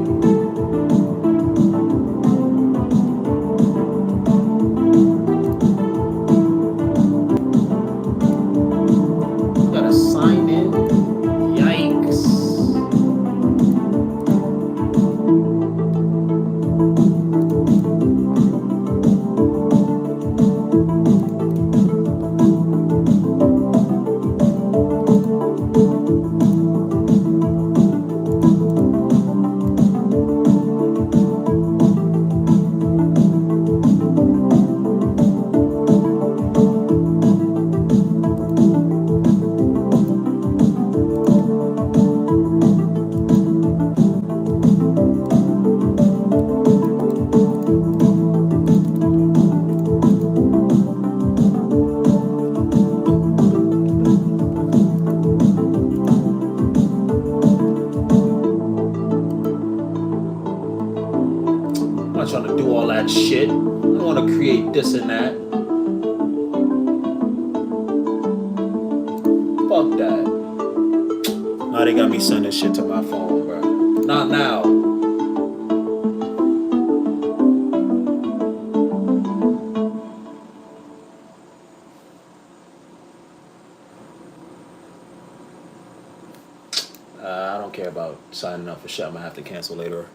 Speaker 1: Gotta sign in. Yikes. I'm not trying to do all that shit. I don't want to create this and that. Fuck that. Now they got me sending shit to my phone, bro. Not now. I don't care about signing up for shit. I'm gonna have to cancel later.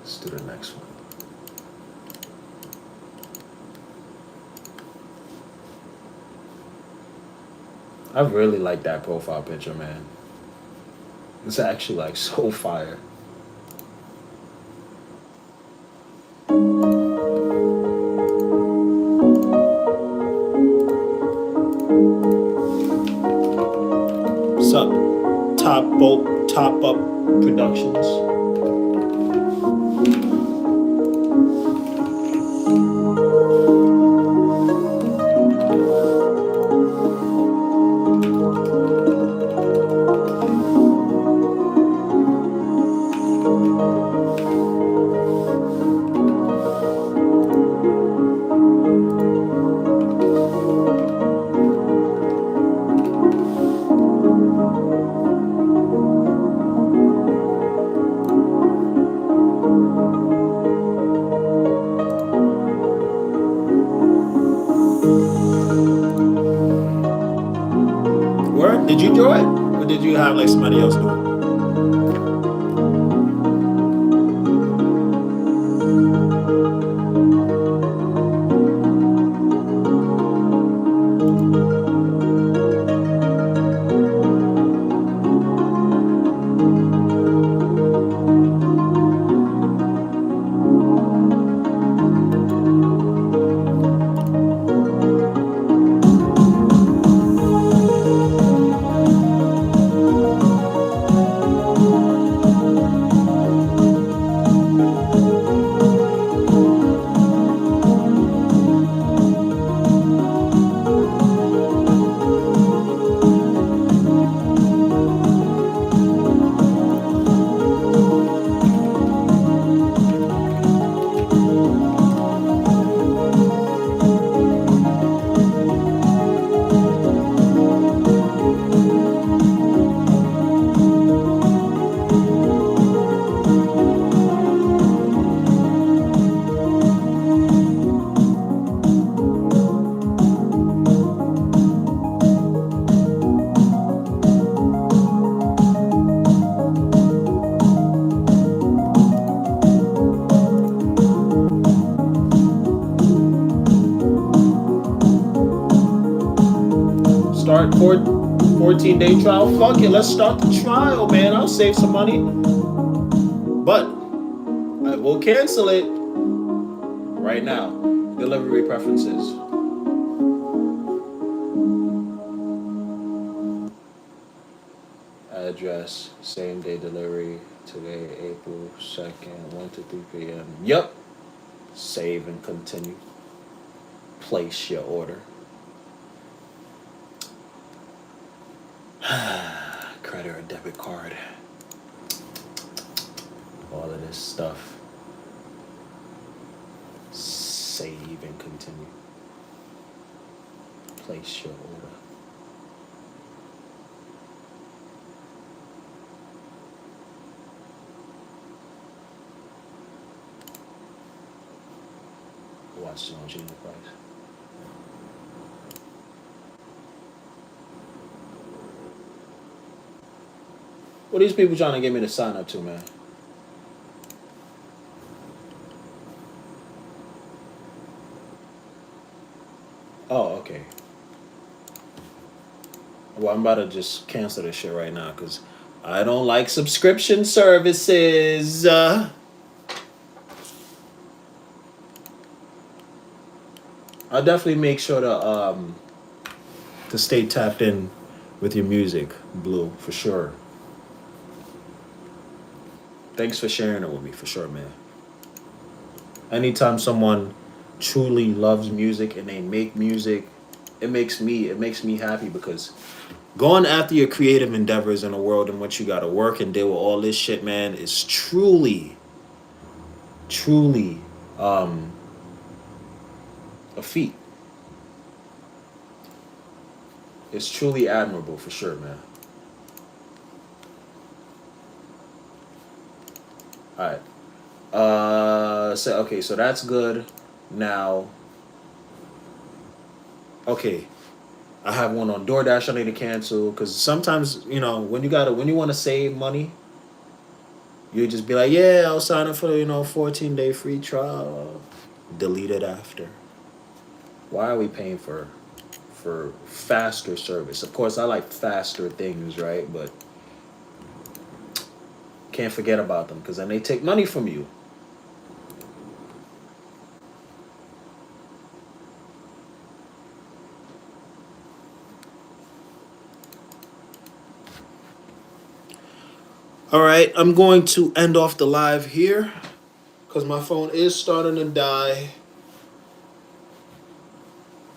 Speaker 1: Let's do the next one. I really like that profile picture, man. It's actually like so fire. What's up? Top Up Productions. Word? Did you draw it? Or did you have like somebody else do it? 14-day trial. Fuck it, let's start the trial, man. I'll save some money. But I will cancel it right now. Delivery preferences. Address, same day delivery. Today, April 2nd, 1 to 3 p.m. Yep. Save and continue. Place your order. Credit or debit card. All of this stuff. Save and continue. Place your order. Watch the change the price. What are these people trying to get me to sign up to, man? Oh, okay. Well, I'm about to just cancel this shit right now because I don't like subscription services. I'll definitely make sure to stay tapped in with your music, Blue, for sure. Thanks for sharing it with me, for sure, man. Anytime someone truly loves music and they make music, it makes me happy because going after your creative endeavors in a world in which you gotta work and deal with all this shit, man, is truly a feat. It's truly admirable, for sure, man. All right. So that's good. Now, okay, I have one on DoorDash I need to cancel because sometimes, when you want to save money, you just be like, yeah, I'll sign up for 14-day free trial. Delete it after. Why are we paying for faster service? Of course, I like faster things, right? But can't forget about them because then they take money from you. All right, I'm going to end off the live here because my phone is starting to die.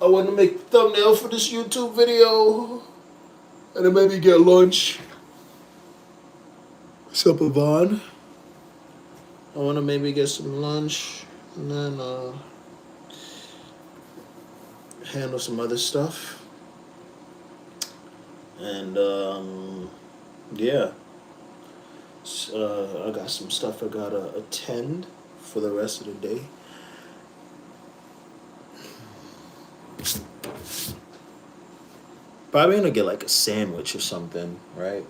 Speaker 1: I want to make a thumbnail for this YouTube video and then maybe get lunch. What's up, Yvonne? I want to maybe get some lunch and then handle some other stuff. And yeah. I got some stuff I gotta attend for the rest of the day. Probably gonna get like a sandwich or something, right?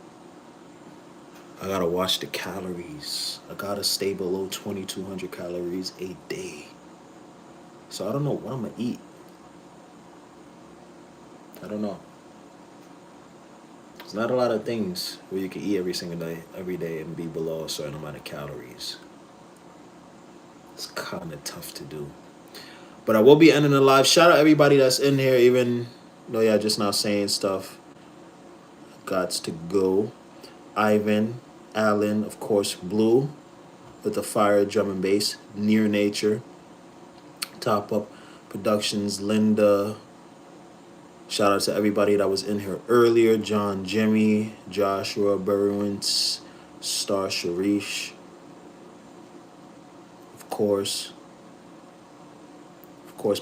Speaker 1: I gotta watch the calories. I gotta stay below 2,200 calories a day. So I don't know what I'm gonna eat. I don't know. There's not a lot of things where you can eat every day and be below a certain amount of calories. It's kind of tough to do. But I will be ending the live. Shout out everybody that's in here, even though y'all just now saying stuff. Gots to go. Ivan, Alan, of course, Blue with the fire drum and bass. Near Nature. Top Up Productions, Linda. Shout out to everybody that was in here earlier. John Jimmy, Joshua Berwins, Star Sharish. Of course,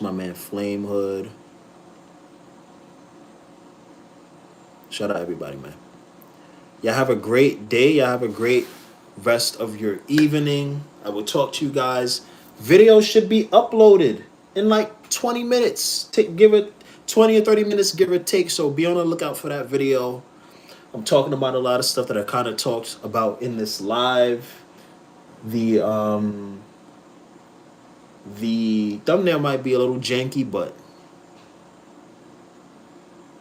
Speaker 1: my man Flame Hood. Shout out everybody, man. Y'all have a great day. Y'all have a great rest of your evening. I will talk to you guys. Video should be uploaded in like 20 minutes. Give it 20 or 30 minutes, give or take. So be on the lookout for that video. I'm talking about a lot of stuff that I kind of talked about in this live. The thumbnail might be a little janky, but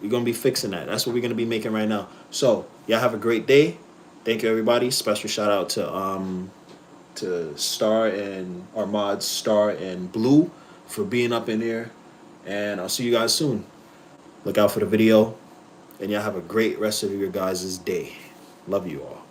Speaker 1: We're gonna be fixing that. That's what we're gonna be making right now. So y'all have a great day. Thank you, everybody. Special shout out to Star and our mods Star and Blue for being up in here. And I'll see you guys soon. Look out for the video. And y'all have a great rest of your guys' day. Love you all.